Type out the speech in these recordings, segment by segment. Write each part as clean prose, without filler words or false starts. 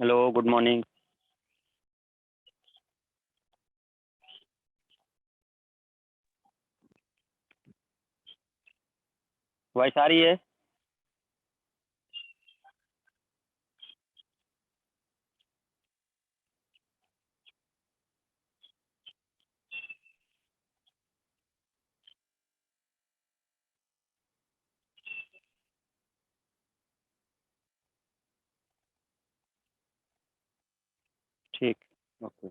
Hello, good morning. Voice आ रही है? ठीक। ओके।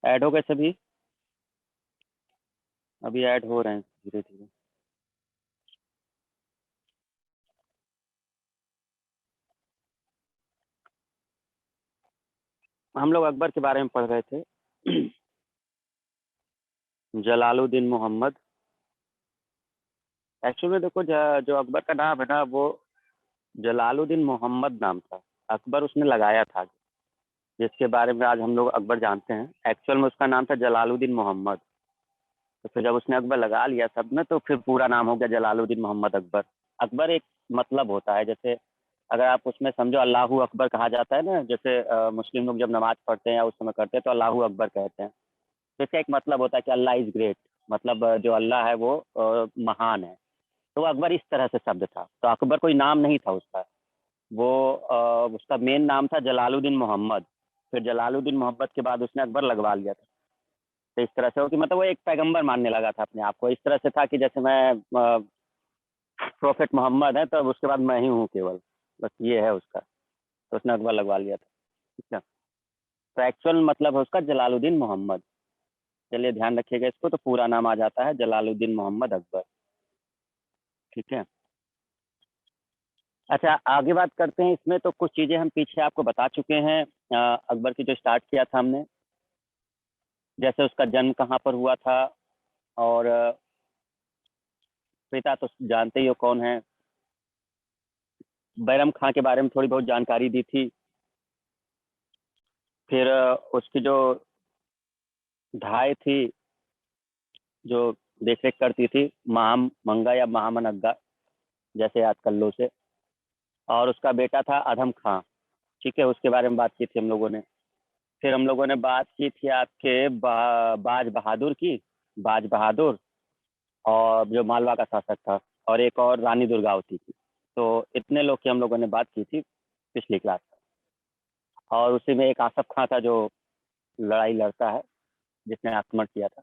ऐड हो गए सभी? अभी ऐड हो रहे हैं धीरे धीरे। हम लोग अकबर के बारे में पढ़ रहे थे। जलालुद्दीन मोहम्मद। एक्चुअली में देखो, जो अकबर का नाम है ना, वो जलालुद्दीन मोहम्मद नाम था। अकबर उसने लगाया था, जिसके बारे में आज हम लोग अकबर जानते हैं। एक्चुअल में उसका नाम था जलालुद्दीन मोहम्मद। तो फिर जब उसने अकबर लगा लिया सब में, तो फिर पूरा नाम हो गया जलालुद्दीन मोहम्मद अकबर। अकबर एक मतलब होता है, जैसे अगर आप उसमें समझो, अल्लाहू अकबर कहा जाता है ना। जैसे मुस्लिम लोग जब नमाज पढ़ते हैं या उस समय करते हैं तो अल्लाहू अकबर कहते हैं। तो इसका एक मतलब होता है कि अल्लाह इज ग्रेट। मतलब जो अल्लाह है वो महान है। तो अकबर इस तरह से शब्द था। तो अकबर कोई नाम नहीं था उसका। वो उसका मेन नाम था जलालुद्दीन मोहम्मद। फिर जलालुद्दीन मोहम्मद के बाद उसने अकबर लगवा लिया था। तो इस तरह से हो कि मतलब वो एक पैगंबर मानने लगा था अपने आप को। इस तरह से था कि जैसे मैं प्रोफेट मोहम्मद है, तो उसके बाद मैं ही हूँ केवल। बस ये है उसका। तो उसने अकबर लगवा लिया था। ठीक है। तो एक्चुअल मतलब है उसका जलालुद्दीन मोहम्मद। चलिए ध्यान रखिएगा इसको। तो पूरा नाम आ जाता है जलालुद्दीन मोहम्मद अकबर। ठीक है। अच्छा, आगे बात करते हैं इसमें। तो कुछ चीज़ें हम पीछे आपको बता चुके हैं। अकबर की जो स्टार्ट किया था हमने, जैसे उसका जन्म कहाँ पर हुआ था। और पिता तो जानते ही हो कौन है। बैरम खां के बारे में थोड़ी बहुत जानकारी दी थी। फिर उसकी जो धाय थी, जो देख रेख करती थी, महामंगा या महामनग्गा, जैसे याद कर लो उसे। और उसका बेटा था अधम खां। ठीक है, उसके बारे में बात की थी हम लोगों ने। फिर हम लोगों ने बात की थी आपके बाज बहादुर की। बाज बहादुर, और जो मालवा का शासक था। और एक और रानी दुर्गावती की। तो इतने लोग की हम लोगों ने बात की थी पिछली क्लास में। और उसी में एक आसफ खां था, जो लड़ाई लड़ता है, जिसने आक्रमण किया था।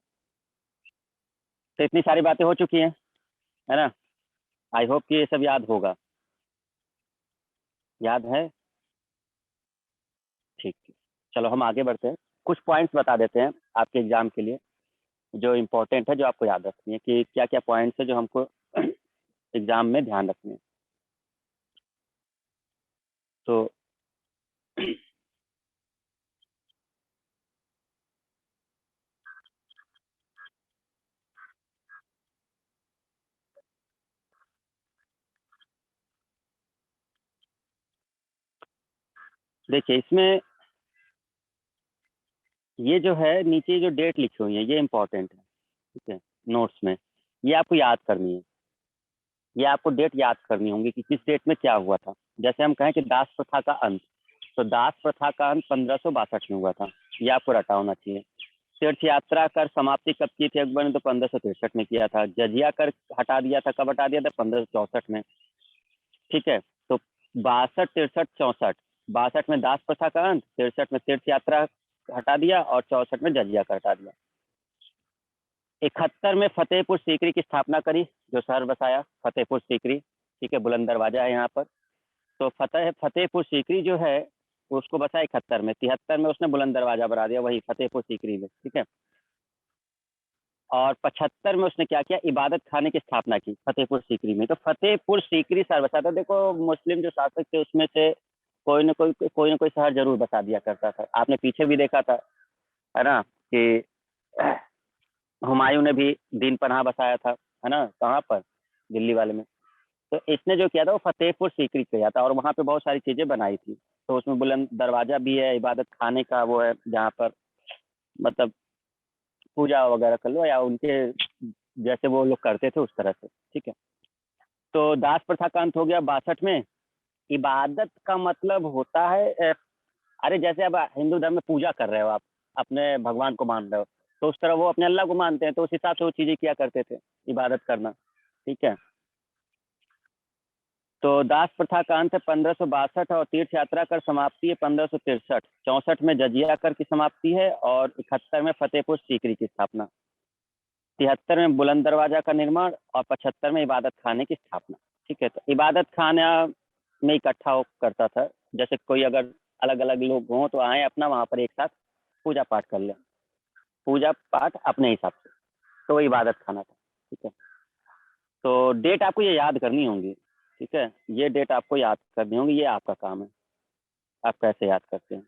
तो इतनी सारी बातें हो चुकी हैं, है ना। आई होप कि ये सब याद होगा। याद है? ठीक है। चलो हम आगे बढ़ते हैं। कुछ पॉइंट्स बता देते हैं आपके एग्जाम के लिए, जो इम्पोर्टेंट है, जो आपको याद रखनी है कि क्या क्या पॉइंट्स है जो हमको एग्जाम में ध्यान रखने हैं। तो देखिए, इसमें ये जो है नीचे जो डेट लिखी हुई है, ये इम्पोर्टेंट है। ठीक है। नोट्स में ये आपको याद करनी है। ये आपको डेट याद करनी होंगी कि किस डेट में क्या हुआ था। जैसे हम कहें कि दास प्रथा का अंत, तो दास प्रथा का अंत 1562 में हुआ था। ये आपको रटा होना चाहिए। तीर्थ यात्रा कर समाप्ति कब की थी अकबर ने? तो 1563 में किया था। जजिया कर हटा दिया था, कब हटा दिया था? 1564 में। ठीक है। तो 62, 63, 64। 62 में दास प्रथा का अंत, 63 में तीर्थ यात्रा हटा दिया, और 64 में जजिया कर हटा दिया। 71 में फतेहपुर सीकरी की स्थापना करी, जो शहर बसाया फतेहपुर सीकरी। ठीक है, बुलंद दरवाजा है यहाँ पर। तो फतेहपुर सीकरी जो है, उसको बसा 71 में। 73 में उसने बुलंद दरवाजा बना दिया, वही फतेहपुर सीकरी में। ठीक है। और 75 में उसने क्या किया? इबादत खाने की स्थापना की फतेहपुर सीकरी में। तो फतेहपुर सीकरी शहर बसा था। देखो, मुस्लिम जो शासक थे उसमें से कोई न कोई शहर जरूर बसा दिया करता था। आपने पीछे भी देखा था, है ना, कि हुमायूं ने भी दीन पनाह बसाया था, है ना, कहाँ पर? दिल्ली वाले में। तो इसने जो किया था वो फतेहपुर सीकरी किया था, और वहाँ पे बहुत सारी चीजें बनाई थी। तो उसमें बुलंद दरवाजा भी है, इबादत खाने का वो है जहाँ पर मतलब पूजा वगैरह कर लो, या उनके जैसे वो लोग करते थे उस तरह से, ठीक है। तो दास प्रथा का अंत हो गया 62 में। इबादत का मतलब होता है अरे जैसे अब हिंदू धर्म में पूजा कर रहे हो आप, अपने भगवान को मान रहे हो, तो उस तरह वो अपने अल्लाह को मानते हैं, तो उस हिसाब से वो चीजें किया करते थे, इबादत करना, ठीक है। तो दास प्रथा का अंत है 1562, और तीर्थ यात्रा कर समाप्ति है 1563। 64 में जजिया कर की समाप्ति है, और 71 में फतेहपुर सीकरी की स्थापना। 73 में बुलंद दरवाजा का निर्माण, और 75 में इबादत खाने की स्थापना, ठीक है। तो इबादत खाना में इकट्ठा हो करता था, जैसे कोई अगर अलग अलग लोग हों तो आए अपना वहां पर एक साथ पूजा पाठ कर लें, पूजा पाठ अपने हिसाब से, तो इबादत खाना था, ठीक है। तो डेट आपको ये याद करनी होंगी, ठीक है, ये डेट आपको याद करनी होंगी, ये आपका काम है, आप कैसे याद करते हैं।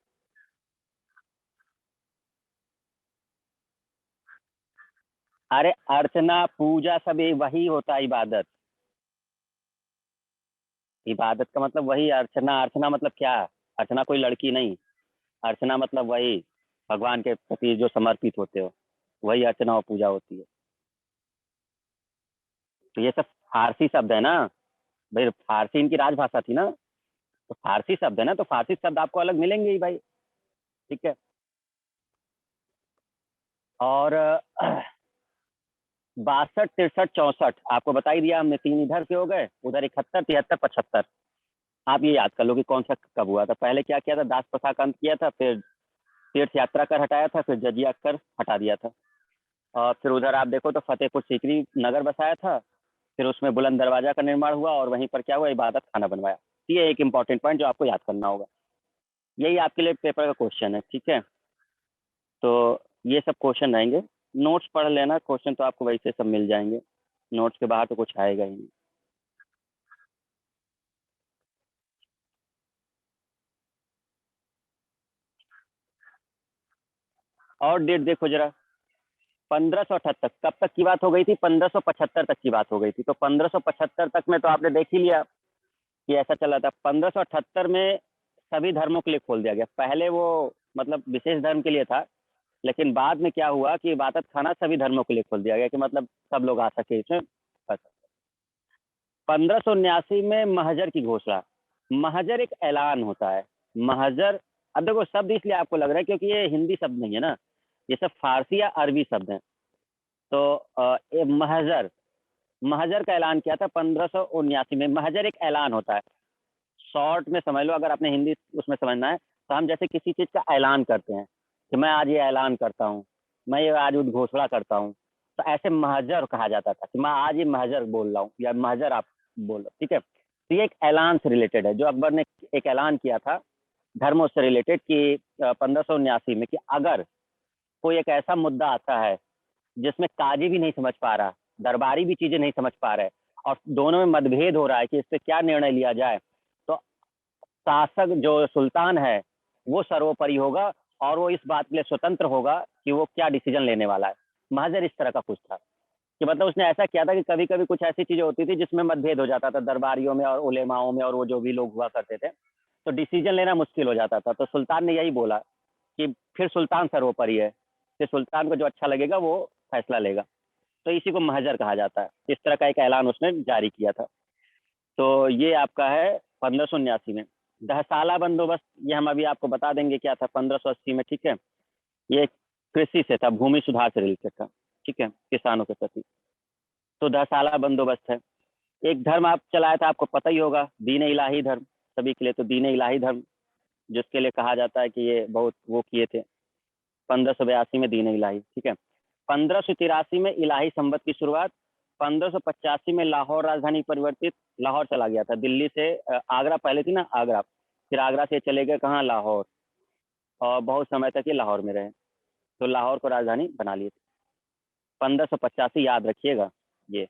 अरे अर्चना पूजा सब वही होता है इबादत। इबादत का मतलब वही अर्चना। अर्चना मतलब क्या? अर्चना कोई लड़की नहीं, अर्चना मतलब वही भगवान के प्रति जो समर्पित होते हो, वही अर्चना और पूजा होती है। तो ये सब फारसी शब्द है ना भाई, फारसी इनकी राजभाषा थी ना, तो फारसी शब्द है ना, तो फारसी शब्द आपको अलग मिलेंगे ही भाई, ठीक है। और 62 63 64 आपको बता ही दिया हमने, 3 इधर के हो गए, उधर 71 73 75। आप ये याद कर लो कि कौन सा कब हुआ था। पहले क्या किया था, दास प्रथा का अंत किया था, फिर तीर्थ यात्रा कर हटाया था, फिर जजिया कर हटा दिया था, और फिर उधर आप देखो तो फतेहपुर सीकरी नगर बसाया था, फिर उसमें बुलंद दरवाजा का निर्माण हुआ, और वहीं पर क्या हुआ, इबादत खाना बनवाया। ये एक इंपॉर्टेंट पॉइंट जो आपको याद करना होगा, यही आपके लिए पेपर का क्वेश्चन है, ठीक है। तो ये सब क्वेश्चन रहेंगे, नोट्स पढ़ लेना, क्वेश्चन तो आपको वैसे सब मिल जाएंगे, नोट्स के बाहर तो कुछ आएगा ही नहीं। और डेट देखो जरा, 1578 कब तक की बात हो गई थी, 1575 तक की बात हो गई थी, तो 1575 तक में तो आपने देख ही लिया कि ऐसा चला था। 1578 में सभी धर्मों के लिए खोल दिया गया, पहले वो मतलब विशेष धर्म के लिए था, लेकिन बाद में क्या हुआ कि इबादत खाना सभी धर्मों के लिए खोल दिया गया, कि मतलब सब लोग आ सके इसमें। 1579 में महजर की घोषणा। महजर एक ऐलान होता है। महजर, अब देखो शब्द इसलिए आपको लग रहा है क्योंकि ये हिंदी शब्द नहीं है ना, ये सब फारसी या अरबी शब्द हैं। तो ये महजर, महजर का ऐलान किया था 1579 में। महजर एक ऐलान होता है, शॉर्ट में समझ लो, अगर आपने हिंदी उसमें समझना है तो हम जैसे किसी चीज का ऐलान करते हैं कि मैं आज ये ऐलान करता हूँ, मैं ये आज उद्घोषणा करता हूँ, तो ऐसे महजर कहा जाता था कि मैं आज ये महजर बोल रहा हूँ, या महजर आप बोल रहे हो, ठीक है। तो ये एक ऐलान से रिलेटेड है, जो अकबर ने एक ऐलान किया था धर्मों से रिलेटेड, कि 1579 में, कि अगर कोई एक ऐसा मुद्दा आता है जिसमें काजी भी नहीं समझ पा रहा, दरबारी भी चीजें नहीं समझ पा रहे, और दोनों में मतभेद हो रहा है कि इस पे क्या निर्णय लिया जाए, तो शासक जो सुल्तान है वो सर्वोपरि होगा, और वो इस बात के लिए स्वतंत्र होगा कि वो क्या डिसीजन लेने वाला है। महजर इस तरह का कुछ था, कि मतलब उसने ऐसा किया था कि कभी कभी कुछ ऐसी चीजें होती थी जिसमें मतभेद हो जाता था दरबारियों में और उलेमाओं में, और वो जो भी लोग हुआ करते थे, तो डिसीजन लेना मुश्किल हो जाता था। तो सुल्तान ने यही बोला कि फिर सुल्तान सर्वोपरि है, कि सुल्तान को जो अच्छा लगेगा वो फैसला लेगा। तो इसी को महजर कहा जाता है। इस तरह का एक ऐलान उसने जारी किया था। तो ये आपका है 1579 में। दहसाला बंदोबस्त, ये हम अभी आपको बता देंगे क्या था 1580 में, ठीक है। ये कृषि से था, भूमि सुधार से रिलेटेड था, ठीक है, किसानों के प्रति। तो दहसाला बंदोबस्त है। एक धर्म आप चलाया था, आपको पता ही होगा, दीन इलाही धर्म, सभी के लिए तो दीन इलाही धर्म, जिसके लिए कहा जाता है कि ये बहुत वो किए थे। 1582 में दीन इलाही, ठीक है। 1583 में इलाही संवत की शुरुआत। 1585 में लाहौर राजधानी परिवर्तित, लाहौर चला गया था दिल्ली से। आगरा पहले थी ना, आगरा, फिर आगरा से चले गए कहाँ, लाहौर, और बहुत समय तक ये लाहौर में रहे, तो लाहौर को राजधानी बना लिए थे। 1585 याद रखिएगा ये।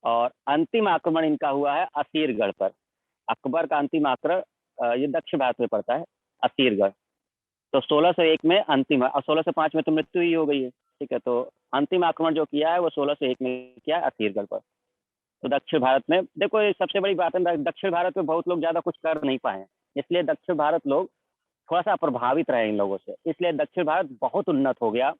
और अंतिम आक्रमण इनका हुआ है असीरगढ़ पर। अकबर का अंतिम आक्रमण, ये दक्षिण भारत में पड़ता है, असीरगढ़। तो 1601 में अंतिम है, और 1605 में तो मृत्यु ही हो गई है, ठीक है। तो अंतिम आक्रमण जो किया है वो 1601 में किया है असीरगढ़ पर। तो दक्षिण भारत में देखो, ये सबसे बड़ी बात है, दक्षिण भारत में बहुत लोग ज्यादा कुछ कर नहीं पाए, इसलिए दक्षिण भारत लोग थोड़ा सा प्रभावित रहे इन लोगों से, इसलिए दक्षिण भारत बहुत उन्नत हो गया।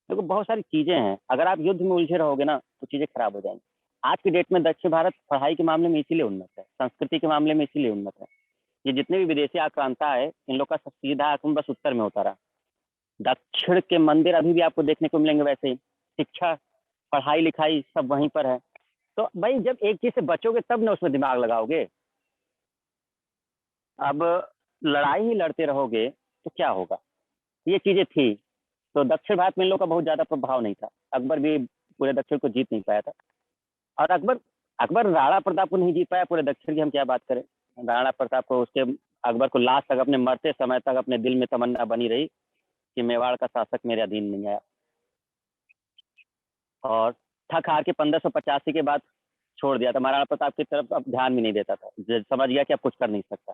देखो बहुत सारी चीजें हैं, अगर आप युद्ध में उलझे रहोगे ना तो चीजें खराब हो जाएंगी। आज की डेट में दक्षिण भारत पढ़ाई के मामले में इसीलिए उन्नत है, संस्कृति के मामले में इसीलिए उन्नत है। ये जितने भी विदेशी आक्रांता है इन लोग का सीधा आक्रमण बस उत्तर में होता रहा। दक्षिण के मंदिर अभी भी आपको देखने को मिलेंगे वैसे ही, शिक्षा पढ़ाई लिखाई सब वहीं पर है। तो भाई जब एक चीज से बचोगे तब ना उसमें दिमाग लगाओगे। अब लड़ाई ही लड़ते रहोगे तो क्या होगा। ये चीजें थी। तो दक्षिण भारत में इन लोग का बहुत ज्यादा प्रभाव नहीं था, अकबर भी पूरे दक्षिण को जीत नहीं पाया था। और अकबर अकबर राणा प्रताप को नहीं जीत पाया, पूरे दक्षिण की हम क्या बात करें। राणा प्रताप को उसके अकबर को लास्ट तक अपने मरते समय तक अपने दिल में तमन्ना बनी रही कि मेवाड़ का शासक मेरे अधीन नहीं आया। और थक हार के 1585 के बाद छोड़ दिया था, महाराणा प्रताप की तरफ अब ध्यान भी नहीं देता था, समझ गया कि अब कुछ कर नहीं सकता।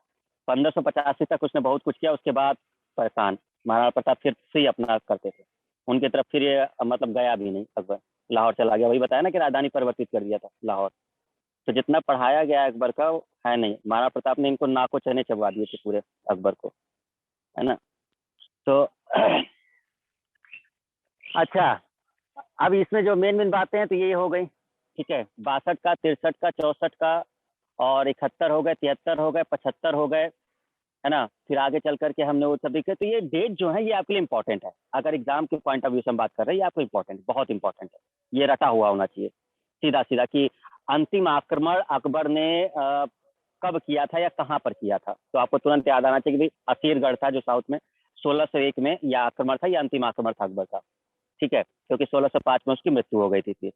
1585 तक उसने बहुत कुछ किया, उसके बाद परेशान। महाराणा प्रताप फिर से ही अपना करते थे, उनकी तरफ फिर ये मतलब गया भी नहीं अकबर, लाहौर चला गया। वही बताया ना कि राजधानी परिवर्तित कर दिया था लाहौर। तो जितना पढ़ाया गया अकबर का है नहीं, महाराणा प्रताप ने इनको नाको चने चबवा दिए थे पूरे अकबर को, है ना। तो अच्छा, अब इसमें जो मेन मेन बातें हैं तो ये हो गई, ठीक है। 62 का, 63 का, 64 का, और 71 हो गए, 73 हो गए, 75 हो गए, है ना। फिर आगे चल करके हमने वो सब देखे। तो ये डेट जो है ये आपके लिए इंपॉर्टेंट है, अगर एग्जाम के पॉइंट ऑफ व्यू से हम बात कर रहे हैं, ये आपको इंपॉर्टेंट, बहुत इंपॉर्टेंट है। ये रटा हुआ होना चाहिए सीधा सीधा कि अंतिम आक्रमण अकबर ने कब किया था या कहाँ पर किया था। तो आपको तुरंत याद आना चाहिए कि भाई असीरगढ़ था जो साउथ में, 1601 में यह आक्रमण था, या अंतिम आक्रमण था अकबर का, ठीक है। क्योंकि 1605 में उसकी मृत्यु हो गई थी।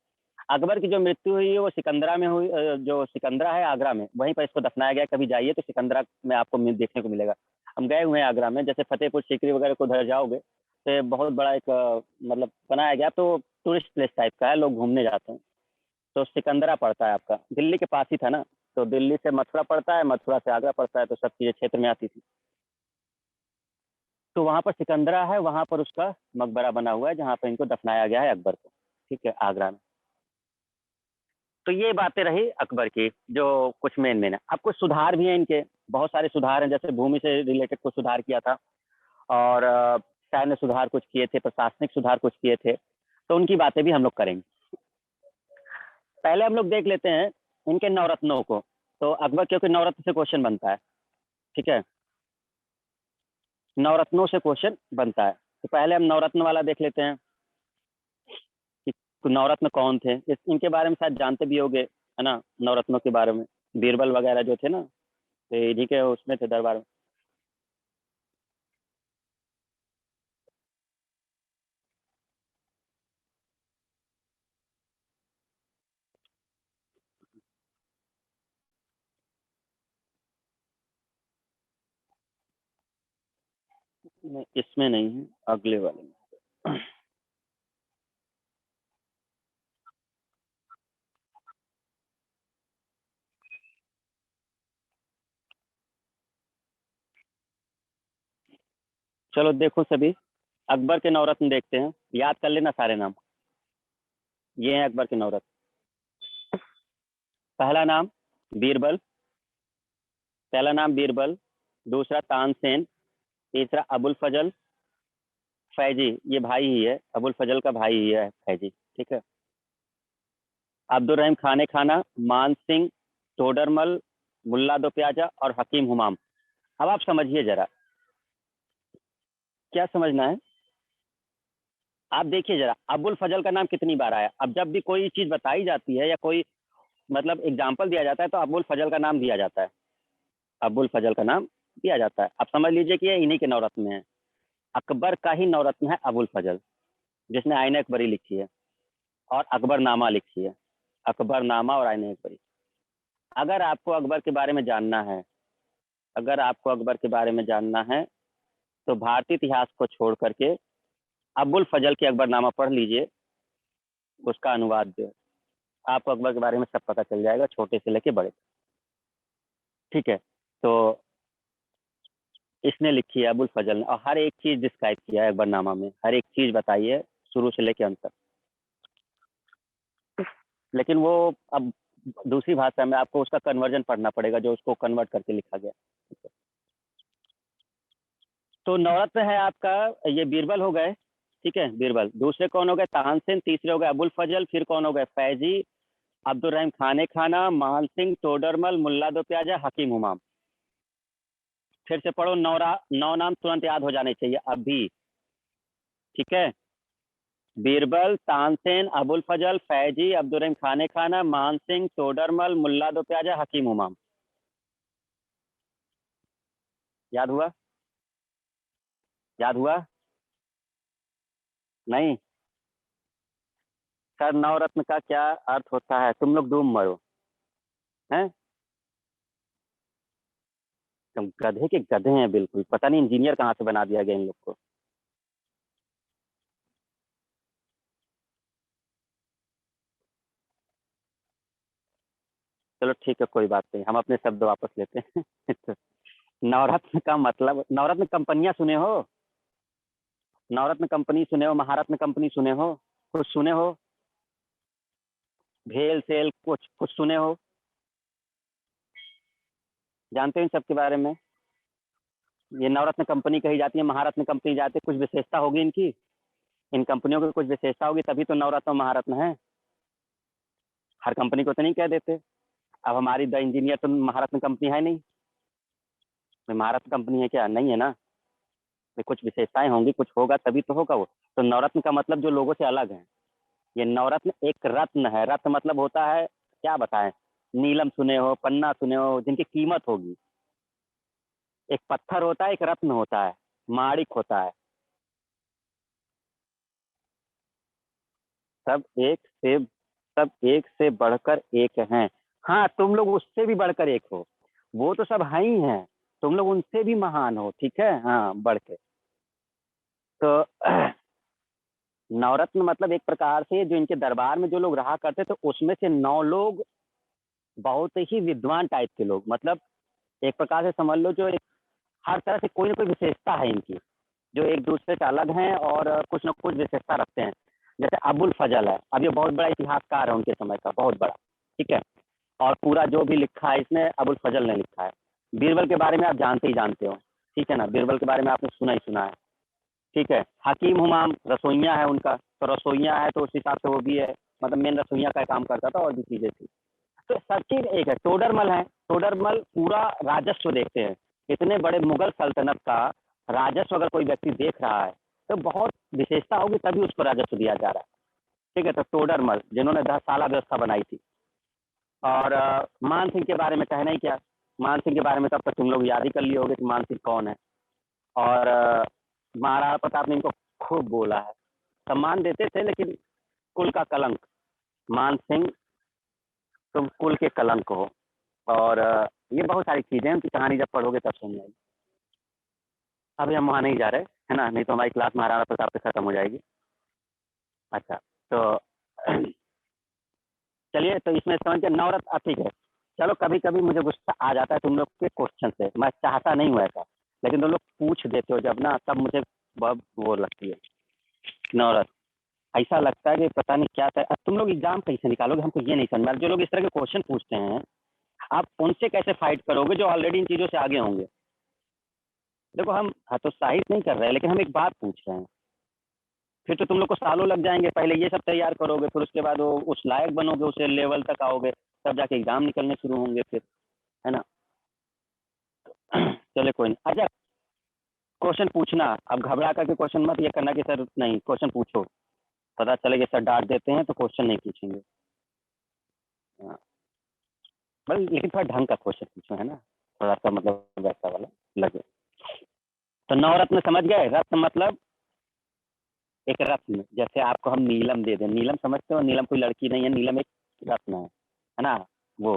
अकबर की जो मृत्यु हुई है वो सिकंदरा में हुई, जो सिकंदरा है आगरा में, वहीं पर इसको दफनाया गया। कभी जाइए तो सिकंदरा में आपको देखने को मिलेगा। हम गए हुए हैं आगरा में, जैसे फतेहपुर सीकरी वगैरह को उधर जाओगे तो बहुत बड़ा एक मतलब बनाया गया, तो टूरिस्ट प्लेस टाइप का है, लोग घूमने जाते हैं। तो सिकंदरा पड़ता है आपका, दिल्ली के पास ही था ना। तो दिल्ली से मथुरा पड़ता है, मथुरा से आगरा पड़ता है, तो सब चीज़ें क्षेत्र में आती थी। तो वहाँ पर सिकंदरा है, वहाँ पर उसका मकबरा बना हुआ है जहाँ पर इनको दफनाया गया है अकबर को, ठीक है, आगरा में। तो ये बातें रही अकबर की, जो कुछ मेन मेन है। अब कुछ सुधार भी हैं इनके, बहुत सारे सुधार हैं। जैसे भूमि से रिलेटेड कुछ सुधार किया था, और सैन्य सुधार कुछ किए थे, प्रशासनिक सुधार कुछ किए थे। तो उनकी बातें भी हम लोग करेंगे। पहले हम लोग देख लेते हैं इनके नवरत्नों को। तो अकबर, क्योंकि नवरत्न से क्वेश्चन बनता है, ठीक है, नवरत्नों से क्वेश्चन बनता है। तो पहले हम नवरत्न वाला देख लेते हैं कि नवरत्न कौन थे। इनके बारे में शायद जानते भी होंगे, है ना, नवरत्नों के बारे में। बीरबल वगैरह जो थे ना, तो इन्हीं के उसमें थे दरबार में। नहीं, इसमें नहीं है, अगले वाले में। चलो देखो सभी, अकबर के नवरत्न देखते हैं, याद कर लेना सारे नाम। ये हैं अकबर के नवरत्न। पहला नाम बीरबल, पहला नाम बीरबल, दूसरा तानसेन, तीसरा अबुल फजल, फैजी, ये भाई ही है, अबुल फजल का भाई ही है फैजी, ठीक है। अब्दुल रहीम खाने खाना, मान सिंह, टोडरमल, मुल्ला दो प्याजा और हकीम हुमाम। अब आप समझिए जरा, क्या समझना है। आप देखिए जरा, अबुल फजल का नाम कितनी बार आया। अब जब भी कोई चीज बताई जाती है या कोई मतलब एग्जाम्पल दिया जाता है तो अबुल फजल का नाम दिया जाता है, अबुल फजल का नाम दिया जाता है। अब समझ लीजिए कि ये इन्हीं के नवरत्न में है। अकबर का ही नवरत्न है अबुल फजल, जिसने आईन अकबरी लिखी है और अकबरनामा लिखी है। अकबरनामा और आईन अकबरी। अगर आपको अकबर के बारे में जानना है, अगर आपको अकबर के बारे में जानना है तो भारतीय इतिहास को छोड़ करके अबुल फजल की अकबरनामा पढ़ लीजिए, उसका अनुवाद जो है, आपको अकबर के बारे में सब पता चल जाएगा, छोटे से लेके बड़े, ठीक है। तो इसने लिखी है अबुल फजल ने, और हर एक चीज डिस्क्राइब किया है अकबरनामा में, हर एक चीज बताई है शुरू से लेके अंत तक। लेकिन वो अब दूसरी भाषा में आपको उसका कन्वर्जन पढ़ना पड़ेगा, जो उसको कन्वर्ट करके लिखा गया। तो नवरत्न है आपका, ये बीरबल हो गए, ठीक है, बीरबल। दूसरे कौन हो गए? तानसेन। तीसरे हो गए अबुल फजल। फिर कौन हो गए? फैजी, अब्दुल रहीम खाने खाना, मान सिंह, टोडरमल, मुल्ला दो प्याजा, हकीम हुमाम। फिर से पढ़ो, नौ नाम तुरंत याद हो जाने चाहिए अभी। ठीक है, बीरबल, तानसेन, अबुल फजल, फैजी, अब्दुल रहीम खाने खाना, मान सिंह, टोडरमल, मुल्ला दो प्याजा, हकीम हुमाम। याद हुआ? याद हुआ? नहीं? सर, नवरत्न का क्या अर्थ होता है? तुम लोग डूब मरो हैं। तुम गधे के गधे हैं बिल्कुल, पता नहीं इंजीनियर कहाँ से बना दिया गया इन लोग को। चलो ठीक है, कोई बात नहीं, हम अपने शब्द वापस लेते हैं। तो नवरत्न का मतलब, नवरत्न कंपनियां सुने हो? नवरत्न कंपनी सुने हो? महारत्न कंपनी सुने हो? कुछ सुने हो? भेल सेल कुछ कुछ सुने हो? जानते हो इन सब के बारे में? ये नवरत्न कंपनी कही जाती है, महारत्न कंपनी जाती है, कुछ विशेषता होगी इनकी। इन कंपनियों की कुछ विशेषता होगी, तभी तो नवरत्न और महारत्न है। हर कंपनी को तो नहीं कह देते। अब हमारी द इंजीनियर तो महारत्न कंपनी है नहीं। तो महारत्न कंपनी है क्या? नहीं है ना। तो कुछ विशेषताएं होंगी, कुछ होगा तभी तो होगा वो। तो नवरत्न का मतलब जो लोगों से अलग है। ये नवरत्न एक रत्न है। रत्न मतलब होता है, क्या बताएं, नीलम सुने हो, पन्ना सुने हो, जिनकी कीमत होगी। एक पत्थर होता है, एक रत्न होता है, माणिक होता है। सब एक से सब एक से बढ़कर एक हैं। हाँ, तुम लोग उससे भी बढ़कर एक हो। वो तो सब है ही हैं, तुम लोग उनसे भी महान हो, ठीक है, हाँ, बढ़ के। तो नवरत्न मतलब एक प्रकार से जो इनके दरबार में जो लोग रहा करते थे, उसमें से 9 लोग बहुत ही विद्वान टाइप के लोग, मतलब एक प्रकार से समझ लो, जो एक हर तरह से कोई ना कोई विशेषता है इनकी, जो एक दूसरे से अलग हैं और कुछ ना कुछ विशेषता रखते हैं। जैसे अबुल फजल है, अब ये बहुत बड़ा इतिहासकार है उनके समय का, बहुत बड़ा, ठीक है। और पूरा जो भी लिखा है इसमें अबुल फजल ने लिखा है। बीरबल के बारे में आप जानते ही जानते हो, ठीक है ना, बीरबल के बारे में आपने सुना ही सुना है। ठीक है, हकीम हुमाम रसोइया है उनका, तो रसोइया है तो उस हिसाब से वो भी है, मतलब मेन रसोइया का काम करता था, और भी चीजें थी। तो सब चीज एक है। टोडरमल है, टोडरमल पूरा राजस्व देखते हैं। इतने बड़े मुगल सल्तनत का राजस्व अगर कोई व्यक्ति देख रहा है, तो बहुत विशेषता होगी तभी उसको राजस्व दिया जा रहा है। ठीक है, तो टोडरमल जिन्होंने 10 साल व्यवस्था बनाई थी। और मान सिंह के बारे में कहना ही क्या। मान सिंह के बारे में तो अब तक तुम लोग याद ही कर लिए होगे कि मान सिंह कौन है। और महाराणा प्रताप ने इनको खूब बोला है, सम्मान देते थे, लेकिन कुल का कलंक, मान सिंह तुम कुल के कलंक हो। और ये बहुत सारी चीजें हैं, उनकी कहानी जब पढ़ोगे तब समझ आएगी। अभी हम वहाँ नहीं जा रहे, है ना, नहीं तो हमारी क्लास महाराणा प्रताप से खत्म हो जाएगी। अच्छा, तो चलिए, तो इसमें समझ के नवरत्न ठीक है। चलो, कभी कभी मुझे गुस्सा आ जाता है तुम लोग के क्वेश्चन से, मैं चाहता नहीं हूँ ऐसा, लेकिन तुम लोग पूछ देते हो जब ना, तब मुझे बहुत वो लगती है नवरत्न। ऐसा लगता है कि पता नहीं क्या था। अब तुम लोग एग्जाम कैसे निकालोगे, हमको ये नहीं समझ में आ रहा। जो लोग इस तरह के क्वेश्चन पूछते हैं, आप उनसे कैसे फाइट करोगे जो ऑलरेडी इन चीजों से आगे होंगे। देखो, हम हतोत्साहित नहीं कर रहे हैं, लेकिन हम एक बात पूछ रहे हैं। फिर तो तुम लोग को सालों लग जाएंगे, पहले ये सब तैयार करोगे, फिर उसके बाद वो उस लायक बनोगे, उसे लेवल तक आओगे, तब जाके एग्जाम निकलने शुरू होंगे फिर, है ना। चले, कोई नहीं। अच्छा, क्वेश्चन पूछना, अब घबरा करके क्वेश्चन मत ये करना कि सर नहीं, क्वेश्चन पूछो। पता चले कि सर डांट देते हैं तो क्वेश्चन नहीं पूछेंगे। हाँ, बस लेकिन थोड़ा ढंग का क्वेश्चन पूछो, है ना, थोड़ा सा मतलब वैसा वाला लगे। तो नवरत्न समझ गए? रत्न मतलब एक रत्न, जैसे आपको हम नीलम दे दें, नीलम समझते हो, नीलम कोई लड़की नहीं है, नीलम एक रत्न है ना। वो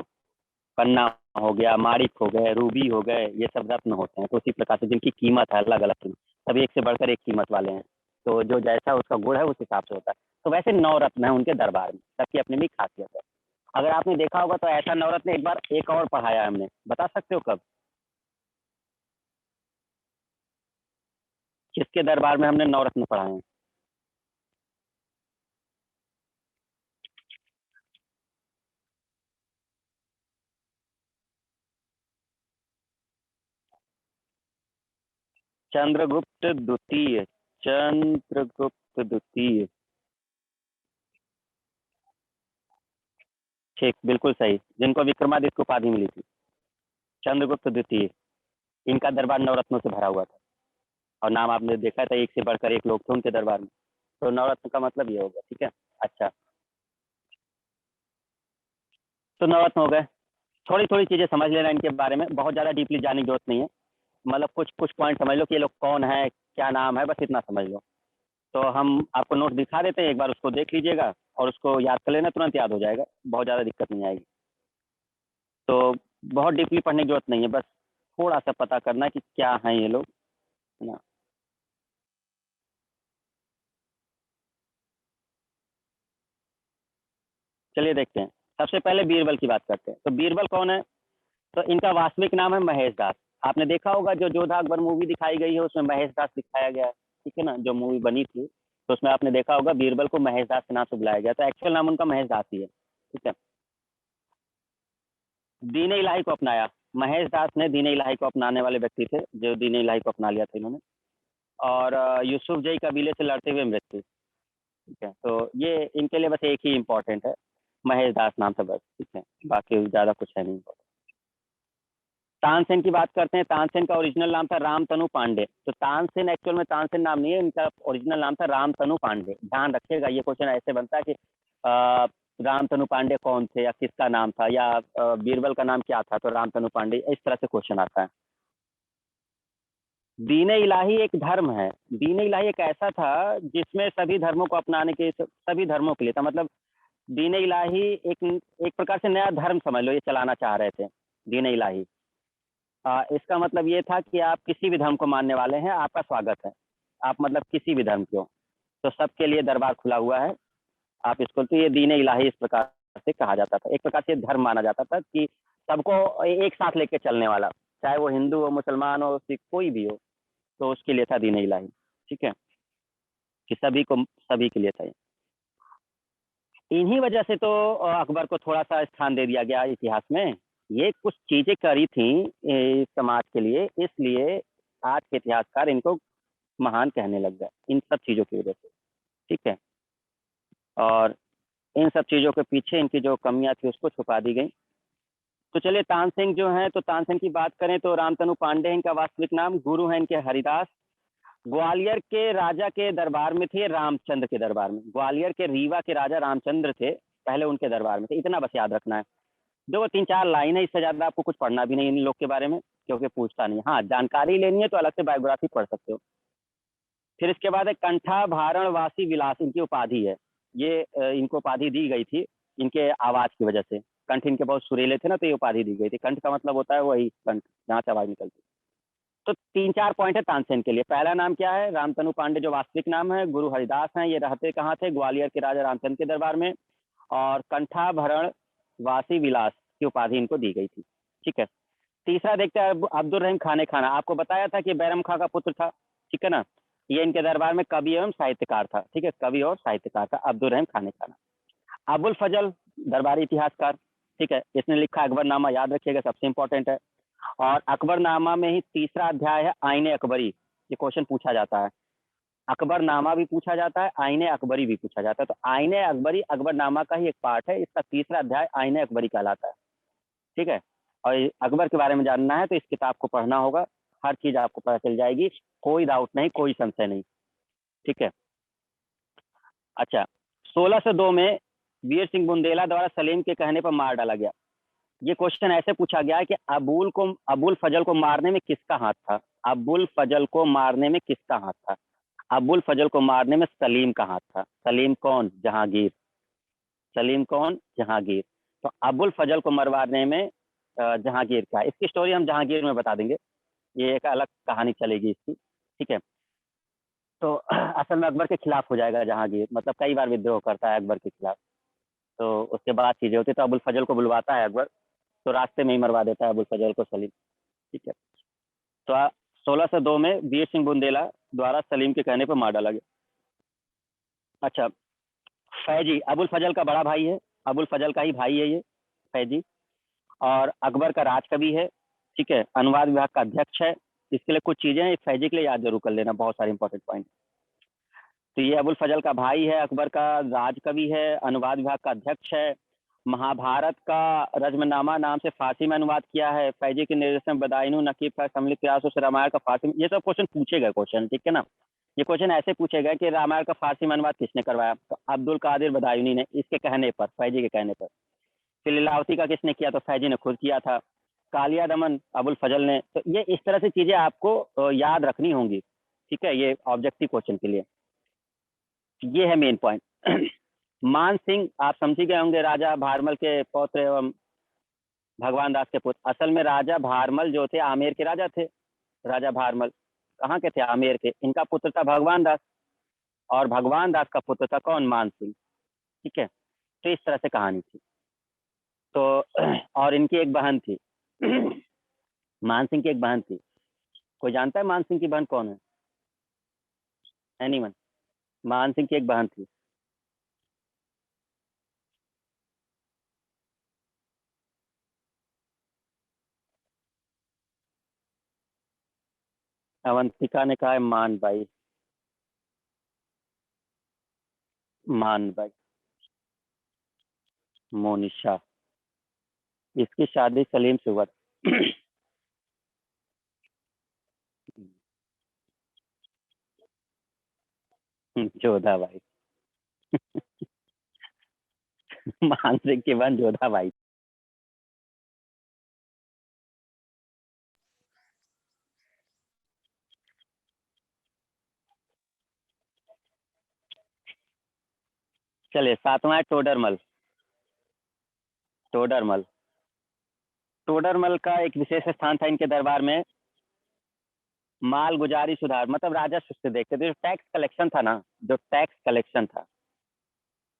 पन्ना हो गया, माणिक हो गए, रूबी हो गए, ये सब रत्न होते हैं। तो उसी प्रकार से जिनकी कीमत है अलग अलग, सभी एक से बढ़कर एक कीमत वाले हैं। तो जो जैसा उसका गुण है उस हिसाब से होता है। तो वैसे 9 रत्न है उनके दरबार में, सबकी अपनी भी खासियत है। अगर आपने देखा होगा तो ऐसा नवरत्न एक बार एक और पढ़ाया है हमने, बता सकते हो कब, किसके दरबार में हमने नवरत्न पढ़ाए हैं? चंद्रगुप्त द्वितीय, चंद्रगुप्त द्वितीय, ठीक, बिल्कुल सही, जिनको विक्रमादित्य उपाधि मिली थी, चंद्रगुप्त द्वितीय। इनका दरबार नवरत्नों से भरा हुआ था, और नाम आपने देखा था, एक से बढ़कर एक लोग थे उनके दरबार में, तो नवरत्न का मतलब ये होगा, ठीक है। अच्छा, तो नवरत्न हो गए। थोड़ी थोड़ी चीजें समझ लेना इनके बारे में, बहुत ज्यादा डीपली जानने की जरूरत नहीं है, मतलब कुछ कुछ पॉइंट समझ लो कि ये लोग कौन है, क्या नाम है, बस इतना समझ लो। तो हम आपको नोट दिखा देते हैं, एक बार उसको देख लीजिएगा और उसको याद कर लेना, तुरंत याद हो जाएगा, बहुत ज़्यादा दिक्कत नहीं आएगी। तो बहुत डीपली पढ़ने की जरूरत नहीं है, बस थोड़ा सा पता करना कि क्या हैं ये लोग, है ना। चलिए देखते हैं, सबसे पहले बीरबल की बात करते हैं। तो बीरबल कौन है? तो इनका वास्तविक नाम है महेश दास। आपने देखा होगा जो जोधा अकबर मूवी दिखाई गई है उसमें महेश दास दिखाया गया है, ठीक है ना, जो मूवी बनी थी तो उसमें आपने देखा होगा बीरबल को महेश दास के नाम से बुलाया गया, तो एक्चुअल नाम उनका महेश दास ही है, ठीक है। दीन इलाही को अपनाया, महेश दास ने दीन इलाही को अपनाने वाले व्यक्ति थे, जो दीन इलाही को अपना लिया था इन्होंने। और यूसुफ जई कबीले से लड़ते हुए मृत्यु, ठीक है। तो ये इनके लिए बस एक ही इम्पोर्टेंट है, महेश दास नाम था बस, ठीक है, बाकी ज़्यादा कुछ है नहीं। तानसेन की बात करते हैं। तानसेन का ओरिजिनल नाम था रामतनु पांडे। तो तानसेन एक्चुअल में तानसेन नाम नहीं है, इनका ओरिजिनल नाम था रामतनु पांडे। ध्यान रखिएगा, ये क्वेश्चन ऐसे बनता है कि रामतनु पांडे कौन थे या किसका नाम था, या बीरबल का नाम क्या था, तो रामतनु पांडे, इस तरह से क्वेश्चन आता है। दीन इलाही एक धर्म है, दीन इलाही एक ऐसा था जिसमें सभी धर्मों को अपनाने के, सभी धर्मों के लिए था, मतलब दीन इलाही एक एक प्रकार से नया धर्म समझ लो, ये चलाना चाह रहे थे दीन इलाही। इसका मतलब ये था कि आप किसी भी धर्म को मानने वाले हैं, आपका स्वागत है, आप मतलब किसी भी धर्म के हो, तो सबके लिए दरबार खुला हुआ है। आप इसको, तो ये दीन इलाही इस प्रकार से कहा जाता था, एक प्रकार से धर्म माना जाता था कि सबको एक साथ लेके चलने वाला, चाहे वो हिंदू हो, मुसलमान हो, सिख, कोई भी हो, तो उसके लिए था दीन इलाही, ठीक है, कि सभी को, सभी के लिए था। इन्हीं वजह से तो अकबर को थोड़ा सा स्थान दे दिया गया इतिहास में। ये कुछ चीजें करी थी समाज के लिए, इसलिए आज के इतिहासकार इनको महान कहने लग गए, इन सब चीजों की वजह से, ठीक है। और इन सब चीजों के पीछे इनकी जो कमियां थी उसको छुपा दी गई। तो चलिए, तानसेन जो है, तो तानसेन की बात करें तो रामतनु पांडे इनका वास्तविक नाम, गुरु है इनके हरिदास। ग्वालियर के राजा के दरबार में थे, रामचंद्र के दरबार में, ग्वालियर के रीवा के राजा रामचंद्र थे, पहले उनके दरबार में थे, इतना बस याद रखना है। जो 3-4 लाइन है, इससे ज्यादा आपको कुछ पढ़ना भी नहीं इन लोग के बारे में, क्योंकि पूछता नहीं। हाँ, जानकारी लेनी है तो अलग से बायोग्राफी पढ़ सकते हो। फिर इसके बाद है कंठा भारण वासी विलास, इनकी उपाधि है। ये इनको उपाधि दी गई थी इनके आवाज की वजह से, कंठ इनके बहुत सुरीले थे ना, तो ये उपाधि दी गई थी। कंठ का मतलब होता है वही कंठ, जहाँ से आवाज निकलती। तो 3-4 पॉइंट है तानसेन के लिए। पहला नाम क्या है? रामतनु पांडे, जो वास्तविक नाम है। गुरु हरिदास हैं, ये रहते कहाँ थे? ग्वालियर के राजा रामचंद्र के दरबार में। और कंठाभरण वासी विलास की उपाधि इनको दी गई थी, ठीक है। तीसरा देखते हैं अब्दुल रहीम खाने खाना। आपको बताया था कि बैरम खां का पुत्र था, ठीक है ना। ये इनके दरबार में कवि एवं साहित्यकार था, ठीक है, कवि और साहित्यकार था अब्दुल रहीम खाने खाना। अबुल फजल, दरबारी इतिहासकार, ठीक है, इसने लिखा अकबरनामा, याद रखिएगा, सबसे इंपॉर्टेंट है। और अकबरनामा में ही तीसरा अध्याय है आईने अकबरी, ये क्वेश्चन पूछा जाता है। अकबरनामा भी पूछा जाता है, आईने अकबरी भी पूछा जाता है। तो आईने अकबरी अकबरनामा का ही एक पार्ट है, इसका तीसरा अध्याय आईने अकबरी कहलाता है, ठीक है। और अकबर के बारे में जानना है तो इस किताब को पढ़ना होगा, हर चीज आपको पता चल जाएगी, कोई डाउट नहीं, कोई संशय नहीं, ठीक है। अच्छा, 1602 में वीर सिंह बुंदेला द्वारा सलीम के कहने पर मार डाला गया। ये क्वेश्चन ऐसे पूछा गया है कि अबुल फजल को मारने में किसका हाथ था? अबुल फजल को मारने में किसका हाथ था? अबुल फजल को मारने में सलीम का हाथ था। सलीम कौन? जहांगीर। सलीम कौन? जहांगीर। तो अबुल फजल को मरवाने में जहांगीर का, इसकी स्टोरी हम जहांगीर में बता देंगे, ये एक अलग कहानी चलेगी इसकी, ठीक है। तो असल में अकबर के खिलाफ हो जाएगा जहांगीर, मतलब कई बार विद्रोह करता है अकबर के खिलाफ, तो उसके बाद चीजें होती, तो अबुल फजल को बुलवाता है अकबर, तो रास्ते में ही मरवा देता है अबुल फजल को सलीम, ठीक है। तो 1602 में वीर सिंह बुंदेला द्वारा सलीम के कहने पर मार डाला गया। अच्छा, फैजी अबुल फजल का बड़ा भाई है, अबुल फजल का ही भाई है ये फैजी, और अकबर का राजकवि है, ठीक है, अनुवाद विभाग का अध्यक्ष है, इसके लिए कुछ चीजें हैं, फैजी के लिए याद जरूर कर लेना, बहुत सारे इंपॉर्टेंट पॉइंट। तो ये अबुल फजल का भाई है, अकबर का राजकवि है, अनुवाद विभाग का अध्यक्ष है, महाभारत का रजमनामा नाम से फारसी में अनुवाद किया है, फैजी के निर्देशन में बदायूं नकीब का सम्मिलित प्रयासों से रामायण का फारसी में, ये सब क्वेश्चन पूछे गए क्वेश्चन, ठीक है ना। ये क्वेश्चन ऐसे पूछे गए कि रामायण का फारसी में अनुवाद किसने करवाया, तो अब्दुल कादिर बदायूनी ने, इसके कहने पर, फैजी के कहने पर। फिर लीलावती का किसने किया, तो फैजी ने खुद किया था। कालिया दमन अबुल फजल ने। तो ये इस तरह से चीजें आपको याद रखनी होंगी, ठीक है, ये ऑब्जेक्टिव क्वेश्चन के लिए। ये है मेन पॉइंट। मान सिंह आप समझ ही गए होंगे, राजा भारमल के पौत्र एवं भगवान दास के पुत्र। असल में राजा भारमल जो थे आमेर के राजा थे। राजा भारमल कहाँ के थे, आमेर के। इनका पुत्र था भगवान दास, और भगवान दास का पुत्र था कौन, मान सिंह, ठीक है। तो इस तरह से कहानी थी। तो और इनकी एक बहन थी। मान सिंह की एक बहन थी। कोई जानता है मान सिंह की बहन कौन है? एनीवन? मान सिंह की एक बहन थी। अवंतिका ने कहा है मान बाई। मान बाई। मोनिशा। इसकी शादी सलीम से हुआ था। जोधा बाई। मान सिंह की बहन जोधा बाई। चलिए, सातवां है टोडरमल। टोडरमल। टोडरमल का एक विशेष स्थान था इनके दरबार में। माल गुजारी सुधार, मतलब राजस्व से देखते थे, जो टैक्स कलेक्शन था ना, जो टैक्स कलेक्शन था,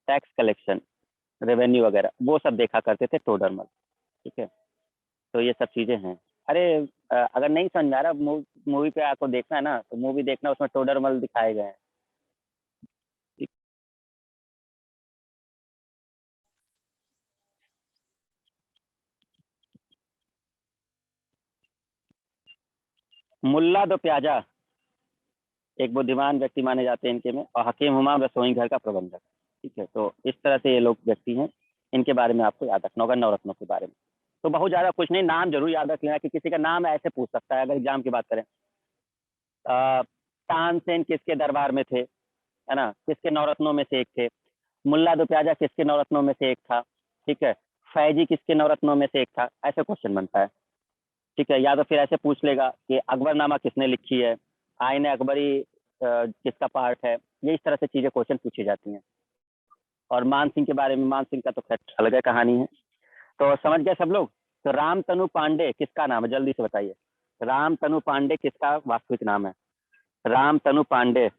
टैक्स कलेक्शन, रेवेन्यू वगैरह, वो सब देखा करते थे टोडरमल, ठीक है। तो ये सब चीजें हैं। अरे अगर नहीं समझ में आ रहा, मूवी पे आपको देखना है ना, तो मूवी देखना, उसमें टोडरमल दिखाए गए हैं। मुल्ला दो प्याजा एक बुद्धिमान व्यक्ति माने जाते हैं इनके में, और हकीम हुमाम रसोई घर का प्रबंधक, ठीक है। तो इस तरह से ये लोग व्यक्ति हैं, इनके बारे में आपको याद रखना होगा, नवरत्नों के बारे में। तो बहुत ज्यादा कुछ नहीं, नाम जरूर याद रख लेना कि किसी का नाम ऐसे पूछ सकता है अगर एग्जाम की बात करें। तानसेन किसके दरबार में थे, है ना, किसके नवरत्नों में से एक थे। मुल्ला दो प्याजा किसके नवरत्नों में से एक था, ठीक है। फैजी किसके नवरत्नों में से एक था, ऐसे क्वेश्चन बनता है, ठीक है। या तो फिर ऐसे पूछ लेगा कि अकबरनामा किसने लिखी है, आईने अकबरी किसका पार्ट है। ये इस तरह से चीजें क्वेश्चन पूछी जाती हैं। और मान सिंह के बारे में, मान सिंह का तो खैर अलग है कहानी है। तो समझ गए सब लोग। तो राम तनु पांडे किसका नाम है, जल्दी से बताइए। राम तनु पांडे किसका वास्तविक नाम है? राम तनु पांडे।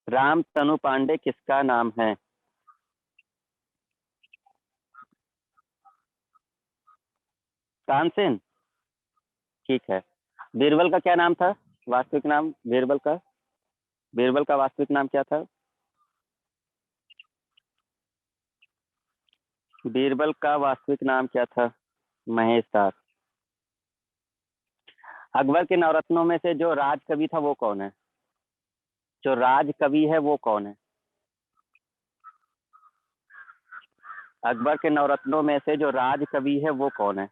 राम तनु पांडे किसका नाम है? तानसेन, ठीक है। बीरबल का क्या नाम था, वास्तविक नाम बीरबल का? बीरबल का वास्तविक नाम क्या था? बीरबल का वास्तविक नाम क्या था? महेश दास। अकबर के नवरत्नों में से जो राज कवि था वो कौन है? जो राज कवि है वो कौन है? अकबर के नवरत्नों में से जो राज कवि है वो कौन है?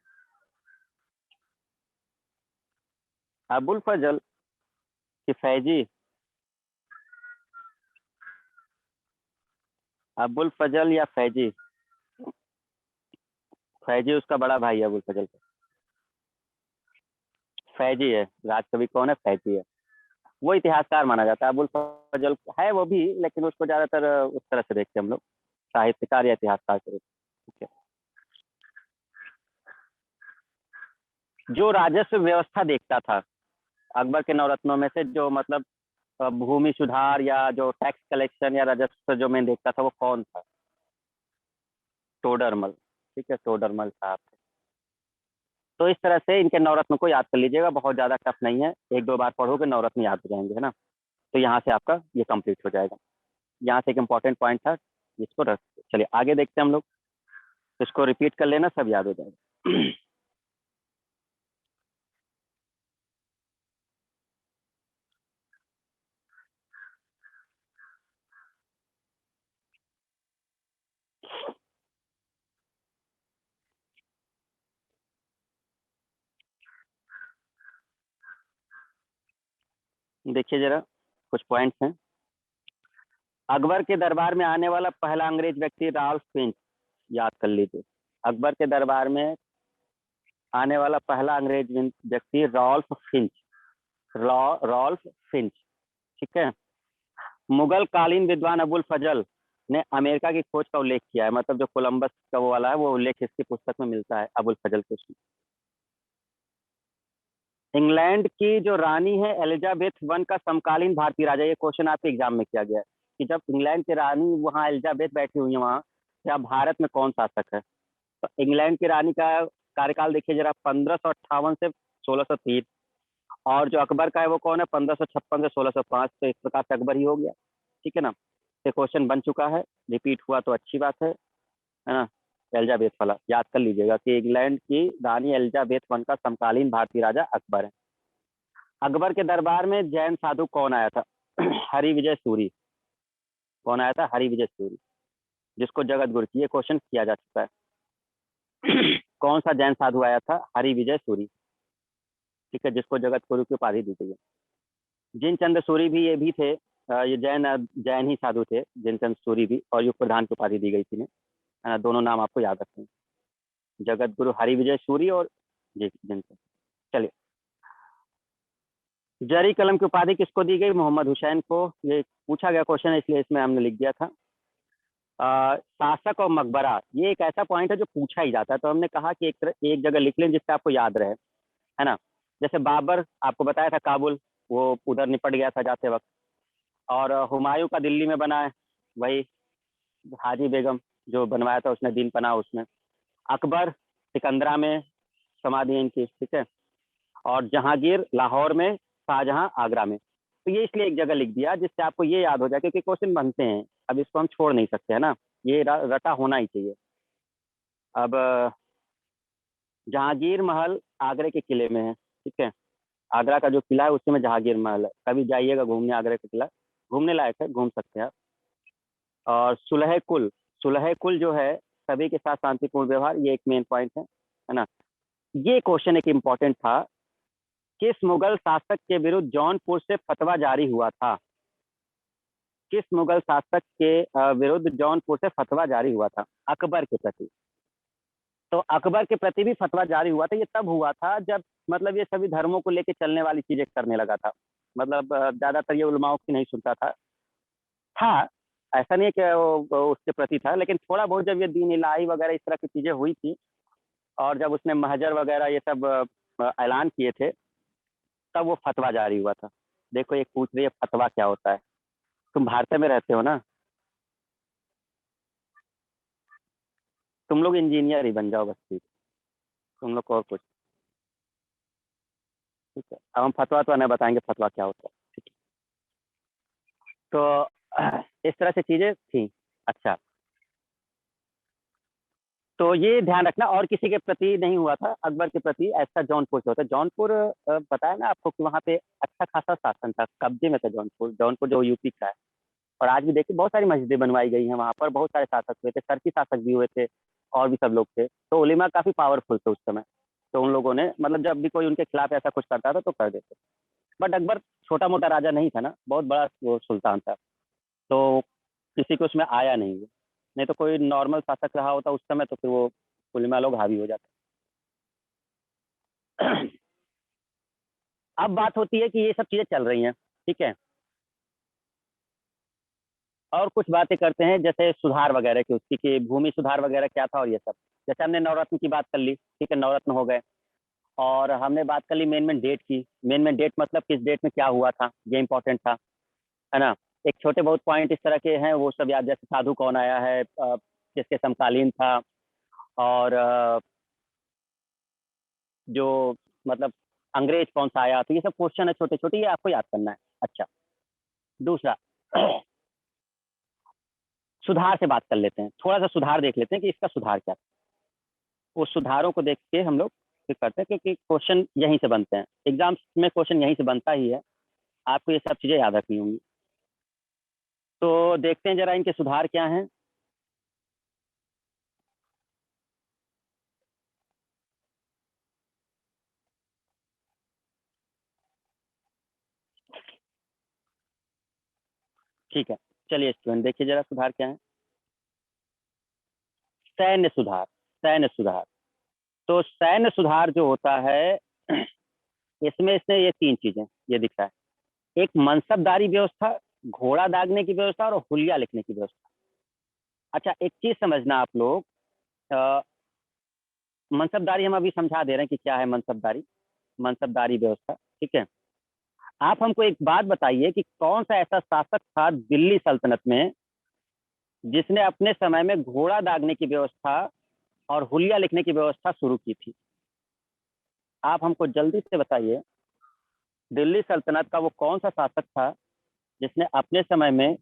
अबुल फजल कि फैजी? अबुल फजल या फैजी? फैजी उसका बड़ा भाई है अबुल फजल का। फैजी है, राज कवि कौन है, फैजी है। वो इतिहासकार माना जाता है, अबुल फजल है वो भी, लेकिन उसको ज्यादातर उस तरह से देखते हैं हम लोग, साहित्यकार या इतिहासकार के रूप में, ठीक है। जो राजस्व व्यवस्था देखता था अकबर के नवरत्नों में से, जो मतलब भूमि सुधार या जो टैक्स कलेक्शन या राजस्व जो मैं देखता था, वो कौन था? टोडरमल, ठीक है, टोडरमल साहब थे। तो इस तरह से इनके नवरत्न को याद कर लीजिएगा, बहुत ज्यादा टफ नहीं है, एक दो बार पढ़ोगे नवरत्न याद हो जाएंगे, है ना। तो यहाँ से आपका ये कंप्लीट हो जाएगा। यहाँ से एक इम्पॉर्टेंट पॉइंट था, इसको रख। चलिए आगे देखते हैं हम लोग, इसको रिपीट कर लेना, सब याद हो जाएगा। देखिए जरा कुछ पॉइंट्स हैं। अकबर के दरबार में आने वाला पहला अंग्रेज व्यक्ति राल्फ फिंच, याद कर लीजिए। अकबर के दरबार में आने वाला पहला अंग्रेज व्यक्ति रॉल्फ फिंच, रॉल्फ फिंच, ठीक है। मुगल कालीन विद्वान अबुल फजल ने अमेरिका की खोज का उल्लेख किया है, मतलब जो कोलंबस का वो वाला है वो उल्लेख इसकी पुस्तक में मिलता है, अबुल फजल के उसमें। इंग्लैंड की जो रानी है एलिजाबेथ वन का समकालीन भारतीय राजा, ये क्वेश्चन आपके एग्जाम में किया गया है कि जब इंग्लैंड की रानी वहाँ एलिजाबेथ बैठी हुई है वहाँ, या भारत में कौन शासक है। तो इंग्लैंड की रानी का कार्यकाल देखिए जरा, 1558 से 1603। और जो अकबर का है वो कौन है, 1556 से 1605। तो इस प्रकार से अकबर ही हो गया, ठीक है ना। ये क्वेश्चन बन चुका है, रिपीट हुआ तो अच्छी बात है ना। एलिजाबेथ वाला याद कर लीजिएगा कि इंग्लैंड की रानी एलिजाबेथ वन का समकालीन भारतीय राजा अकबर है। अकबर के दरबार में जैन साधु कौन आया था? हरि विजय सूरी। कौन आया था? हरि विजय सूरी, जिसको जगत गुरु की, ये क्वेश्चन किया जा चुका है। कौन सा जैन साधु आया था? हरि विजय सूरी, ठीक है, जिसको जगत गुरु की उपाधि दी गई है। जिन चंद्र सूरी भी ये भी थे, ये जैन जैन ही साधु थे, जिन चंद्र सूरी भी, और युग प्रधान की उपाधि दी गई थी इन्हें। दोनों नाम आपको याद रखने हैं, जगत गुरु हरि विजय सूरी और जी जिन चंद्र। चलिए, जरी कलम की उपाधि किसको दी गई? मोहम्मद हुसैन को। ये पूछा गया क्वेश्चन है, इसलिए इसमें हमने लिख दिया था। शासक और मकबरा, ये एक ऐसा पॉइंट है जो पूछा ही जाता है, तो हमने कहा कि एक जगह लिख लें जिससे आपको याद रहे, है ना। जैसे बाबर, आपको बताया था काबुल, वो उधर निपट गया था जाते वक्त। और हुमायूं का दिल्ली में बना है, वही हाजी बेगम जो बनवाया था उसने, दीन पनाह उसमें। अकबर सिकंदरा में समाधि है इनकी, ठीक है। और जहांगीर लाहौर में, शाहजहां आगरा में। तो ये इसलिए एक जगह लिख दिया जिससे आपको ये याद हो जाए, क्योंकि क्वेश्चन बनते हैं, अब इसको हम छोड़ नहीं सकते, है ना। ये रटा होना ही चाहिए। अब जहांगीर महल आगरे के किले में है, ठीक है। आगरा का जो किला है उसी में जहांगीर महल है। कभी जाइएगा घूमने आगरा का किला, घूमने लायक है, घूम सकते हैं आप। और सुलह कुल जो है, सभी के साथ शांतिपूर्ण व्यवहार, ये एक मेन पॉइंट है ना। ये क्वेश्चन एक इम्पॉर्टेंट था, किस मुगल शासक के विरुद्ध जौनपुर से फतवा जारी हुआ था? किस मुगल शासक के विरुद्ध जौनपुर से फतवा जारी हुआ था? अकबर के प्रति। तो अकबर के प्रति भी फतवा जारी हुआ था। ये तब हुआ था जब मतलब ये सभी धर्मों को लेकर चलने वाली चीजें करने लगा था। मतलब ज्यादातर ये उलमाओं की नहीं सुनता था। ऐसा नहीं है कि वो उसके प्रति था, लेकिन थोड़ा बहुत जब ये दीन इलाही वगैरह इस तरह की चीजें हुई थी, और जब उसने महजर वगैरह ये सब ऐलान किए थे, तब वो फतवा जारी हुआ था। देखो एक पूछ रही है फतवा क्या होता है। तुम भारत में रहते हो ना, तुम लोग इंजीनियर ही बन जाओ बस, ठीक। तुम लोग को और कुछ, ठीक है। अब हम फतवा तो नहीं बताएंगे फतवा क्या होता है, ठीक है। तो इस तरह से चीजें थी। अच्छा, तो ये ध्यान रखना, और किसी के प्रति नहीं हुआ था, अकबर के प्रति ऐसा जौनपुर से होता है। जौनपुर बताया ना आपको कि वहाँ पे अच्छा खासा शासन था, कब्जे में था जौनपुर। जौनपुर जो यूपी का है, और आज भी देखिए बहुत सारी मस्जिदें बनवाई गई हैं वहाँ पर, बहुत सारे शासक हुए थे, सरकी शासक भी हुए थे, और भी सब लोग थे। तो उलेमा काफी पावरफुल थे उस समय। तो उन लोगों ने मतलब जब भी कोई उनके खिलाफ ऐसा कुछ करता था तो कर देते। बट अकबर छोटा मोटा राजा नहीं था ना, बहुत बड़ा वो सुल्तान था। तो किसी को उसमें आया नहीं वो। नहीं तो कोई नॉर्मल शासक रहा होता उस समय तो फिर वो उलेमा लोग हावी हो जाते। अब बात होती है कि ये सब चीजें चल रही हैं, ठीक है। और कुछ बातें करते हैं जैसे सुधार वगैरह की, उसकी कि भूमि सुधार वगैरह क्या था और ये सब। जैसे हमने नवरत्न की बात कर ली, ठीक है, नवरत्न हो गए। और हमने बात कर ली मेन मेन डेट की। मेन मेन डेट मतलब किस डेट में क्या हुआ था, ये इंपॉर्टेंट था, है ना। एक छोटे बहुत पॉइंट इस तरह के हैं वो सब याद, जैसे साधु कौन आया है, किसके समकालीन था, और जो मतलब अंग्रेज कौन सा आया, तो ये सब क्वेश्चन है छोटे छोटे, ये आपको याद करना है। अच्छा, दूसरा सुधार से बात कर लेते हैं, थोड़ा सा सुधार देख लेते हैं कि इसका सुधार क्या था। उस सुधारों को देख के हम लोग फिर करते हैं, क्योंकि क्वेश्चन यहीं से बनते हैं, एग्जाम्स में क्वेश्चन यहीं से बनता ही है। आपको ये सब चीजें याद रखनी होंगी। तो देखते हैं जरा इनके सुधार क्या हैं। ठीक है, चलिए स्टूडेंट देखिए जरा सुधार क्या है। सैन्य सुधार, सैन्य सुधार। तो सैन्य सुधार जो होता है इसमें इसने ये तीन चीजें ये दिख रहा है। एक मनसबदारी व्यवस्था, घोड़ा दागने की व्यवस्था और हुलिया लिखने की व्यवस्था। अच्छा एक चीज समझना आप लोग, मनसबदारी हम अभी समझा दे रहे हैं कि क्या है मनसबदारी, मनसबदारी व्यवस्था। ठीक है, आप हमको एक बात बताइए कि कौन सा ऐसा शासक था दिल्ली सल्तनत में जिसने अपने समय में घोड़ा दागने की व्यवस्था और हुलिया लिखने की व्यवस्था शुरू की थी। आप हमको जल्दी से बताइए, दिल्ली सल्तनत का वो कौन सा शासक था जिसने अपने समय में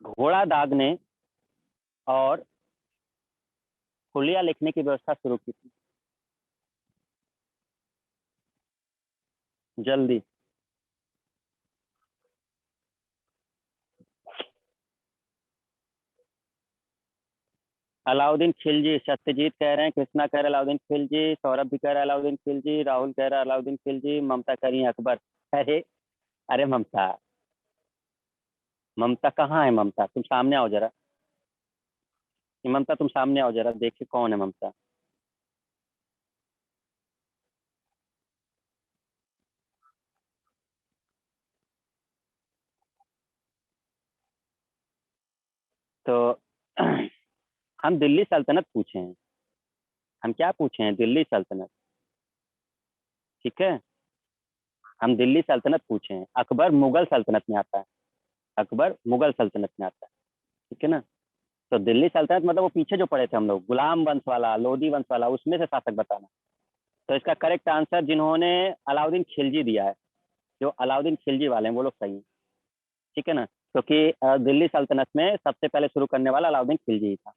घोड़ा दागने और हुलिया लिखने की व्यवस्था शुरू की थी। जल्दी। अलाउद्दीन खिलजी, सत्यजीत कह रहे हैं, कृष्णा कह रहे हैं अलाउद्दीन खिलजी, सौरभ भी कह रहा है अलाउद्दीन खिलजी, राहुल कह रहा है अलाउद्दीन खिलजी, ममता कह रही है अकबर। अरे अरे ममता, ममता कहाँ है? ममता तुम सामने आओ जरा, ममता तुम सामने आओ जरा, देखिए कौन है ममता। तो हम दिल्ली सल्तनत पूछे हैं, हम क्या पूछे हैं? दिल्ली सल्तनत। ठीक है, हम दिल्ली सल्तनत पूछे हैं। अकबर मुगल सल्तनत में आता है, अकबर मुगल सल्तनत में आता है। ठीक है ना, तो दिल्ली सल्तनत मतलब वो पीछे जो पड़े थे हम लोग, गुलाम वंश वाला, लोधी वंश वाला, उसमें से शासक बताना। तो इसका करेक्ट आंसर जिन्होंने अलाउद्दीन खिलजी दिया है, जो अलाउद्दीन खिलजी वाले हैं वो लोग सही हैं। ठीक है ना, क्योंकि दिल्ली सल्तनत में सबसे पहले शुरू करने वाला अलाउद्दीन खिलजी ही था।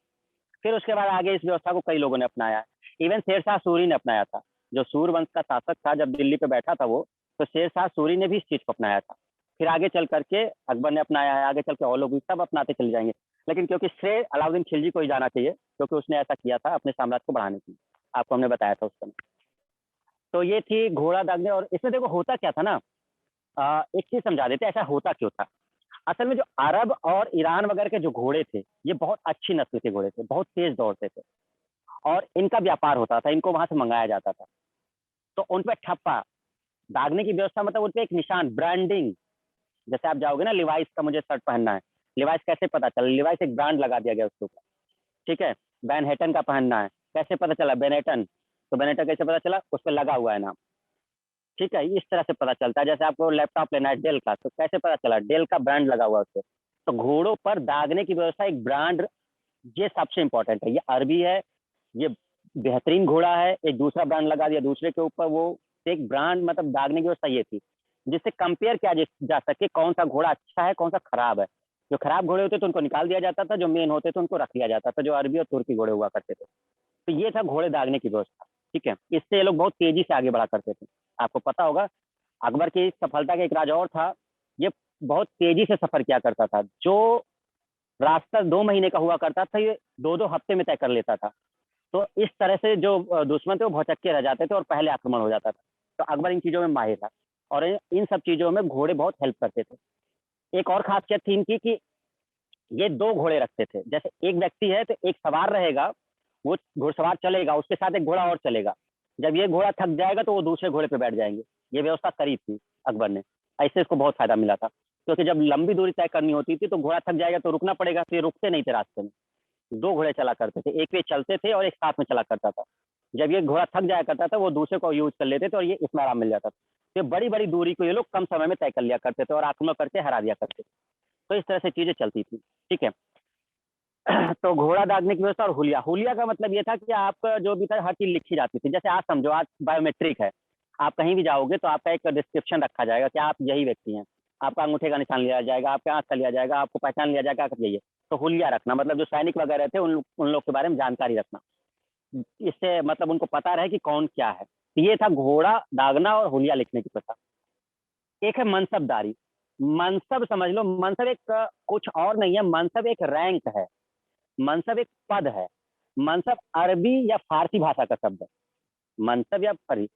फिर उसके बाद आगे इस व्यवस्था को कई लोगों ने अपनाया। इवन शेरशाह सूरी ने अपनाया था, जो सूर वंश का शासक था जब दिल्ली पे बैठा था वो, तो शेरशाह सूरी ने भी इस चीज को अपनाया था। फिर आगे चल करके अकबर ने अपनाया है, आगे चल के और लोग भी सब अपनाते चले जाएंगे। लेकिन क्योंकि श्रेय अलाउद्दीन खिलजी को ही जाना चाहिए, क्योंकि उसने ऐसा किया था अपने साम्राज्य को बढ़ाने के लिए, आपको हमने बताया था उस समय। तो ये थी घोड़ा दागने। और इसमें देखो होता क्या था ना, एक चीज समझा देते ऐसा होता क्यों था। असल में जो अरब और ईरान वगैरह के जो घोड़े थे, ये बहुत अच्छी नस्ल के घोड़े थे, बहुत तेज दौड़ते थे, और इनका व्यापार होता था, इनको वहां से मंगाया जाता था। तो उन पे ठप्पा दागने की व्यवस्था, मतलब उन पे एक निशान, ब्रांडिंग। जैसे आप जाओगे ना, लिवाइस का मुझे शर्ट पहनना है, लिवाइस कैसे पता चला? लिवाइस एक ब्रांड लगा दिया गया उसके ऊपर। ठीक है, बैनहेटन का पहनना है, कैसे पता चला? बेनेटन, तो बेनेटन कैसे पता चला? उस पर लगा हुआ है नाम। ठीक है, इस तरह से पता चलता है। जैसे आपको लैपटॉप लेना है डेल का, तो कैसे पता चला? डेल का ब्रांड लगा हुआ है उस पर। तो घोड़ों पर दागने की व्यवस्था, एक ब्रांड, ये सबसे इंपॉर्टेंट है। ये अरबी है, ये बेहतरीन घोड़ा है, एक दूसरा ब्रांड लगा दिया दूसरे के ऊपर, वो एक ब्रांड, मतलब दागने की व्यवस्था ये थी जिससे कंपेयर किया जा सके कौन सा घोड़ा अच्छा है कौन सा खराब है। जो खराब घोड़े होते थे उनको निकाल दिया जाता था, जो मेन होते थे उनको रख लिया जाता था, जो अरबी और तुर्की घोड़े हुआ करते थे। तो ये था घोड़े दागने की व्यवस्था। ठीक है, इससे ये लोग बहुत तेजी से आगे बढ़ा करते थे। आपको पता होगा अकबर की सफलता का एक राज और था, ये बहुत तेजी से सफर किया करता था। जो रास्ता 2 महीने का हुआ करता था, ये 2-2 हफ्ते में तय कर लेता था। तो इस तरह से जो दुश्मन थे वो भौचक्के रह जाते थे और पहले आक्रमण हो जाता था। तो अकबर इन चीजों में माहिर था, और इन सब चीजों में घोड़े बहुत हेल्प करते थे। एक और खासियत थी इनकी कि ये 2 घोड़े रखते थे। जैसे एक व्यक्ति है तो एक सवार रहेगा, वो घुड़सवार चलेगा, उसके साथ एक घोड़ा और चलेगा। जब ये घोड़ा थक जाएगा तो वो दूसरे घोड़े पे बैठ जाएंगे। ये व्यवस्था करी थी अकबर ने, ऐसे इसको बहुत फायदा मिला था। क्योंकि जब लंबी दूरी तय करनी होती थी तो घोड़ा थक जाएगा तो रुकना पड़ेगा, तो ये रुकते नहीं थे रास्ते में। 2 घोड़े चला करते थे, एक पे चलते थे और एक साथ में चला करता था। जब ये घोड़ा थक जाया करता था वो दूसरे को यूज कर लेते थे और ये इसमें आराम मिल जाता था। तो बड़ी बड़ी दूरी को ये लोग कम समय में तय कर लिया करते थे और आक्रमण करके हरा दिया करते थे। तो इस तरह से चीजें चलती थी। ठीक है, तो घोड़ा दागने की व्यवस्था और हुलिया, हुलिया का मतलब ये था कि आपका जो भी था हर चीज लिखी जाती थी। जैसे आज समझो, आज बायोमेट्रिक है, आप कहीं भी जाओगे तो आपका एक डिस्क्रिप्शन रखा जाएगा कि आप यही व्यक्ति हैं। आपका अंगूठे का निशान लिया जाएगा, आपके आंख का लिया जाएगा, आपको पहचान लिया जाएगा आप यही है। तो हुलिया रखना मतलब जो सैनिक वगैरह थे उन लोग के बारे में जानकारी रखना, इससे मतलब उनको पता रहे कि कौन क्या है। तो ये था घोड़ा दागना और हुलिया लिखने की प्रथा। एक है मनसबदारी। मनसब समझ लो, मनसब एक कुछ और नहीं है, मनसब एक रैंक है, मनसब एक पद है। मनसब अरबी या फारसी भाषा का शब्द है, मनसब या फारसी।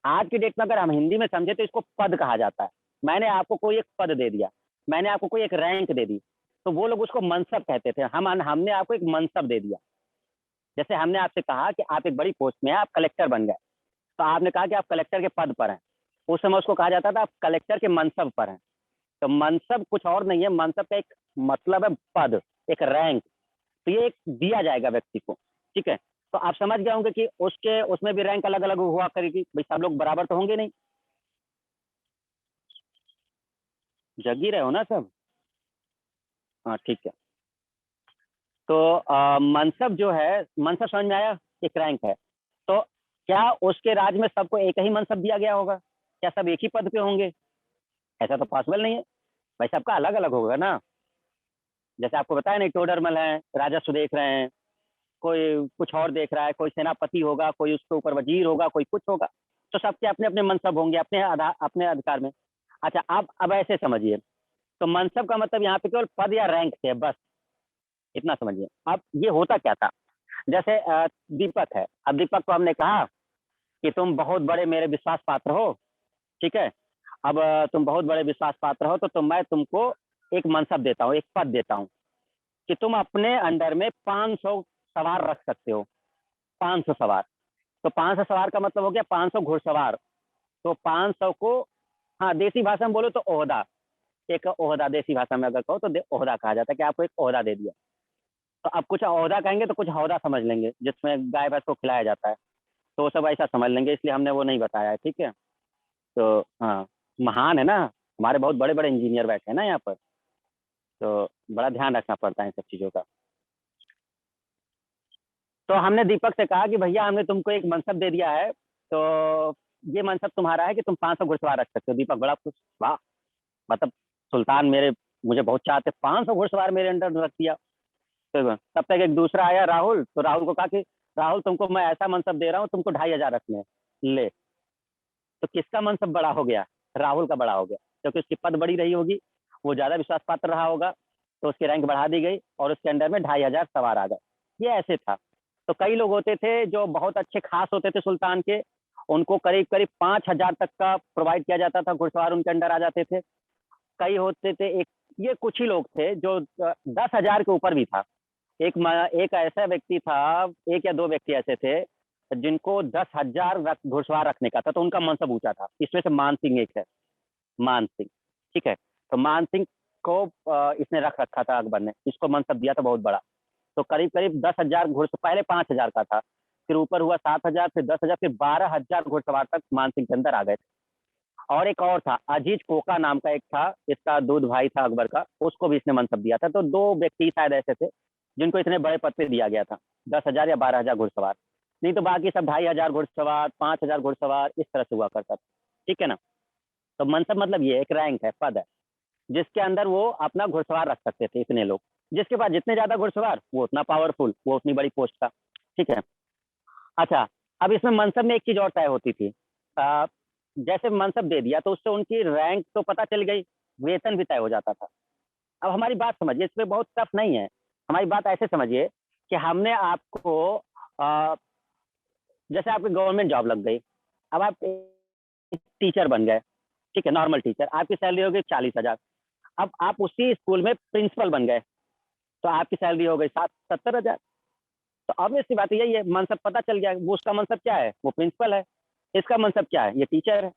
आज की डेट में अगर हम हिंदी में समझे तो इसको पद कहा जाता है। मैंने आपको कोई एक पद दे दिया, मैंने आपको कोई एक रैंक दे दी, तो वो लोग उसको मनसब कहते थे। हमने आपको एक मनसब दे दिया। जैसे हमने आपसे कहा कि आप एक बड़ी पोस्ट में हैं, आप कलेक्टर बन गए, तो आपने कहा कि आप कलेक्टर के पद पर हैं। उस समय उसको कहा जाता था आप कलेक्टर के मनसब पर हैं। तो मनसब कुछ और नहीं है, मनसब का एक मतलब है पद, एक रैंक। तो ये एक दिया जाएगा व्यक्ति को, ठीक है। तो आप समझ गए होंगे कि उसके उसमें भी रैंक अलग अलग हुआ करेगी, भाई सब लोग बराबर तो होंगे नहीं। जग ही रहे हो ना सब? हाँ ठीक है। तो मनसब जो है, मनसब समझ में आया, एक रैंक है। तो क्या उसके राज्य में सबको एक ही मनसब दिया गया होगा? क्या सब एक ही पद पे होंगे? ऐसा तो पॉसिबल नहीं है, भाई सबका अलग अलग होगा ना। जैसे आपको बताया नहीं, टोडरमल है, राजस्व देख रहे हैं, कोई कुछ और देख रहा है, कोई सेनापति होगा, कोई उसके ऊपर वजीर होगा, कोई कुछ होगा। तो सबके अपने अपने मनसब होंगे, अपने अधिकार में। अच्छा, अब ऐसे समझिए, तो मनसब का मतलब यहाँ पे केवल पद या रैंक थे, बस इतना समझिए। अब ये होता क्या था, जैसे दीपक है। अब दीपक को हमने कहा कि तुम बहुत बड़े मेरे विश्वास पात्र हो, ठीक है। अब तुम बहुत बड़े विश्वास पात्र हो, तो मैं तुमको एक मनसब देता हूँ, एक पद देता हूँ कि तुम अपने अंडर में 500 सवार रख सकते हो। 500 सवार, तो 500 सवार का मतलब हो गया 500 घुड़सवार। तो 500 को, हाँ देसी भाषा में बोलो तो ओहदा, एक ओहदा, देसी भाषा में अगर कहो तो ओहदा कहा जाता है, कि आपको एक ओहदा दे दिया। तो अब कुछ ओहदा कहेंगे तो कुछ हौदा समझ लेंगे, जिसमें गाय भैंस को खिलाया जाता है, तो वो सब ऐसा समझ लेंगे, इसलिए हमने वो नहीं बताया है, ठीक है। तो हाँ, महान है ना, हमारे बहुत बड़े बड़े इंजीनियर बैठे हैं ना यहाँ पर, तो बड़ा ध्यान रखना पड़ता है इन सब चीज़ों का। तो हमने दीपक से कहा कि भैया हमने तुमको एक मनसब दे दिया है, तो ये मनसब तुम्हारा है कि तुम 500 घुड़सवार रख सकते हो। दीपक बड़ा खुश, वाह, मतलब सुल्तान मेरे, मुझे बहुत चाहते, 500 घुड़सवार मेरे अंडर रख दिया। तो तब तक एक दूसरा आया राहुल, तो राहुल को कहा कि राहुल तुमको मैं ऐसा मनसब दे रहा हूँ, तुमको 2500 रखने हैं। ले, तो किसका मनसब बड़ा हो गया? राहुल का बड़ा हो गया, क्योंकि उसकी पद बड़ी रही होगी, वो ज्यादा विश्वास पात्र रहा होगा, तो उसकी रैंक बढ़ा दी गई और उसके अंडर में 2500 सवार आ गए। ये ऐसे था। तो कई लोग होते थे जो बहुत अच्छे खास होते थे सुल्तान के, उनको करीब करीब 5000 तक का प्रोवाइड किया जाता था, घुड़सवार उनके अंडर आ जाते थे। कई होते थे एक, ये कुछ ही लोग थे जो 10,000 के ऊपर भी था। एक ऐसा व्यक्ति था, एक या दो व्यक्ति ऐसे थे जिनको 10,000 घुड़सवार रखने का था, तो उनका मनसब ऊंचा था। इसमें से मान सिंह एक है, मान सिंह, ठीक है। तो मान सिंह को इसने रख रखा था, अकबर ने इसको मनसब दिया था बहुत बड़ा। तो करीब करीब 10,000 घुड़सवार, पहले 5,000 का था, फिर ऊपर हुआ 7,000, फिर 10,000, फिर 12,000 घुड़सवार तक मान सिंह के अंदर आ गए थे। और एक और था, अजीज कोका नाम का एक था, इसका दूध भाई था अकबर का, उसको भी इसने मनसब दिया था। तो दो व्यक्ति शायद ऐसे थे जिनको इतने बड़े पद पे दिया गया था, 10,000 या 12,000 घुड़सवार। नहीं तो बाकी सब 2,500 घुड़सवार, 5,000 घुड़सवार, इस तरह से हुआ करता था, ठीक है ना। तो मनसब मतलब ये एक रैंक है, पद है, जिसके अंदर वो अपना घुड़सवार रख सकते थे इतने लोग। जिसके पास जितने ज्यादा घुड़सवार, वो उतना पावरफुल, वो उतनी बड़ी पोस्ट का, ठीक है। अच्छा, अब इसमें मनसब में एक चीज और तय होती थी। आ, जैसे मनसब दे दिया तो उससे उनकी रैंक तो पता चल गई, वेतन भी तय हो जाता था। अब हमारी बात समझिए, इसमें बहुत टफ नहीं है। हमारी बात ऐसे समझिए कि हमने आपको आ, जैसे आपकी गवर्नमेंट जॉब लग गई, अब आप टीचर बन गए, ठीक है, नॉर्मल टीचर, आपकी सैलरी हो गई 40,000। अब आप उसी स्कूल में प्रिंसिपल बन गए, तो आपकी सैलरी हो गई 70,000। तो अब इसकी बात यही है, मनसब पता चल गया, वो उसका मनसब क्या है, वो प्रिंसिपल है। इसका मनसब क्या है, ये टीचर है।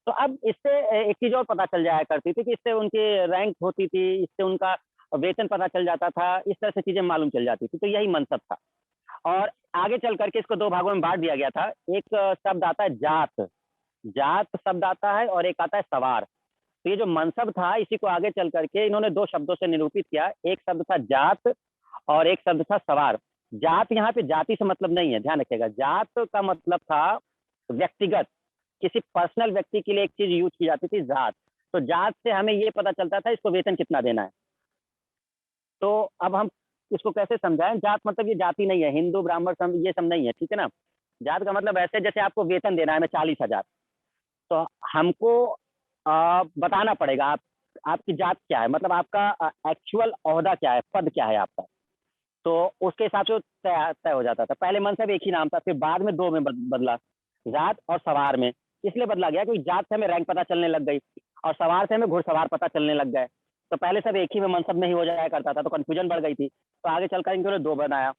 तो अब इससे एक चीज और पता चल जाया करती थी कि इससे उनकी रैंक होती थी, इससे उनका वेतन पता चल जाता था, इस तरह से चीजें मालूम चल जाती थी। तो यही मनसब था। और आगे चल करके इसको दो भागों में बांट दिया गया था। एक शब्द आता है जात, जात शब्द आता है, और एक आता है सवार। तो ये जो मनसब था, इसी को आगे चल करके इन्होंने दो शब्दों से निरूपित किया। एक शब्द था जात और एक शब्द था सवार। जात यहाँ पे जाति से मतलब नहीं है, ध्यान रखिएगा। जात का मतलब था व्यक्तिगत, किसी पर्सनल व्यक्ति के लिए एक चीज यूज की जाती थी, जात। तो जात से हमें ये पता चलता था इसको वेतन कितना देना है। तो अब हम इसको कैसे समझाएं? जात मतलब ये जाति नहीं है, हिंदू ब्राह्मण सब ये सब नहीं है, ठीक है ना। जात का मतलब ऐसे जैसे आपको वेतन देना है मैं 40,000, तो हमको बताना पड़ेगा आपकी जात क्या है, मतलब आपका एक्चुअल ओहदा क्या है, पद क्या है आपका। तो उसके हिसाब से तय तय हो जाता था। पहले मनसब एक ही नाम था, फिर बाद में दो में बदला, जात और सवार में। इसलिए बदला गया क्योंकि जात से हमें रैंक पता चलने लग गई, और सवार से हमें घुड़सवार पता चलने लग गए। तो पहले सब एक ही में मनसब में ही हो जाया करता था, तो कंफ्यूजन बढ़ गई थी। तो आगे चलकर इन्होंने दो बनाया।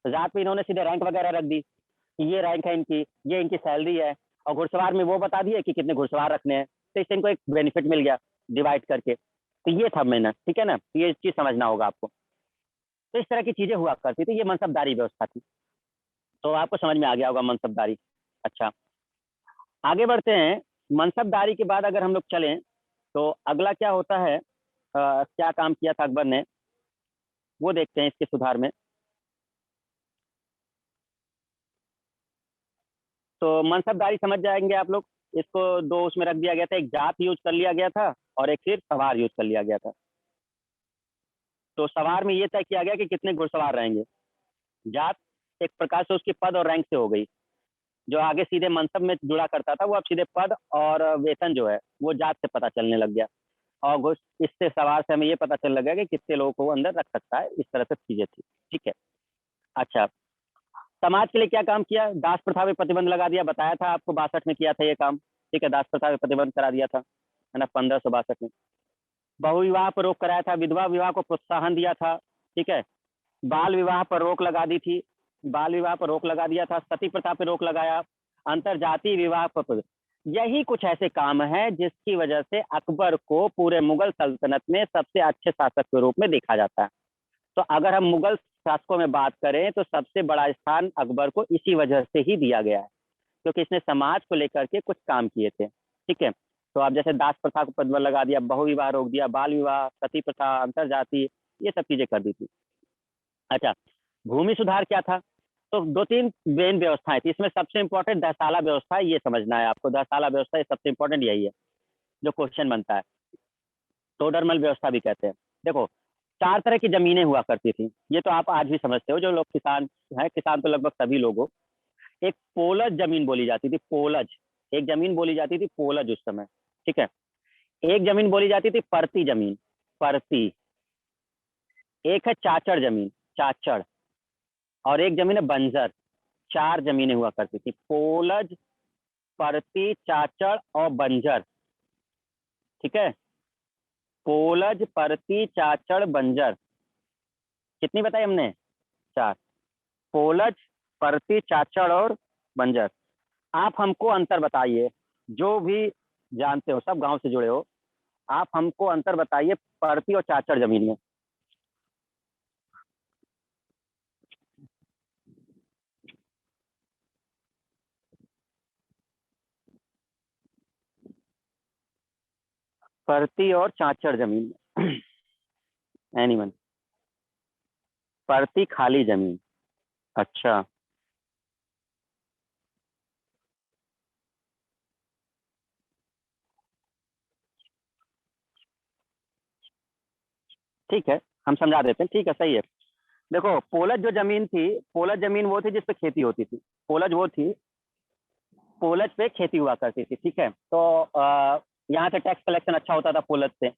जात में इन्होंने सीधे रैंक वगैरह रख दी कि ये रैंक है इनकी, ये इनकी सैलरी है, और घुड़सवार में वो बता दिए कि कितने घुड़सवार रखने हैं। तो इससे इनको एक बेनिफिट मिल गया डिवाइड करके। तो ये था मेहनत, ठीक है ना, ये चीज समझना होगा आपको। तो इस तरह की चीजें हुआ करती थी, ये मनसबदारी व्यवस्था थी। तो आपको समझ में आ गया होगा मनसबदारी। अच्छा, आगे बढ़ते हैं। मनसबदारी के बाद अगर हम लोग चलें तो अगला क्या होता है, क्या काम किया था अकबर ने, वो देखते हैं इसके सुधार में। तो मनसबदारी समझ जाएंगे आप लोग। इसको दो उसमें रख दिया गया था, एक जात यूज कर लिया गया था और एक फिर सवार यूज कर लिया गया था। तो सवार में ये तय किया गया कि कितने घुड़सवार रहेंगे। जात एक प्रकार से उसकी पद और रैंक से हो गई। जो आगे सीधे मनसब में जुड़ा करता था वो अब सीधे पद और वेतन जो है वो जात से पता चलने लग गया। और इससे सवार से हमें ये पता चलने लगा कि कितने लोगों को वो अंदर रख सकता है। इस तरह से चीजें थी, ठीक है। अच्छा, समाज के लिए क्या काम किया, दास प्रथा पे प्रतिबंध लगा दिया। बताया था आपको 62 में किया था ये काम, ठीक है। दास प्रथा पे प्रतिबंध करा दिया था, है ना, 1562 में। बहुविवाह पर रोक कराया था, विधवा विवाह को प्रोत्साहन दिया था, ठीक है। बाल विवाह पर रोक लगा दी थी, बाल विवाह पर रोक लगा दिया था। सती प्रथा पर रोक लगाया, अंतरजातीय विवाह पर। यही कुछ ऐसे काम है जिसकी वजह से अकबर को पूरे मुगल सल्तनत में सबसे अच्छे शासक के रूप में देखा जाता है। तो अगर हम मुगल शासकों में बात करें तो सबसे बड़ा स्थान अकबर को इसी वजह से ही दिया गया है, क्योंकि इसने समाज को लेकर के कुछ काम किए थे, ठीक है। तो आप जैसे दास प्रथा को प्रतिबंध लगा दिया, बहुविवाह रोक दिया, बाल विवाह, सती प्रथा, अंतरजातीय, ये सब चीजें कर दी थी। अच्छा, भूमि सुधार क्या था, तो दो तीन मेन व्यवस्थाएं थी। इसमें सबसे इंपॉर्टेंट दहसाला व्यवस्था है, ये समझना है आपको। दहसाला व्यवस्था ये सबसे इंपॉर्टेंट यही है जो क्वेश्चन बनता है। टोडरमल व्यवस्था भी कहते हैं। देखो, चार तरह की जमीनें हुआ करती थी, ये तो आप आज भी समझते हो जो लोग किसान हैं। किसान तो लगभग सभी लोग हो। एक पोलज जमीन बोली जाती थी, पोलज। एक जमीन बोली जाती थी पोलज उस समय, ठीक है। एक जमीन बोली जाती थी परती जमीन, परती। एक है चाचड़ जमीन, चाचड़। और एक जमीन है बंजर। चार जमीनें हुआ करती थी, पोलज, परती, चाचड़ और बंजर, ठीक है। पोलज, परती, चाचड़, बंजर, कितनी बताई हमने, चार। पोलज, परती, चाचड़ और बंजर। आप हमको अंतर बताइए, जो भी जानते हो, सब गांव से जुड़े हो, आप हमको अंतर बताइए परती और चाचड़ जमीन में। परती और चाचड़ जमीन में एनीवन। परती खाली जमीन, अच्छा, ठीक है, हम समझा देते हैं, ठीक है, सही है। देखो, पोलज जो जमीन थी, पोलज जमीन वो थी जिसपे खेती होती थी। पोलज वो थी, पोलज पे खेती हुआ करती थी, ठीक है। तो यहाँ से टैक्स कलेक्शन अच्छा होता था पोलज से।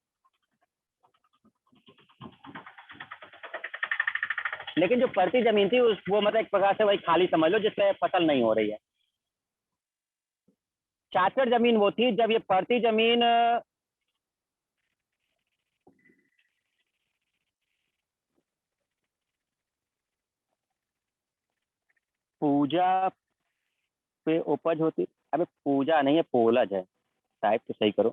लेकिन जो परती जमीन थी उस वो मतलब एक प्रकार से वही खाली समझ लो जिसपे फसल नहीं हो रही है। चाचड़ जमीन वो थी जब ये परती जमीन पूजा पे उपज होती। अबे पूजा नहीं है, पोलज है, टाइप तो सही करो।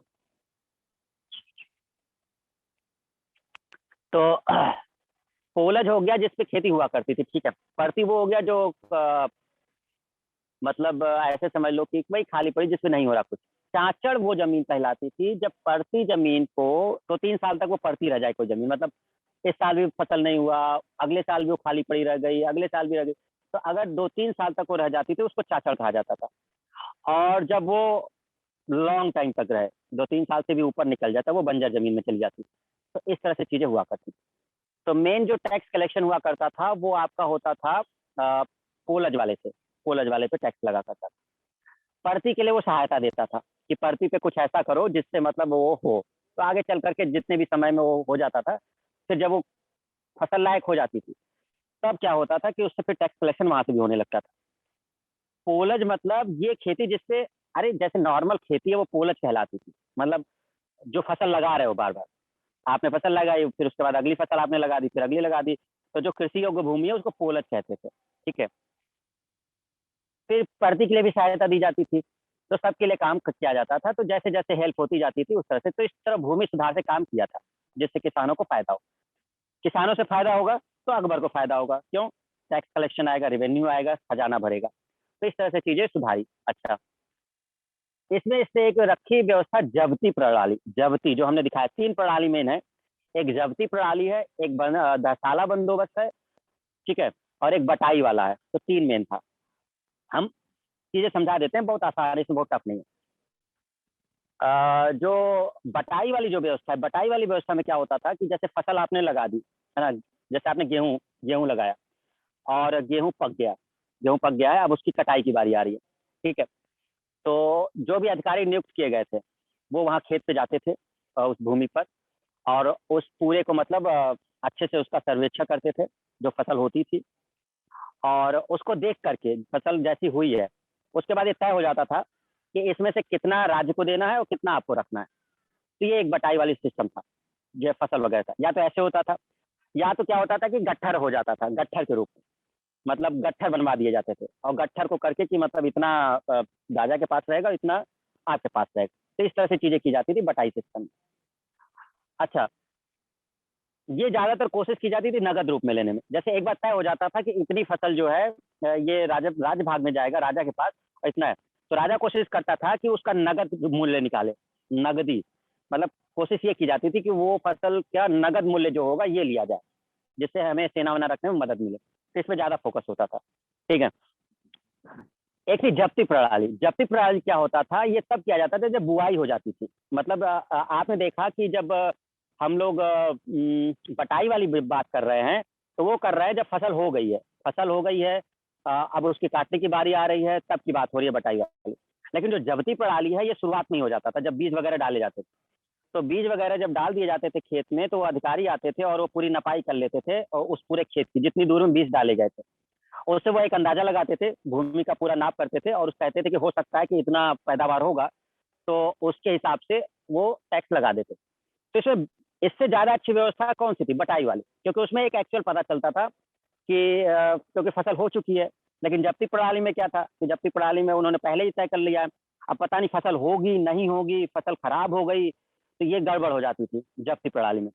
तो पोलज हो गया जिसपे खेती हुआ करती थी, ठीक है। परती वो हो गया जो मतलब ऐसे समझ लो कि भाई खाली पड़ी जिसपे नहीं हो रहा कुछ। चाचड़ वो जमीन कहलाती थी जब परती जमीन को 2-3 साल तक वो पड़ती रह जाए कोई जमीन, मतलब इस साल भी फसल नहीं हुआ, अगले साल भी वो खाली पड़ी रह गई, अगले साल भी रह गई। तो अगर 2-3 साल तक वो रह जाती थी उसको चाचड़ कहा जाता था। और जब वो लॉन्ग टाइम तक रहे, 2-3 साल से भी ऊपर निकल जाता, वो बंजर जमीन में चली जाती। तो इस तरह से चीजें हुआ करती। तो मेन जो टैक्स कलेक्शन हुआ करता था वो आपका होता था कोलज वाले से। कोलज वाले पे टैक्स लगा करता था। परती के लिए वो सहायता देता था कि परती पे कुछ ऐसा करो जिससे मतलब वो हो। तो आगे चल करके जितने भी समय में वो हो जाता था, फिर जब वो फसल लायक हो जाती थी तब क्या होता था कि उससे फिर टैक्स कलेक्शन वहां से भी होने लगता था। पोलज मतलब ये खेती जिससे, अरे जैसे नॉर्मल खेती है वो पोलज कहलाती थी, मतलब जो फसल लगा रहे हो बार बार। आपने फसल लगाई, फिर उसके बाद अगली फसल आपने लगा दी, फिर अगली लगा दी। तो जो कृषि योग्य भूमि है उसको पोलज कहते थे, ठीक है। फिर प्रति के लिए भी सहायता दी जाती थी, तो सबके लिए काम किया जाता था। तो जैसे जैसे हेल्प होती जाती थी उस तरह से, तो इस तरह भूमि सुधार से काम किया था, जिससे किसानों को फायदा हो। किसानों से फायदा होगा तो अकबर को फायदा होगा, क्यों? टैक्स कलेक्शन आएगा, रेवेन्यू आएगा, खजाना भरेगा। तो इस तरह से चीजें सुधारी। अच्छा, इसमें इससे एक रखी व्यवस्था जब्ती प्रणाली। जब्ती जो हमने दिखाया, 3 प्रणाली मेन है। एक जब्ती प्रणाली है, एक दसाला बंदोबस्त है, ठीक है, और एक बटाई वाला है। तो 3 मेन था। हम चीजें समझा देते हैं, बहुत आसानी से, बहुत टफ नहीं है। जो बटाई वाली जो व्यवस्था है, बटाई वाली व्यवस्था में क्या होता था कि जैसे फसल आपने लगा दी, है ना, जैसे आपने गेहूं गेहूं लगाया और गेहूं पक गया, गेहूं पक गया है, अब उसकी कटाई की बारी आ रही है, ठीक है। तो जो भी अधिकारी नियुक्त किए गए थे वो वहाँ खेत पे जाते थे, उस भूमि पर, और उस पूरे को मतलब अच्छे से उसका सर्वेक्षण करते थे, जो फसल होती थी, और उसको देख करके फसल जैसी हुई है उसके बाद ये तय हो जाता था कि इसमें से कितना राज्य को देना है और कितना आपको रखना है। तो ये एक बटाई वाली सिस्टम था, जो फसल वगैरह था। या तो ऐसे होता था, या तो क्या होता था कि गट्ठर हो जाता था, गट्ठर के रूप में, मतलब गट्ठर बनवा दिए जाते थे, और गट्ठर को करके कि मतलब इतना राजा के पास रहेगा, इतना आपके पास रहेगा। तो इस तरह से चीजें की जाती थी बटाई सिस्टम में। अच्छा, ये ज्यादातर कोशिश की जाती थी नगद रूप में लेने में। जैसे एक बार तय हो जाता था कि इतनी फसल जो है ये राज भाग में जाएगा, राजा के पास, और इतना है, तो राजा कोशिश करता था कि उसका नगद मूल्य निकाले, नगदी, मतलब कोशिश ये की जाती थी कि वो फसल का नगद मूल्य जो होगा ये लिया जाए, जिससे हमें सेना वना रखने में मदद मिले। तो इसमें ज्यादा फोकस होता था, ठीक है। एक थी जब्ती प्रणाली। जब्ती प्रणाली क्या होता था, ये तब किया जाता था जब बुआई हो जाती थी। मतलब आपने देखा कि जब हम लोग बटाई वाली बात कर रहे हैं, तो वो कर रहे हैं जब फसल हो गई है, फसल हो गई है, अब उसकी काटने की बारी आ रही है, तब की बात हो रही है बटाई वाली। लेकिन जो जब्ती प्रणाली है ये शुरुआत में ही हो जाता था, जब बीज वगैरह डाले जाते थे। तो बीज वगैरह जब डाल दिए जाते थे खेत में, तो वो अधिकारी आते थे और वो पूरी नपाई कर लेते थे, और उस पूरे खेत की जितनी दूर में बीज डाले गए थे उससे वो एक अंदाजा लगाते थे, भूमि का पूरा नाप करते थे, और उस कहते थे कि हो सकता है कि इतना पैदावार होगा, तो उसके हिसाब से वो टैक्स लगा देते। तो इसमें इससे ज्यादा अच्छी व्यवस्था कौन सी थी? बटाई वाली, क्योंकि उसमें एक एक्चुअल पता चलता था कि क्योंकि फसल हो चुकी है। लेकिन जब्ती प्रणाली में क्या था कि जब्ती प्रणाली में उन्होंने पहले ही तय कर लिया है, अब पता नहीं फसल होगी नहीं होगी, फसल खराब हो गई, तो ये गड़बड़ हो जाती थी जब्ती प्रणाली में।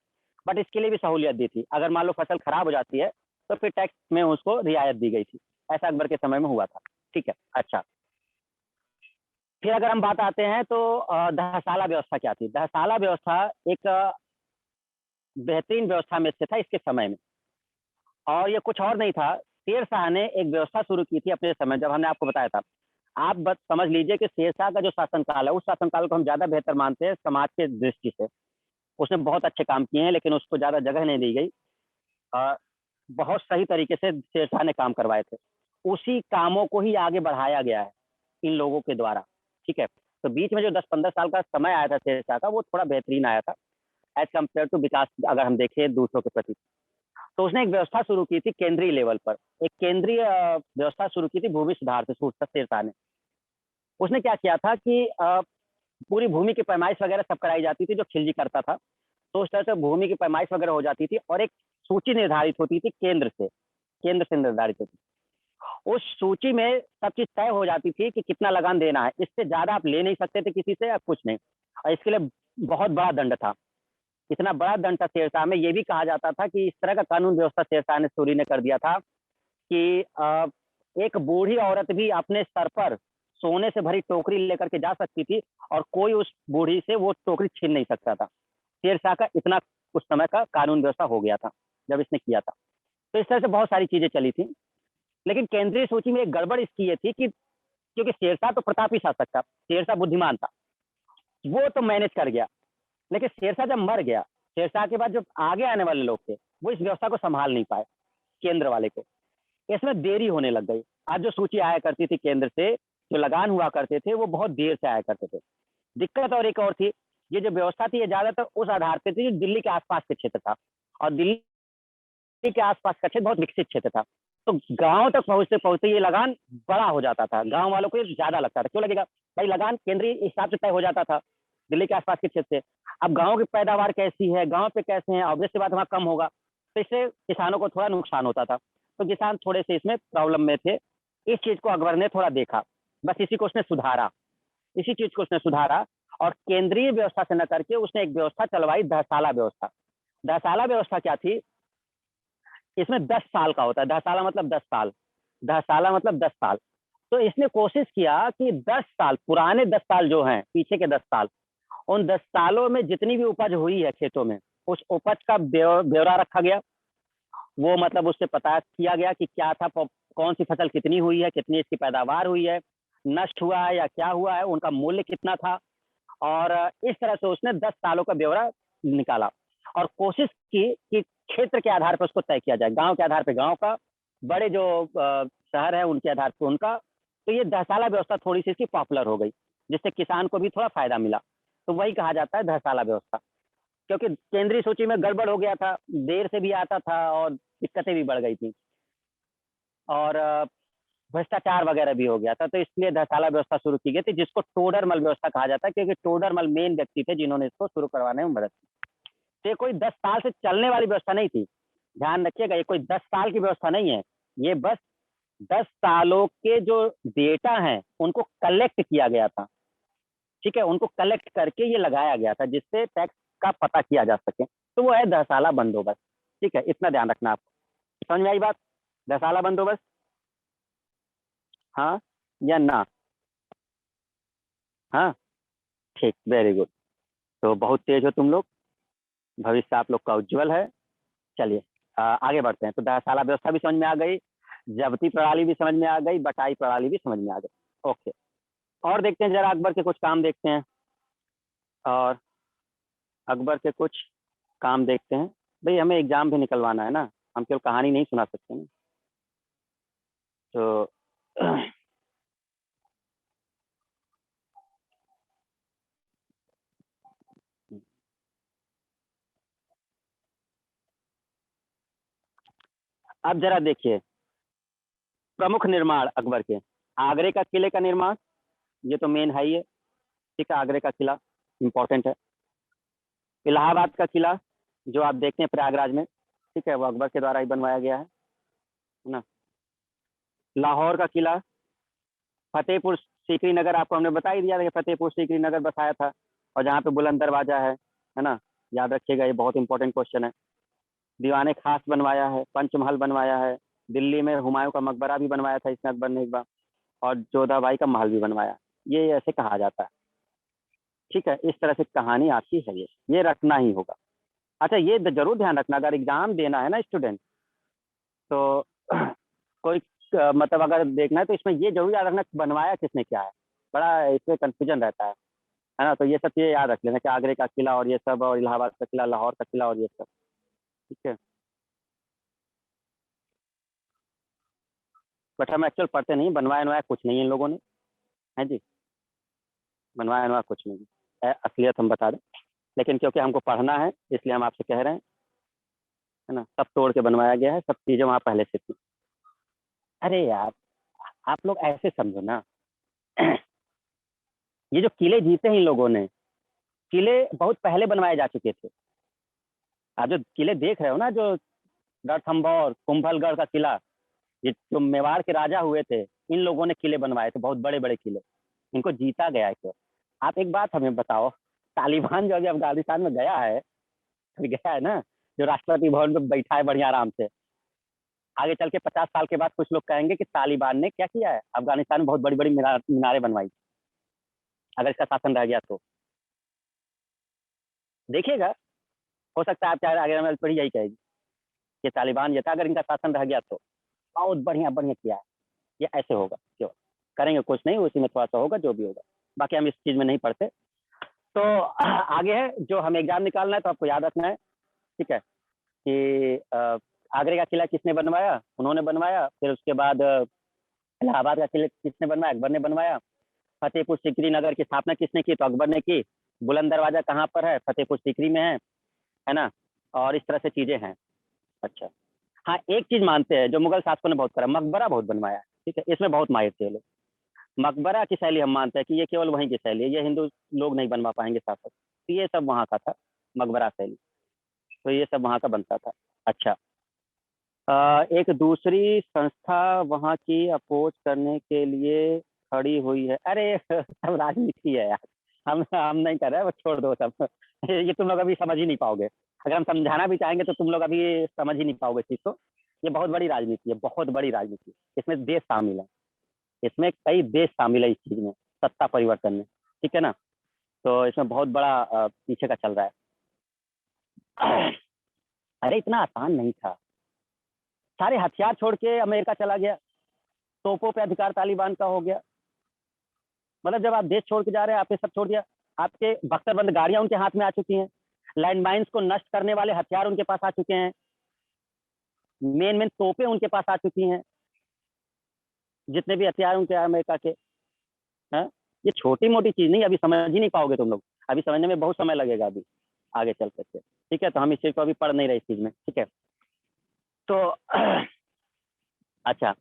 बट इसके लिए भी सहूलियत दी थी, अगर मान लो फसल खराब हो जाती है तो फिर टैक्स में उसको रियायत दी गई थी। ऐसा अकबर के समय में हुआ था, ठीक है। अच्छा, फिर अगर हम बात आते हैं तो दहसाला व्यवस्था क्या थी? दहसाला व्यवस्था एक बेहतरीन व्यवस्था में से था इसके समय में, और ये कुछ और नहीं था, शेर शाह ने एक व्यवस्था शुरू की थी अपने समय, जब हमने आपको बताया था। आप बस समझ लीजिए कि शेर शाह का जो शासनकाल है, उस शासनकाल को हम ज्यादा बेहतर मानते हैं समाज के दृष्टि से। उसने बहुत अच्छे काम किए हैं, लेकिन उसको ज्यादा जगह नहीं दी गई। बहुत सही तरीके से शेरशाह ने काम करवाए थे, उसी कामों को ही आगे बढ़ाया गया है इन लोगों के द्वारा, ठीक है। तो बीच में जो 10-15 साल का समय आया था शेरशाह का, वो थोड़ा बेहतरीन आया था एज कम्पेयर टू विकास, अगर हम देखें दूसरों के प्रति। तो उसने एक व्यवस्था शुरू की थी केंद्रीय लेवल पर, एक केंद्रीय व्यवस्था शुरू की थी भूमि सुधार से शेरशाह ने। उसने क्या किया था कि पूरी भूमि की पैमाइश वगैरह सब कराई जाती थी, जो खिलजी करता था। तो उस तरह से भूमि की पैमाइश वगैरह हो जाती थी, और एक सूची निर्धारित होती थी केंद्र से निर्धारित होती थी। उस सूची में सब चीज तय हो जाती थी कि कितना लगान देना है, इससे ज्यादा आप ले नहीं सकते थे किसी से, या कुछ नहीं। और इसके लिए बहुत बड़ा दंड था, इतना बड़ा दंड था शेरशाह में। ये भी कहा जाता था कि इस तरह का कानून व्यवस्था शेरशाह ने सूरी ने कर दिया था कि एक बूढ़ी औरत भी अपने सर पर सोने से भरी टोकरी लेकर के जा सकती थी, और कोई उस बूढ़ी से वो टोकरी छीन नहीं सकता था। शेरशाह का इतना उस समय का कानून व्यवस्था हो गया था जब इसने किया था। तो इस तरह से बहुत सारी चीजें चली थी। लेकिन केंद्रीय सूची में एक गड़बड़ इसकी ये थी कि क्योंकि शेरशाह तो प्रतापी शासक था, शेरशाह बुद्धिमान था, वो तो मैनेज कर गया। लेकिन शेरशाह जब मर गया, शेरशाह के बाद जो आगे आने वाले लोग थे वो इस व्यवस्था को संभाल नहीं पाए, केंद्र वाले को। इसमें देरी होने लग गई। आज जो सूची आया करती थी केंद्र से, जो लगान हुआ करते थे, वो बहुत देर से आया करते थे। दिक्कत और एक और थी, ये जो व्यवस्था थी ये ज्यादातर उस आधार पर थी जो दिल्ली के आसपास के क्षेत्र था, और दिल्ली के आसपास का क्षेत्र बहुत विकसित क्षेत्र था। तो गांव तक पहुंचते पहुंचते ये लगान बड़ा हो जाता था, गांव वालों को ये ज्यादा लगता था। क्यों लगेगा भाई, लगान केंद्रीय हिसाब से तय हो जाता था, दिल्ली के आसपास के क्षेत्र से। अब गाँव की पैदावार कैसी है, गाँव पे कैसे हैं, ऑब्वियस सी बात वहाँ कम होगा, तो इससे किसानों को थोड़ा नुकसान होता था। तो किसान थोड़े से इसमें प्रॉब्लम में थे। इस चीज़ को अकबर ने थोड़ा देखा, बस इसी को उसने सुधारा, इसी चीज़ को उसने सुधारा और केंद्रीय व्यवस्था से न करके उसने एक व्यवस्था चलवाई, दहसाला व्यवस्था। दहसाला व्यवस्था क्या थी? इसमें 10 साल का होता है, दहसाला मतलब 10 साल, दहसाला मतलब 10 साल। तो इसने कोशिश किया कि 10 साल, पुराने 10 साल जो हैं, पीछे के 10 साल, उन 10 सालों में जितनी भी उपज हुई है खेतों में, उस उपज का ब्यौरा रखा गया। वो मतलब उससे पता किया गया कि क्या था, कौन सी फसल कितनी हुई है, कितनी इसकी पैदावार हुई है, नष्ट हुआ है या क्या हुआ है, उनका मूल्य कितना था। और इस तरह से उसने 10 सालों का ब्यौरा निकाला और कोशिश की कि क्षेत्र के आधार पर उसको तय किया जाए, गांव के आधार पर गांव का, बड़े जो शहर है उनके आधार पर उनका। तो ये दहसाला व्यवस्था थोड़ी सी इसकी पॉपुलर हो गई, जिससे किसान को भी थोड़ा फायदा मिला। तो वही कहा जाता है दहसाला व्यवस्था, क्योंकि केंद्रीय सूची में गड़बड़ हो गया था, देर से भी आता था और दिक्कतें भी बढ़ गई थी और भ्रष्टाचार वगैरह भी हो गया था। तो इसलिए दहसाला व्यवस्था शुरू की गई थी, जिसको टोडरमल व्यवस्था कहा जाता है, क्योंकि टोडरमल मेन व्यक्ति थे जिन्होंने इसको शुरू करवाने में मदद की। तो ये कोई 10 साल से चलने वाली व्यवस्था नहीं थी, ध्यान रखिएगा, ये कोई 10 साल की व्यवस्था नहीं है। ये बस 10 सालों के जो डेटा हैं उनको कलेक्ट किया गया था, ठीक है, उनको कलेक्ट करके ये लगाया गया था जिससे टैक्स का पता किया जा सके। तो वो है दहसाला बंदोबस्त, ठीक है, इतना ध्यान रखना आपको। समझ में आई बात? दहसाला बंदोबस्त, हाँ या ना? हाँ, ठीक, वेरी गुड। तो बहुत तेज हो तुम लोग, भविष्य आप लोग का उज्जवल है। चलिए आगे बढ़ते हैं। तो दहसाला व्यवस्था भी समझ में आ गई, जब्ती प्रणाली भी समझ में आ गई, बटाई प्रणाली भी समझ में आ गई। ओके, और देखते हैं जरा अकबर के कुछ काम देखते हैं, और अकबर के कुछ काम देखते हैं। भाई हमें एग्जाम भी निकलवाना है ना, हम केवल कहानी नहीं सुना सकते ना। तो अब जरा देखिए, प्रमुख निर्माण अकबर के, आगरे का किले का निर्माण, ये तो मेन है ही है, ठीक है, आगरे का किला इंपॉर्टेंट है। इलाहाबाद का किला जो आप देखते हैं प्रयागराज में, ठीक है, वो अकबर के द्वारा ही बनवाया गया है ना। लाहौर का किला, फतेहपुर सीकरी नगर, आपको हमने बता ही दिया था कि फतेहपुर सीकरी नगर बसाया था, और जहाँ पे बुलंद दरवाजा है ना, याद रखिएगा, ये बहुत इंपॉर्टेंट क्वेश्चन है। दीवाने खास बनवाया है, पंचमहल बनवाया है, दिल्ली में हुमायूं का मकबरा भी बनवाया था इसने अकबर ने एक बार, और जोधाबाई का महल भी बनवाया। ये ऐसे कहा जाता है, ठीक है, इस तरह से कहानी आती है, ये रखना ही होगा। अच्छा, ये जरूर ध्यान रखना, अगर एग्जाम देना है ना स्टूडेंट, तो कोई मतलब अगर देखना है तो इसमें ये जरूर याद रखना कि बनवाया किसने क्या है, बड़ा इसमें कंफ्यूजन रहता है ना। तो ये सब चीजें याद रख लेना कि आगरे का किला और ये सब, और इलाहाबाद का किला, लाहौर का किला और ये सब, ठीक है। बट हम एक्चुअल पढ़ते नहीं, बनवाया बनवाया कुछ नहीं है इन लोगों ने, है जी, बनवाया बनवाया कुछ नहीं असलियत हम बता दें, लेकिन क्योंकि हमको पढ़ना है इसलिए हम आपसे कह रहे हैं, है ना, सब तोड़ के बनवाया गया है, सब चीजें वहाँ पहले से थी। अरे यार, आप लोग ऐसे समझो ना, ये जो किले जीते हैं इन लोगों ने, किले बहुत पहले बनवाए जा चुके थे। आप जो किले देख रहे हो ना, जो रणथंभौर, कुंभलगढ़ का किला, ये जो मेवाड़ के राजा हुए थे, इन लोगों ने किले बनवाए थे, बहुत बड़े बड़े किले, इनको जीता गया है। तो आप एक बात हमें बताओ, तालिबान जो अभी अफगानिस्तान में गया है, अभी गया है ना, जो राष्ट्रपति भवन में बैठा है बढ़िया आराम से, आगे चल के 50 साल के बाद कुछ लोग कहेंगे कि तालिबान ने क्या किया है, अफगानिस्तान में बहुत बड़ी बड़ी मीनारें बनवाई, अगर इसका शासन रह गया तो देखिएगा, हो सकता है आप चाहे आगे में थोड़ी यही कहेगी कि तालिबान ये था, अगर इनका शासन रह गया तो बहुत बढ़िया बढ़िया किया है, ये ऐसे होगा, क्यों करेंगे कुछ नहीं, उसी में थोड़ा सा होगा जो भी होगा, बाकी हम इस चीज में नहीं पढ़ते। तो आगे है जो हमें एग्जाम निकालना है, तो आपको याद रखना है, ठीक है, कि आगरे का किला किसने बनवाया, उन्होंने बनवाया। फिर उसके बाद इलाहाबाद का किला किसने बनवाया, अकबर ने बनवाया। फतेहपुर सीकरी नगर की स्थापना किसने की, तो अकबर ने की। बुलंद दरवाजा कहाँ पर है, फतेहपुर सीकरी में है ना, और इस तरह से चीजें हैं। अच्छा, हाँ, एक चीज मानते हैं जो मुगल शासकों ने बहुत करा, मकबरा बहुत बनवाया है, ठीक है, इसमें बहुत माहिर थे लोग। मकबरा की शैली हम मानते हैं कि ये केवल वहीं की शैली है, ये हिंदू लोग नहीं बनवा पाएंगे शासक, तो ये सब वहाँ का था मकबरा शैली, तो ये सब वहाँ का बनता था। अच्छा, एक दूसरी संस्था वहाँ की अपोज करने के लिए खड़ी हुई है। अरे सब राजनीति है यार, हम नहीं कर रहे, वो छोड़ दो सब। ये तुम लोग अभी समझ ही नहीं पाओगे, अगर हम समझाना भी चाहेंगे तो तुम लोग अभी समझ ही नहीं पाओगे चीज को। ये बहुत बड़ी राजनीति है, बहुत बड़ी राजनीति, इसमें देश शामिल है, इसमें कई देश शामिल है इस चीज में, सत्ता परिवर्तन में, ठीक है ना। तो इसमें बहुत बड़ा पीछे का चल रहा है। अरे इतना आसान नहीं था, सारे हथियार छोड़ के अमेरिका चला गया, तोपों पे अधिकार तालिबान का हो गया। मतलब जब आप देश छोड़ के जा रहे हैं, आपने सब छोड़ दिया, आपके बख्तरबंद गाड़ियां उनके हाथ में आ चुकी हैं, लैंड माइन्स को नष्ट करने वाले हथियार उनके पास आ चुके हैं, मेन मेन तोपें उनके पास आ चुकी हैं, जितने भी हथियार उनके अमेरिका के हैं। ये छोटी मोटी चीज नहीं, अभी समझ ही नहीं पाओगे तुम लोग, अभी समझने में बहुत समय लगेगा अभी आगे चल करके, ठीक है। तो हम इस चीज को अभी पढ़ नहीं रहे इस चीज में, ठीक है। तो अच्छा,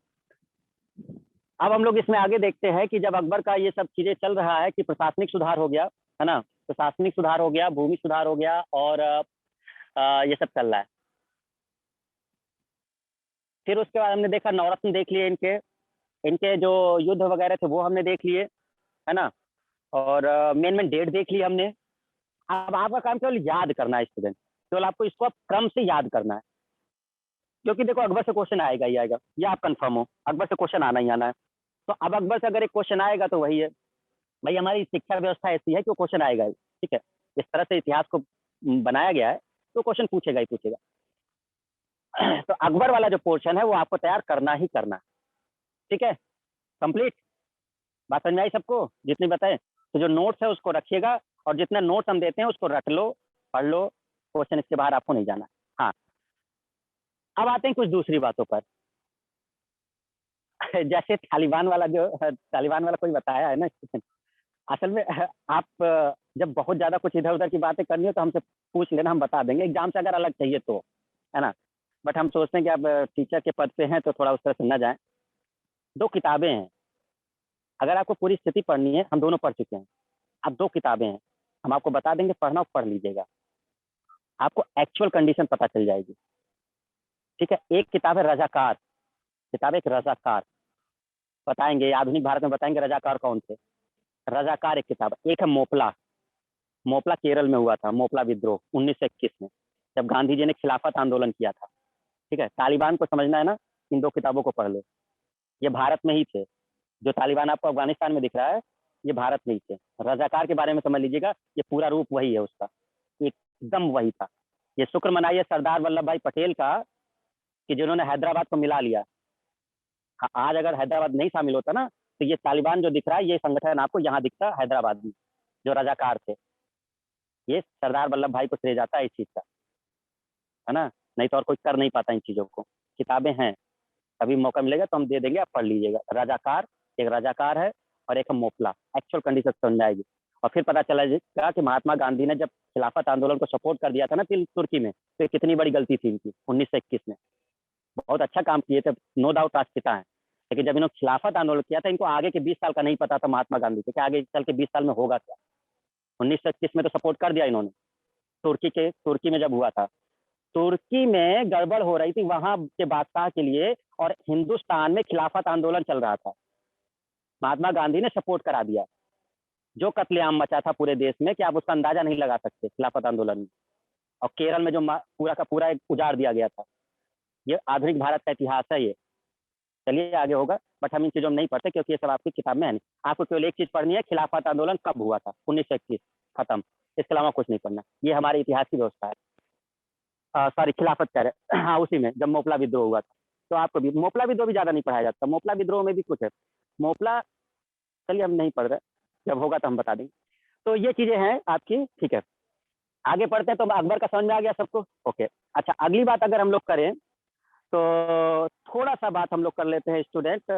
अब हम लोग इसमें आगे देखते हैं कि जब अकबर का ये सब चीजें चल रहा है कि प्रशासनिक सुधार हो गया, है ना, प्रशासनिक सुधार हो गया, भूमि सुधार हो गया, और ये सब चल रहा है। फिर उसके बाद हमने देखा नवरत्न देख लिए इनके, इनके जो युद्ध वगैरह थे वो हमने देख लिए, है ना, और मेन मेन डेट देख ली हमने। अब आपका काम केवल याद करना है स्टूडेंट, केवल आपको इसको अब क्रम से याद करना है, क्योंकि देखो अकबर से क्वेश्चन आएगा ही आएगा, या आप कंफर्म हो अकबर से क्वेश्चन आना ही आना है। तो अब अकबर से अगर एक क्वेश्चन आएगा तो वही है भाई, हमारी शिक्षा व्यवस्था ऐसी है कि वो क्वेश्चन आएगा ही, ठीक है। इस तरह से इतिहास को बनाया गया है, तो क्वेश्चन पूछेगा ही पूछेगा। तो अकबर वाला जो पोर्शन है वो आपको तैयार करना ही करना है, ठीक है। कंप्लीट बात समझ में आई सबको जितनी बताए? तो जो नोट्स है उसको रखिएगा, और जितने नोट्स हम देते हैं उसको रख लो, पढ़ लो, क्वेश्चन इसके बाहर आपको नहीं जाना। हाँ, अब आते हैं कुछ दूसरी बातों पर। जैसे तालिबान वाला, जो तालिबान वाला कोई बताया है ना, असल में आप जब बहुत ज्यादा कुछ इधर उधर की बातें करनी हो तो हमसे पूछ लेना, हम बता देंगे एग्जाम से अगर अलग चाहिए तो, है ना। बट हम सोचते हैं कि आप टीचर के पद पे हैं तो थोड़ा उस तरह से न जाए। दो किताबें हैं, अगर आपको पूरी स्थिति पढ़नी है, हम दोनों पढ़ चुके हैं, अब दो किताबें हैं, हम आपको बता देंगे, पढ़ना और पढ़ लीजिएगा, आपको एक्चुअल कंडीशन पता चल जाएगी, ठीक है। एक किताब है रजाकार, किताब एक रजाकार, बताएंगे आधुनिक भारत में, बताएंगे रजाकार कौन थे। रजाकार एक किताब, एक है मोपला, मोपला केरल में हुआ था, मोपला विद्रोह 1921 में, जब गांधी जी ने खिलाफत आंदोलन किया था, ठीक है। तालिबान को समझना है ना, इन दो किताबों को पढ़ लो, ये भारत में ही थे, जो तालिबान आपको अफगानिस्तान में दिख रहा है ये भारत में ही थे। रजाकार के बारे में समझ लीजिएगा, ये पूरा रूप वही है उसका, एकदम वही था। ये शुक्र मनाइए सरदार वल्लभ भाई पटेल का कि जिन्होंने हैदराबाद को मिला लिया। आज अगर हैदराबाद नहीं शामिल होता ना, तो ये तालिबान जो दिख रहा है ये संगठन आपको यहाँ दिखता हैदराबाद में, जो रजाकार थे, ये सरदार वल्लभ भाई को श्रेय जाता है इस चीज का, है ना। नहीं तो और कोई कर नहीं पाता इन चीजों को। किताबें हैं, कभी मौका मिलेगा तो हम दे देंगे, आप पढ़ लीजिएगा। रजाकार, एक रजाकार है और एक है मोपला, एक्चुअल कंडीशन समझ आएगी। और फिर पता चलेगा कि महात्मा गांधी ने जब खिलाफत आंदोलन को सपोर्ट कर दिया था ना तुर्की में, तो कितनी बड़ी गलती थी इनकी 1921 में। बहुत अच्छा काम किए थे, नो डाउट राष्ट्रपिता है, लेकिन जब इन्होंने खिलाफत आंदोलन किया था, इनको आगे के 20 साल का नहीं पता था महात्मा गांधी को कि आगे चल के 20 साल में होगा क्या। 1921 में तो सपोर्ट कर दिया इन्होंने, तुर्की में जब हुआ था, तुर्की में गड़बड़ हो रही थी वहां के बादशाह के लिए, और हिंदुस्तान में खिलाफत आंदोलन चल रहा था, महात्मा गांधी ने सपोर्ट करा दिया। जो कत्लेआम मचा था पूरे देश में कि आप उसका अंदाजा नहीं लगा सकते खिलाफत आंदोलन में। और केरल में जो पूरा का पूरा एक उजाड़ दिया गया था। ये आधुनिक भारत का इतिहास है ये। चलिए आगे होगा, बट हम इन चीजों में नहीं पढ़ते क्योंकि ये सब आपकी किताब में है नहीं। आपको केवल एक चीज पढ़नी है, खिलाफत आंदोलन कब हुआ था, 1921, खत्म। इसके अलावा कुछ नहीं पढ़ना, ये हमारे इतिहास की व्यवस्था है। सॉरी, खिलाफत कह रहे, हाँ उसी में जब मोपला विद्रोह हुआ था। तो आपको भी मोपला विद्रोह भी ज्यादा नहीं पढ़ाया जाता, मोपला विद्रोह में भी कुछ है। मोपला, चलिए हम नहीं पढ़ रहे, जब होगा तो हम बता देंगे। तो ये चीजें हैं आपकी, ठीक है। आगे पढ़ते हैं। तो अकबर का समझ में आ गया सबको, ओके। अच्छा, अगली बात अगर हम लोग करें तो थोड़ा सा बात हम लोग कर लेते हैं स्टूडेंट,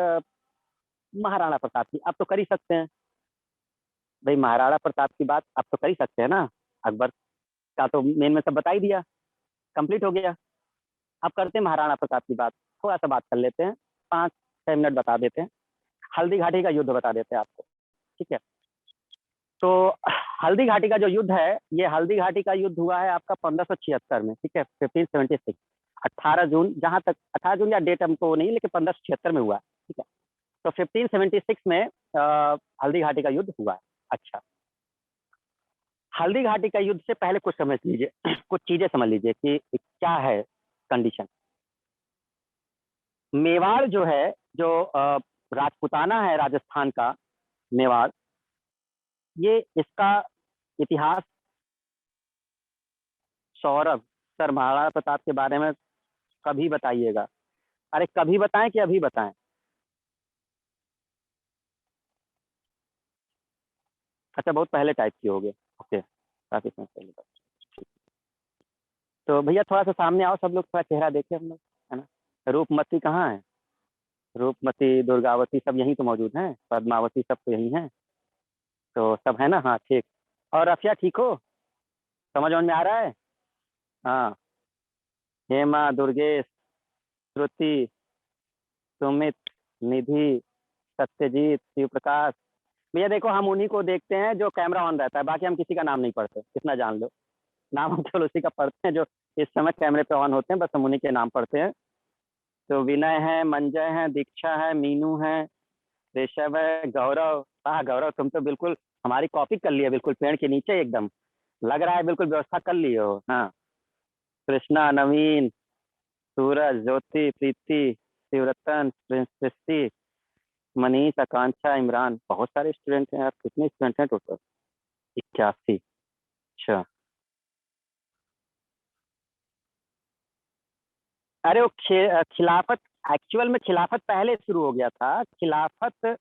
महाराणा प्रताप की। आप तो कर ही सकते हैं भाई, महाराणा प्रताप की बात आप तो कर ही सकते हैं ना। अकबर का तो मेन में सब बता ही दिया, कंप्लीट हो गया। अब करते हैं महाराणा प्रताप की बात, थोड़ा सा बात कर लेते हैं, 5-6 मिनट बता देते हैं। हल्दी घाटी का युद्ध बता देते हैं आपको, ठीक है। तो हल्दी घाटी का जो युद्ध है, ये हल्दी घाटी का युद्ध हुआ है आपका 1576 में, ठीक है, 1576, 18 जून, जहां तक 18 जून या डेट हमको नहीं, लेकिन 1576 में हुआ, ठीक है। तो 1576 में हल्दी घाटी का युद्ध हुआ है। अच्छा, हल्दी घाटी का युद्ध से पहले कुछ समझ लीजिए, कुछ चीजें समझ लीजिए कि क्या है कंडीशन। मेवाड़ जो है, जो राजपूताना है राजस्थान का, मेवाड़, ये इसका इतिहास सौरभ सर महाराणा प्रताप के बारे में कभी बताइएगा। अरे कभी बताएं कि अभी बताएं? अच्छा, बहुत पहले टाइप की होगी, ओके, काफी समय पहले बात। तो भैया थोड़ा सा सामने आओ, सब लोग थोड़ा चेहरा देखे हम लोग, है ना। रूपमती कहाँ है? रूपमती, दुर्गावती सब यहीं तो मौजूद हैं, पद्मावती सब तो यहीं हैं, तो सब है ना, हाँ ठीक। और रफिया ठीक हो? समझ में आ रहा है? हाँ, हेमा, दुर्गेश, श्रुति, सुमित, निधि, सत्यजीत, शिव प्रकाश। भैया देखो, हम उन्हीं को देखते हैं जो कैमरा ऑन रहता है, बाकी हम किसी का नाम नहीं पढ़ते, इतना जान लो। नाम हम केवल उसी का पढ़ते हैं जो इस समय कैमरे पे ऑन होते हैं, बस हम उन्हीं के नाम पढ़ते हैं। तो विनय है, मंजय है, दीक्षा है, मीनू है, ऋषभ है, गौरव। हाँ गौरव, तुम तो बिल्कुल हमारी कॉपी कर लिए, बिल्कुल पेड़ के नीचे एकदम लग रहा है, बिल्कुल व्यवस्था कर लिए हो। हाँ, कृष्णा, नवीन, सूरज, ज्योति, प्रीति, शिवरतन, सृष्टि, मनीष, आकांक्षा, इमरान। बहुत सारे स्टूडेंट हैं यार, कितने स्टूडेंट हैं टोटल? 81। अच्छा, अरे वो खिलाफत, एक्चुअल में खिलाफत पहले शुरू हो गया था। खिलाफत,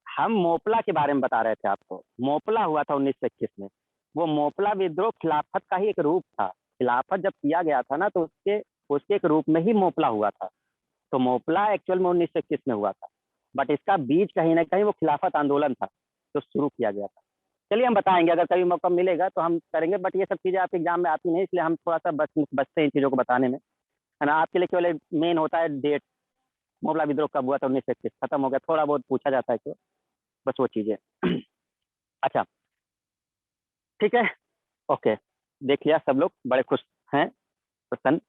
हम मोपला के बारे में बता रहे थे आपको। मोपला हुआ था 1921 में। वो मोपला विद्रोह खिलाफत का ही एक रूप था। खिलाफत जब किया गया था ना, तो उसके उसके एक रूप में ही मोपला हुआ था। तो मोपला एक्चुअल में 1921 में हुआ था, बट इसका बीज कहीं ना कहीं वो खिलाफत आंदोलन था जो शुरू किया गया था। चलिए हम बताएंगे, अगर कभी मौका मिलेगा तो हम करेंगे, बट ये सब चीज़ें आपके एग्जाम में आती नहीं, इसलिए हम थोड़ा सा बचते हैं इन चीज़ों को बताने में, है ना। आपके लिए केवल मेन होता है डेट, मोपला विद्रोह कब हुआ था, 1921, खत्म हो गया। थोड़ा बहुत पूछा जाता है तो बस वो चीज़ें। अच्छा, ठीक है, ओके, देख लिया सब लोग, बड़े खुश हैं, प्रसन्न।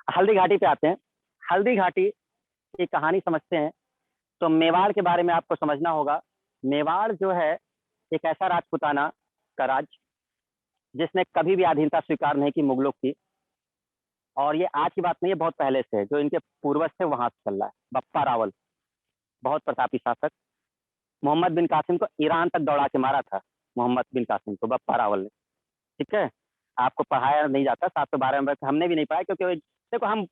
हल्दी घाटी पे आते हैं। हल्दी घाटी की कहानी समझते हैं, तो मेवाड़ के बारे में आपको समझना होगा। मेवाड़ जो है एक ऐसा राजपूताना का राज्य जिसने कभी भी अधीनता स्वीकार नहीं की मुगलों की। और ये आज की बात नहीं है, बहुत पहले से है, जो इनके पूर्वज थे वहां से चल रहा है। बप्पा रावल, बहुत प्रतापी शासक, मोहम्मद बिन कासिम को ईरान तक दौड़ा के मारा था। मोहम्मद बिन कासिम को बप्पा रावल ने, ठीक है। आपको पढ़ाया नहीं जाता, 712 में हमने भी नहीं पढ़ा, क्योंकि देखो हम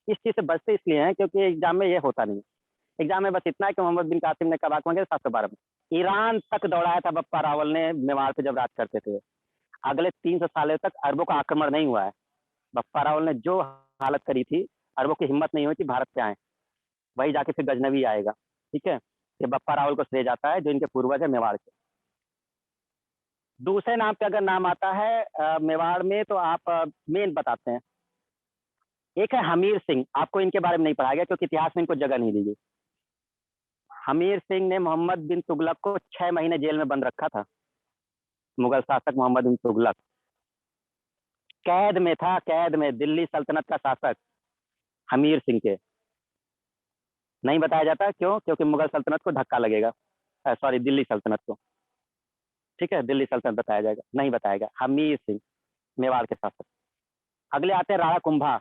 इस चीज से बचते इसलिए हैं क्योंकि एग्जाम में ये होता नहीं। एग्जाम में बस इतना है कि मोहम्मद बिन कासिम ने कब आक्रमण किया? 712 में। ईरान तक दौड़ाया था बप्पा रावल ने मेवाड़ पे जब राज करते थे। अगले 300 सालों तक अरबों का आक्रमण नहीं हुआ है। बप्पा रावल ने जो हालत करी थी, अरबों की हिम्मत नहीं हुई थी भारत पे आए। वही जाके फिर गजनवी आएगा, ठीक है। ये बप्पा रावल को श्रेय जाता है, जो इनके पूर्वज है मेवाड़ के। दूसरे नाम पे अगर नाम आता है मेवाड़ में, तो आप मेन बताते हैं। एक है हमीर सिंह, आपको इनके बारे में नहीं पढ़ाया गया क्योंकि इतिहास में इनको जगह नहीं दी गई। हमीर सिंह ने मोहम्मद बिन तुगलक को 6 महीने जेल में बंद रखा था। मुगल शासक मोहम्मद बिन तुगलक कैद में था, कैद में, दिल्ली सल्तनत का शासक हमीर सिंह के। नहीं बताया जाता, क्यों? क्योंकि मुगल सल्तनत को धक्का लगेगा, सॉरी दिल्ली सल्तनत को, ठीक है, दिल्ली सल्तनत बताया जाएगा, नहीं बताएगा। हमीर सिंह मेवाड़ के शासक। अगले आते हैं राणा कुंभा।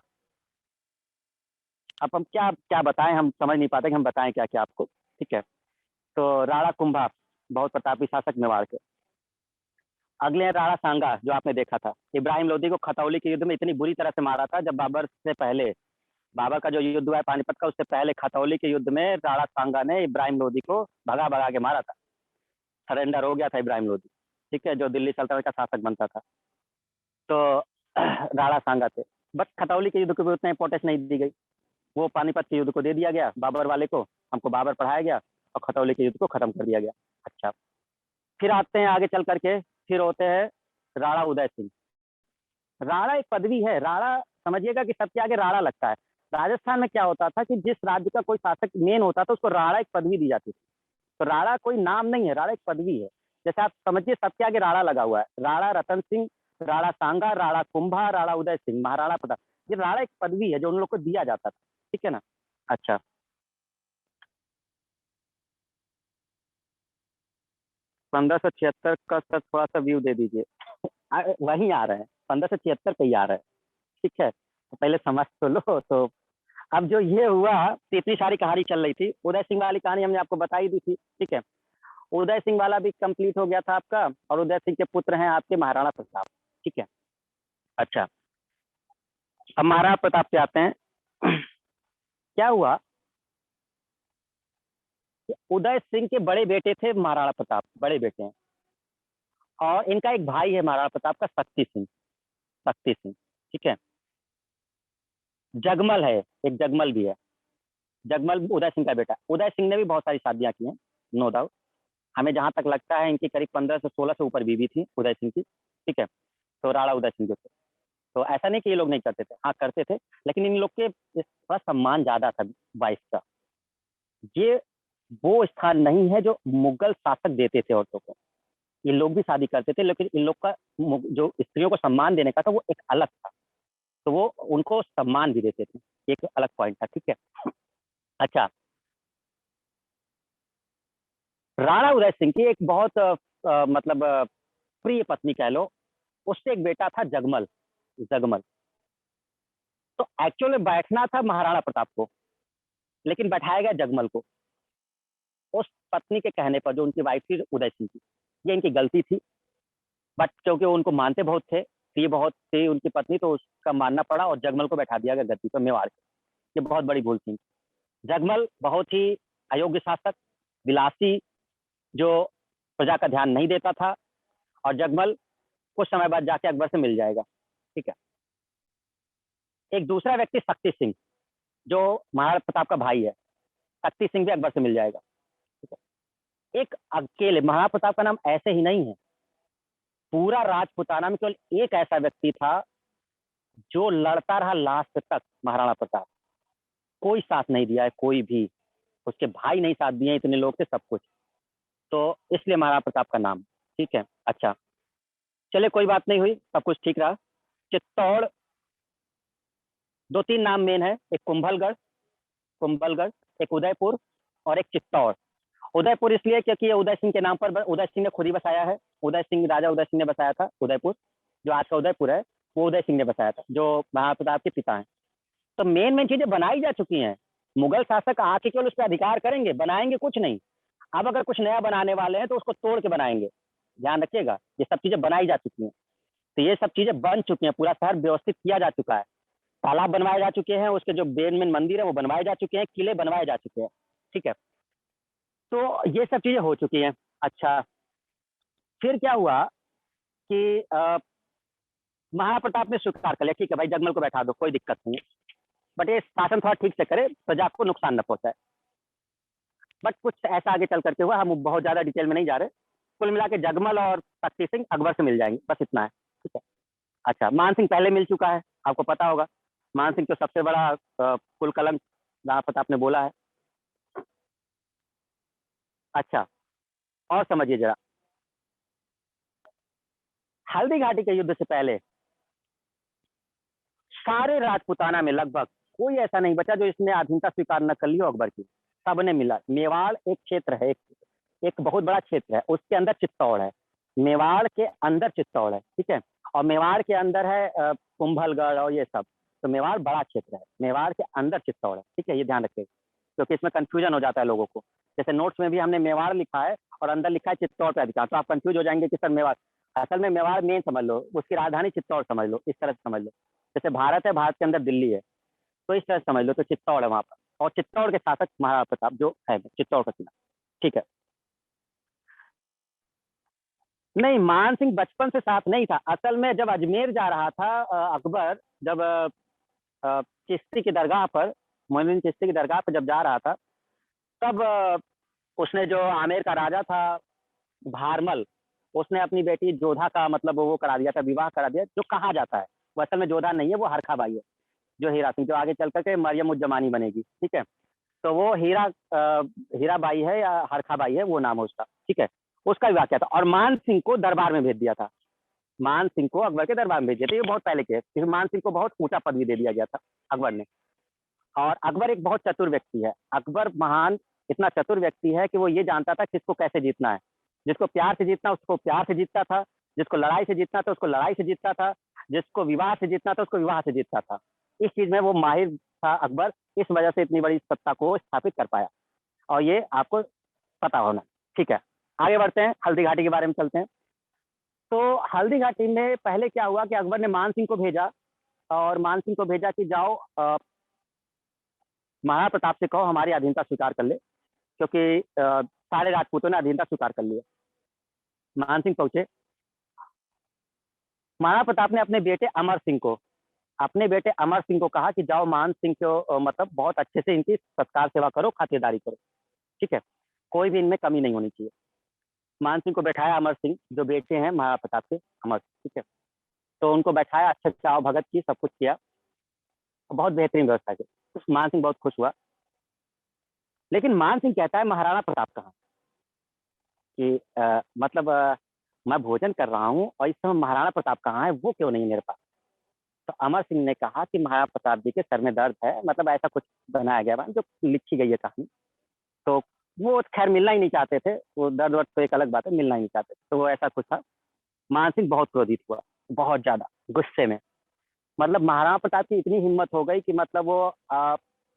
अब हम क्या क्या बताएं, हम समझ नहीं पाते कि हम बताएं क्या क्या आपको, ठीक है। तो राणा कुंभा बहुत प्रतापी शासक मेवाड़ के। अगले हैं राणा सांगा, जो आपने देखा था। इब्राहिम लोदी को खतौली के युद्ध में इतनी बुरी तरह से मारा था, जब बाबर से पहले, बाबर का जो युद्ध हुआ है पानीपत का, उससे पहले खतौली के युद्ध में राणा सांगा ने इब्राहिम लोदी को भगा भगा के मारा था। सरेंडर हो गया था इब्राहिम लोदी, ठीक है, जो दिल्ली सल्तनत का शासक बनता था। तो राणा सांगा थे। बट खतौली के युद्ध को भी उतना इंपॉर्टेंस नहीं दी गई। वो पानीपत के युद्ध को दे दिया गया बाबर वाले को, हमको बाबर पढ़ाया गया, और खतौली के युद्ध को खत्म कर दिया गया। अच्छा, फिर आते हैं आगे चल करके, फिर होते हैं राणा उदय सिंह। राणा एक पदवी है, राणा समझिएगा कि सबके आगे राणा लगता है। राजस्थान में क्या होता था कि जिस राज्य का कोई शासक मेन होता था उसको राणा एक पदवी दी जाती थी। तो राणा कोई नाम नहीं है, राणा एक पदवी है। जैसे आप समझिए सबके आगे राणा लगा हुआ है, राणा रतन सिंह, राणा सांगा, राणा कुंभा, राणा उदय सिंह, महाराणा प्रताप। ये राणा एक पदवी है जो उन लोग को दिया जाता था। ठीक है ना। अच्छा, 1576 का सर थोड़ा सा व्यू दे दीजिए। वहीं आ रहा है, 1576 पे ही आ रहा है। ठीक है, तो पहले समझ तो लो। तो अब जो ये हुआ, तो इतनी सारी कहानी चल रही थी। उदय सिंह वाली कहानी हमने आपको बताई दी थी। ठीक है, उदय सिंह वाला भी कंप्लीट हो गया था आपका, और उदय सिंह के पुत्र हैं आपके महाराणा प्रताप। ठीक है। अच्छा, अब महाराणा प्रताप पे आते हैं। क्या हुआ कि उदय सिंह के बड़े बेटे थे महाराणा प्रताप, बड़े बेटे हैं, और इनका एक भाई है महाराणा प्रताप का, शक्ति सिंह। शक्ति सिंह, ठीक है। जगमल है, एक जगमल भी है। जगमल उदय सिंह का बेटा। उदय सिंह ने भी बहुत सारी शादियां की हैं, नो डाउट। हमें जहां तक लगता है इनकी करीब 15 से 16 से ऊपर बीवी थी उदय सिंह की। ठीक है, तो राणा उदय सिंह जो थे, तो ऐसा नहीं कि ये लोग नहीं करते थे, हाँ करते थे, लेकिन इन लोग के थोड़ा सम्मान ज्यादा था वाइफ का। ये वो स्थान नहीं है जो मुगल शासक देते थे औरतों को। ये लोग भी शादी करते थे, लेकिन इन लोग का जो स्त्रियों को सम्मान देने का था वो एक अलग था। तो वो उनको सम्मान भी देते थे, एक अलग पॉइंट था। ठीक है। अच्छा, राणा उदय सिंह की एक बहुत मतलब प्रिय पत्नी कह लो, उससे एक बेटा था जगमल। जगमल, तो एक्चुअल में बैठना था महाराणा प्रताप को, लेकिन बैठाया गया जगमल को, उस पत्नी के कहने पर, जो उनकी वाइफ थी उदय सिंह की। ये इनकी गलती थी, बट क्योंकि वो उनको मानते बहुत थे, ये बहुत थी उनकी पत्नी, तो उसका मानना पड़ा और जगमल को बैठा दिया गया गद्दी पर मेवाड़ से। ये बहुत बड़ी भूल थी। जगमल बहुत ही अयोग्य शासक, विलासी, जो प्रजा का ध्यान नहीं देता था। और जगमल कुछ समय बाद जाके अकबर से मिल जाएगा। ठीक है। एक दूसरा व्यक्ति शक्ति सिंह, जो महाराणा प्रताप का भाई है, शक्ति सिंह भी अकबर से मिल जाएगा। ठीक है। एक अकेले महाराणा प्रताप का नाम ऐसे ही नहीं है, पूरा राजपुताना में केवल एक ऐसा व्यक्ति था जो लड़ता रहा लास्ट तक, महाराणा प्रताप। कोई साथ नहीं दिया है, कोई भी। उसके भाई नहीं साथ दिए, इतने लोग थे, सब कुछ। तो इसलिए महाराणा प्रताप का नाम। ठीक है। अच्छा, चले कोई बात नहीं हुई, सब कुछ ठीक रहा। चित्तौड़, दो तीन नाम मेन है, एक कुंभलगढ़, कुंभलगढ़, एक उदयपुर, और एक चित्तौड़। उदयपुर इसलिए क्योंकि ये उदय सिंह के नाम पर, उदय सिंह ने खुद ही बसाया है। उदय सिंह, राजा उदय सिंह ने बसाया था उदयपुर। जो आज का उदयपुर है वो उदय सिंह ने बसाया था, जो महाराणा प्रताप के पिता हैं। तो मेन मेन चीजें बनाई जा चुकी हैं। मुगल शासक आके केवल उस पर अधिकार करेंगे, बनाएंगे कुछ नहीं। अब अगर कुछ नया बनाने वाले हैं तो उसको तोड़ के बनाएंगे, ध्यान रखिएगा। ये सब चीजें बनाई जा चुकी हैं, तो ये सब चीजें बन चुकी हैं, पूरा शहर व्यवस्थित किया जा चुका है। तालाब बनवाए जा चुके हैं, उसके जो मेन मेन मंदिर है वो बनवाए जा चुके हैं, किले बनवाए जा चुके हैं। ठीक है, तो ये सब चीजें हो चुकी हैं। अच्छा, फिर क्या हुआ कि महाराणा प्रताप ने स्वीकार कर लिया, ठीक है भाई जगमल को बैठा दो, कोई दिक्कत नहीं है, बट ये शासन थोड़ा ठीक से करे, प्रजा को नुकसान न पहुंचाए। बट कुछ ऐसा आगे चल करके हुआ, हम बहुत ज्यादा डिटेल में नहीं जा रहे। कुल मिला के जगमल और शक्ति सिंह अकबर से मिल जाएंगे, बस इतना है। ठीक है। अच्छा, मान सिंह पहले मिल चुका है, आपको पता होगा। मान सिंह तो सबसे बड़ा कुल कलंक राणा प्रताप ने बोला है। अच्छा, और समझिए जरा, हल्दी घाटी के युद्ध से पहले सारे राजपुताना में लगभग कोई ऐसा नहीं बचा जो इसने अधीनता स्वीकार न कर ली हो अकबर की। सबने मिला। मेवाड़ एक क्षेत्र है, एक बहुत बड़ा क्षेत्र है, उसके अंदर चित्तौड़ है। मेवाड़ के अंदर चित्तौड़ है। ठीक है, और मेवाड़ के अंदर है कुंभलगढ़ और ये सब। तो मेवाड़ बड़ा क्षेत्र है, मेवाड़ के अंदर चित्तौड़ है। ठीक है, ये ध्यान रखिएगा, क्योंकि इसमें कंफ्यूजन हो जाता है लोगों को। जैसे नोट्स में भी हमने मेवाड़ लिखा है और अंदर लिखा है चित्तौड़ पे अधिकार, तो आप कंफ्यूज हो जाएंगे कि सर मेवाड़, असल में मेवाड़ मेन समझ लो, उसकी राजधानी चित्तौड़ समझ लो, इस तरह से समझ लो। जैसे भारत है, भारत के अंदर दिल्ली है, तो इस तरह से समझ लो, तो चित्तौड़ है वहां पर। और चित्तौड़ के शासक महाराणा प्रताप जो है, चित्तौड़ का किला। ठीक है। नहीं, मान सिंह बचपन से साथ नहीं था। असल में जब अजमेर जा रहा था अकबर, जब चिश्ती की दरगाह पर, मोइनुद्दीन चिश्ती की दरगाह पर जब जा रहा था, तब उसने, जो आमेर का राजा था भारमल, उसने अपनी बेटी जोधा का मतलब वो करा दिया था, विवाह करा दिया, जो कहा जाता है। वो असल में जोधा नहीं है, वो हरखा बाई है। जो हीरा सिंह, जो आगे चल करके मरियम उज जमानी बनेगी, ठीक है। तो वो हीरा बाई है या हरखा बाई है, वो नाम है उसका, ठीक है। उसका विवाह किया था और मान सिंह को दरबार में भेज दिया था। मान सिंह को अकबर के दरबार में भेज दिया था, ये बहुत पहले के है, क्योंकि मान सिंह को बहुत ऊंचा पदवी दे दिया गया था अकबर ने। और अकबर एक बहुत चतुर व्यक्ति है। अकबर महान इतना चतुर व्यक्ति है कि वो ये जानता था किसको कैसे जीतना है। जिसको प्यार से जीतना उसको प्यार से जीतता था, जिसको लड़ाई से जीतना था उसको लड़ाई से जीतता था, जिसको विवाह से जीतना था उसको विवाह से जीतता था। इस चीज में वो माहिर था अकबर, इस वजह से इतनी बड़ी सत्ता को स्थापित कर पाया। और ये आपको पता होना, ठीक है। आगे बढ़ते हैं, हल्दी घाटी के बारे में चलते हैं। तो हल्दी घाटी में पहले क्या हुआ कि अकबर ने मान सिंह को भेजा, और मान सिंह को भेजा कि जाओ महाराणा प्रताप से कहो हमारी अधीनता स्वीकार कर ले, क्योंकि सारे राजपूतों ने अधीनता स्वीकार कर लिया। मान सिंह पहुंचे। महाराणा प्रताप ने अपने बेटे अमर सिंह को कहा कि जाओ मान सिंह को मतलब बहुत अच्छे से इनकी सत्कार सेवा करो, खातिरदारी करो, ठीक है, कोई भी इनमें कमी नहीं होनी चाहिए। मान सिंह को बैठाया, अमर सिंह जो बेटे हैं महाराणा प्रताप के, अमर, ठीक है। तो उनको बैठाया, अच्छे से आओ भगत की, सब कुछ किया, बहुत बेहतरीन व्यवस्था की। तो मान सिंह बहुत खुश हुआ। लेकिन मान सिंह कहता है महाराणा प्रताप कहाँ, कि मतलब मैं भोजन कर रहा हूँ और इस समय महाराणा प्रताप कहाँ है, वो क्यों नहीं मेरे पास। तो अमर सिंह ने कहा कि महाराणा प्रताप जी के सर में दर्द है, मतलब ऐसा कुछ बनाया गया जो लिखी गई है कहानी। तो वो खैर मिलना ही नहीं चाहते थे, वो दर्द वर्द तो एक अलग बात है, मिलना ही नहीं चाहते थे, तो वो ऐसा कुछ था। मान सिंह बहुत क्रोधित हुआ, बहुत ज्यादा गुस्से में। मतलब महाराणा प्रताप की इतनी हिम्मत हो गई कि मतलब वो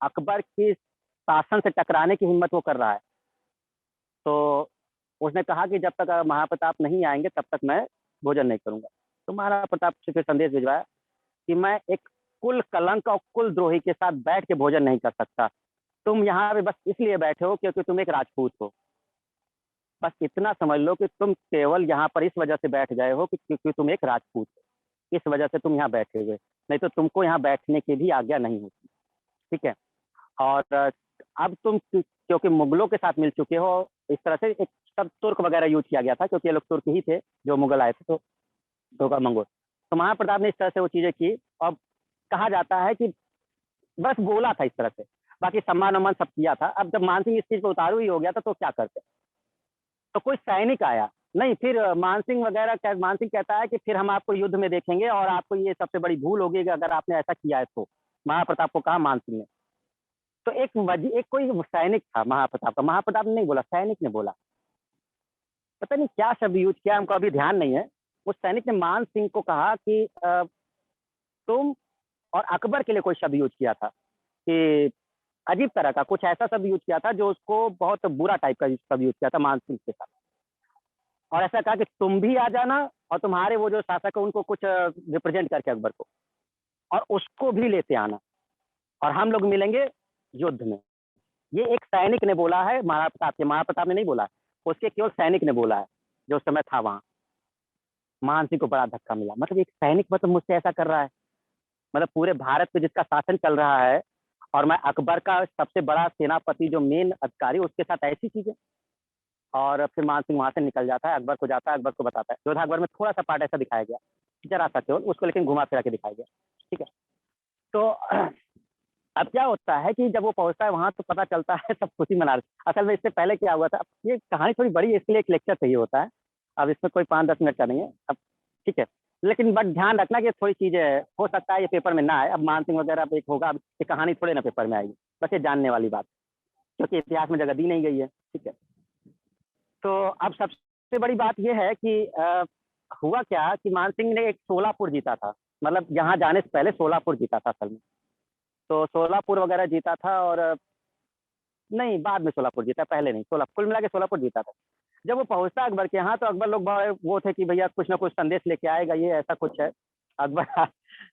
अकबर की शासन से टकराने की हिम्मत वो कर रहा है। तो उसने कहा कि जब तक महाराणा प्रताप नहीं आएंगे तब तक मैं भोजन नहीं करूंगा। तो महाराणा प्रताप से फिर संदेश भिजवाया कि मैं एक कुल कलंक और कुल द्रोही के साथ बैठ के भोजन नहीं कर सकता। तुम यहाँ पे बस इसलिए बैठे हो क्योंकि तुम एक राजपूत हो। बस इतना समझ लो कि तुम केवल यहाँ पर इस वजह से बैठ गए हो कि क्योंकि तुम एक राजपूत हो, इस वजह से तुम यहाँ बैठे हुए, नहीं तो तुमको यहाँ बैठने की भी आज्ञा नहीं होती, ठीक है। और अब तुम क्योंकि मुगलों के साथ मिल चुके हो, इस तरह से एक सब तुर्क वगैरह यूज किया गया था, क्योंकि ये लोग तुर्क ही थे जो मुगल आए थे, तो धोखा मंगोल। तो महाराणा प्रताप ने इस तरह से वो चीजें की। और कहा जाता है कि बस बोला था इस तरह से, बाकी सम्मान वम्मान सब किया था। अब जब मानसिंह इस चीज पर उतारू ही हो गया था तो क्या करते। तो कोई सैनिक आया नहीं, फिर मानसिंह वगैरह, मानसिंह कहता है कि फिर हम आपको युद्ध में देखेंगे और आपको ये सबसे बड़ी भूल होगी कि अगर आपने ऐसा किया है तो। महाराणा प्रताप को कहा मानसिंह ने। तो एक कोई सैनिक था महाराणा प्रताप का, महाराणा प्रताप ने नहीं बोला, सैनिक ने बोला। पता नहीं क्या शब्द यूज किया, हमको अभी ध्यान नहीं है। उस सैनिक ने मान सिंह को कहा कि तुम, और अकबर के लिए कोई शब्द यूज किया था कि अजीब तरह का कुछ ऐसा शब्द यूज किया था जो उसको बहुत बुरा टाइप का शब्द यूज किया था मान सिंह के साथ। और ऐसा कहा कि तुम भी आ जाना और तुम्हारे वो जो शासक है उनको कुछ रिप्रेजेंट करके अकबर को, और उसको भी लेते आना, और हम लोग मिलेंगे युद्ध में। ये एक सैनिक ने बोला है महाराणा प्रताप के, महाराणा प्रताप ने नहीं बोला, उसके केवल सैनिक ने बोला है जो उस समय था वहां। मान सिंह को बड़ा धक्का मिला, मतलब एक सैनिक मतलब मुझसे ऐसा कर रहा है, मतलब पूरे भारत पे जिसका शासन चल रहा है और मैं अकबर का सबसे बड़ा सेनापति जो मेन अधिकारी, उसके साथ ऐसी चीजें। और फिर मान सिंह वहां से निकल जाता है, अकबर को जाता है, अकबर को बताता है। योद्धा अकबर में थोड़ा सा पार्ट ऐसा दिखाया गया, जरा सा केवल उसको, लेकिन घुमा फिरा के दिखाया गया, ठीक है। तो अब क्या होता है कि जब वो पहुंचता है वहां तो पता चलता है सब खुशी मना रहे। असल में इससे पहले क्या हुआ था, ये कहानी थोड़ी बड़ी है, इसके लिए एक लेक्चर चाहिए होता है। अब इसमें कोई 5-10 मिनट का नहीं है अब, ठीक है। लेकिन बट ध्यान रखना कि थोड़ी चीजें हो सकता है ये पेपर में ना आए। अब मान सिंह वगैरह अब एक होगा, अब ये कहानी थोड़े ना पेपर में आएगी, बस ये जानने वाली बात, क्योंकि इतिहास में जगह दी नहीं गई है, ठीक है। तो अब सबसे बड़ी बात यह है कि हुआ क्या कि मान सिंह ने एक सोलापुर जीता था, मतलब यहाँ जाने से पहले सोलापुर जीता था असल में। तो सोलापुर वगैरह जीता था, और नहीं बाद में सोलापुर जीता, पहले नहीं। कुल मिला के सोलापुर जीता था। जब वो पहुंचता अकबर के यहाँ तो अकबर लोग बड़े वो थे कि भैया कुछ ना कुछ संदेश लेके आएगा, ये ऐसा कुछ है। अकबर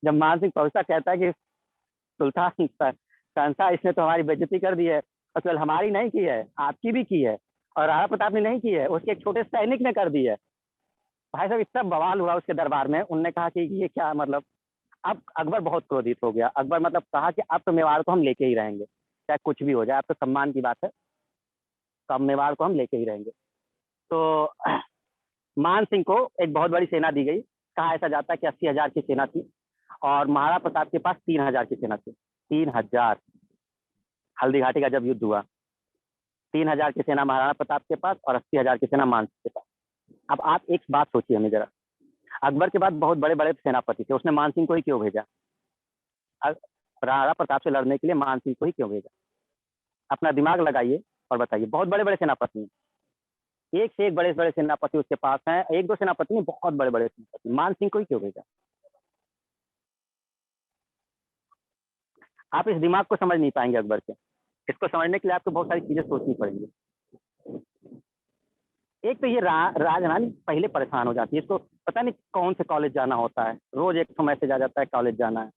जब मान सिंह पहुंचता कहता है कि सुल्तान शहंशाह इसने तो हमारी बेइज्जती कर दी है, और केवल हमारी नहीं की है, आपकी भी की है, और राणा प्रताप ने नहीं की है, उसके एक छोटे सैनिक ने कर दी है। भाई साहब इतना बवाल हुआ उसके दरबार में, उनने कहा कि ये क्या मतलब। अब अकबर बहुत क्रोधित हो गया। अकबर मतलब कहा कि अब तो मेवाड़ को हम लेके ही रहेंगे, चाहे कुछ भी हो जाए, अब तो सम्मान की बात है, तो अब मेवाड़ को हम लेके ही रहेंगे। तो मान सिंह को एक बहुत बड़ी सेना दी गई। कहा ऐसा जाता है कि 80,000 की सेना थी, और महाराणा प्रताप के पास 3000 की सेना थी। 3000। हल्दी घाटी का जब युद्ध हुआ, 3000 की सेना महाराणा प्रताप के पास और 80,000 की सेना मानसिंह के पास। अब आप एक बात सोचिए हमें जरा, अकबर के बाद बहुत बड़े बड़े सेनापति थे, उसने मानसिंह को ही क्यों भेजा? महाराणा प्रताप से लड़ने के लिए मानसिंह को ही क्यों भेजा? अपना दिमाग लगाइए और बताइए। बहुत बड़े बड़े सेनापति हैं, एक से एक बड़े बड़े सेनापति उसके पास हैं, एक दो सेनापति नहीं, बहुत बड़े बड़े सेनापति। मानसिंह को ही क्यों भेजा? आप इस दिमाग को समझ नहीं पाएंगे अकबर के। इसको समझने के लिए आपको बहुत सारी चीजें सोचनी पड़ेंगी। एक तो ये राजरानी पहले परेशान हो जाती है, इसको पता नहीं कौन से कॉलेज जाना होता है, रोज एक तो मैसेज आ जाता है कॉलेज जाना है।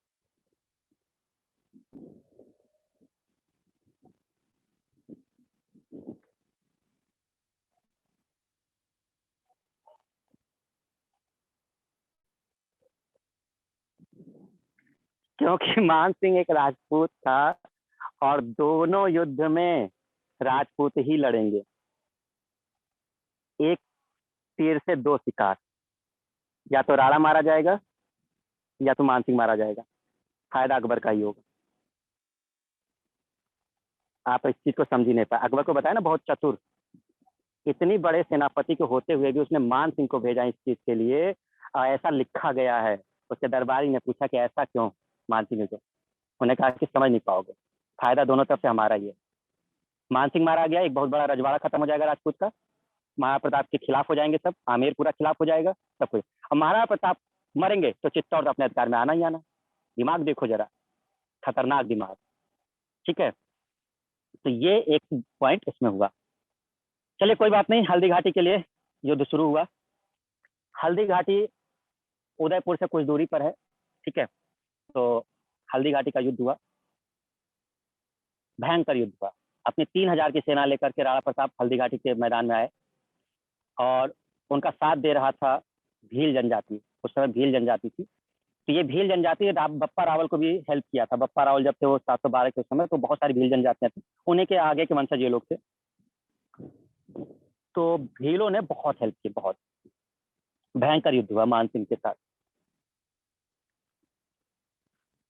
क्योंकि मान सिंह एक राजपूत था और दोनों युद्ध में राजपूत ही लड़ेंगे। एक तीर से दो शिकार, या तो राणा मारा जाएगा या तो मान सिंह मारा जाएगा, फायदा अकबर का ही होगा। आप इस चीज को समझ ही नहीं पाए। अकबर को बताया ना बहुत चतुर, इतनी बड़े सेनापति के होते हुए भी उसने मान सिंह को भेजा इस चीज के लिए। ऐसा लिखा गया है। उसके दरबारी ने पूछा कि ऐसा क्यों मान सिंह को? उन्होंने कहा कि समझ नहीं पाओगे, फायदा दोनों तरफ से हमारा ही है। मान सिंह मारा गया, एक बहुत बड़ा रजवाड़ा खत्म हो जाएगा राजपूत का, महाराणा प्रताप के खिलाफ हो जाएंगे सब, आमेर पूरा खिलाफ हो जाएगा सब कुछ। और महाराणा प्रताप मरेंगे तो चित्तौड़ तो अपने अधिकार में आना ही आना। दिमाग देखो जरा, खतरनाक दिमाग। ठीक है, तो ये एक पॉइंट इसमें हुआ। चलिए कोई बात नहीं, हल्दी घाटी के लिए युद्ध शुरू हुआ। हल्दी घाटी उदयपुर से कुछ दूरी पर है। ठीक है, तो हल्दी घाटी का युद्ध हुआ, भयंकर युद्ध हुआ। अपनी 3000 की सेना लेकर के राणा प्रताप हल्दी घाटी के मैदान में आए और उनका साथ दे रहा था भील जनजाति। उस समय भील जनजाति थी, तो ये भील जनजाति बप्पा रावल को भी हेल्प किया था। बप्पा रावल जब थे वो 712 के समय, तो बहुत सारी भील जनजातियां थी, उन्हीं के आगे के वंशज ये लोग थे। तो भीलों ने बहुत हेल्प की, बहुत भयंकर युद्ध हुआ मानसिंह के साथ।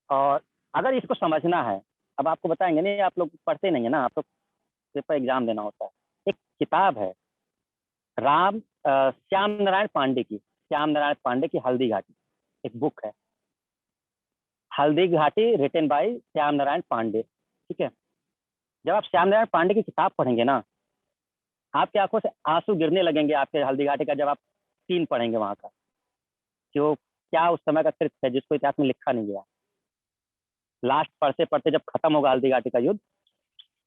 और अगर इसको समझना है, अब आपको बताएंगे नहीं, आप लोग पढ़ते नहीं है ना, आप लोग पेपर एग्जाम देना होता है। एक किताब है श्याम नारायण पांडे की, श्याम नारायण पांडे की हल्दी घाटी, एक बुक है हल्दी घाटी, रिटन बाय श्याम नारायण पांडे। ठीक है, जब आप श्याम नारायण पांडे की किताब पढ़ेंगे ना, आपकी आंखों से आंसू गिरने लगेंगे आपके हल्दी घाटी का, जब आप सीन पढ़ेंगे वहां का, कि वो क्या उस समय का कृत्य है जिसको इतिहास में लिखा नहीं गया। लास्ट पढ़ते पढ़ते जब खत्म होगा हल्दी घाटी का युद्ध,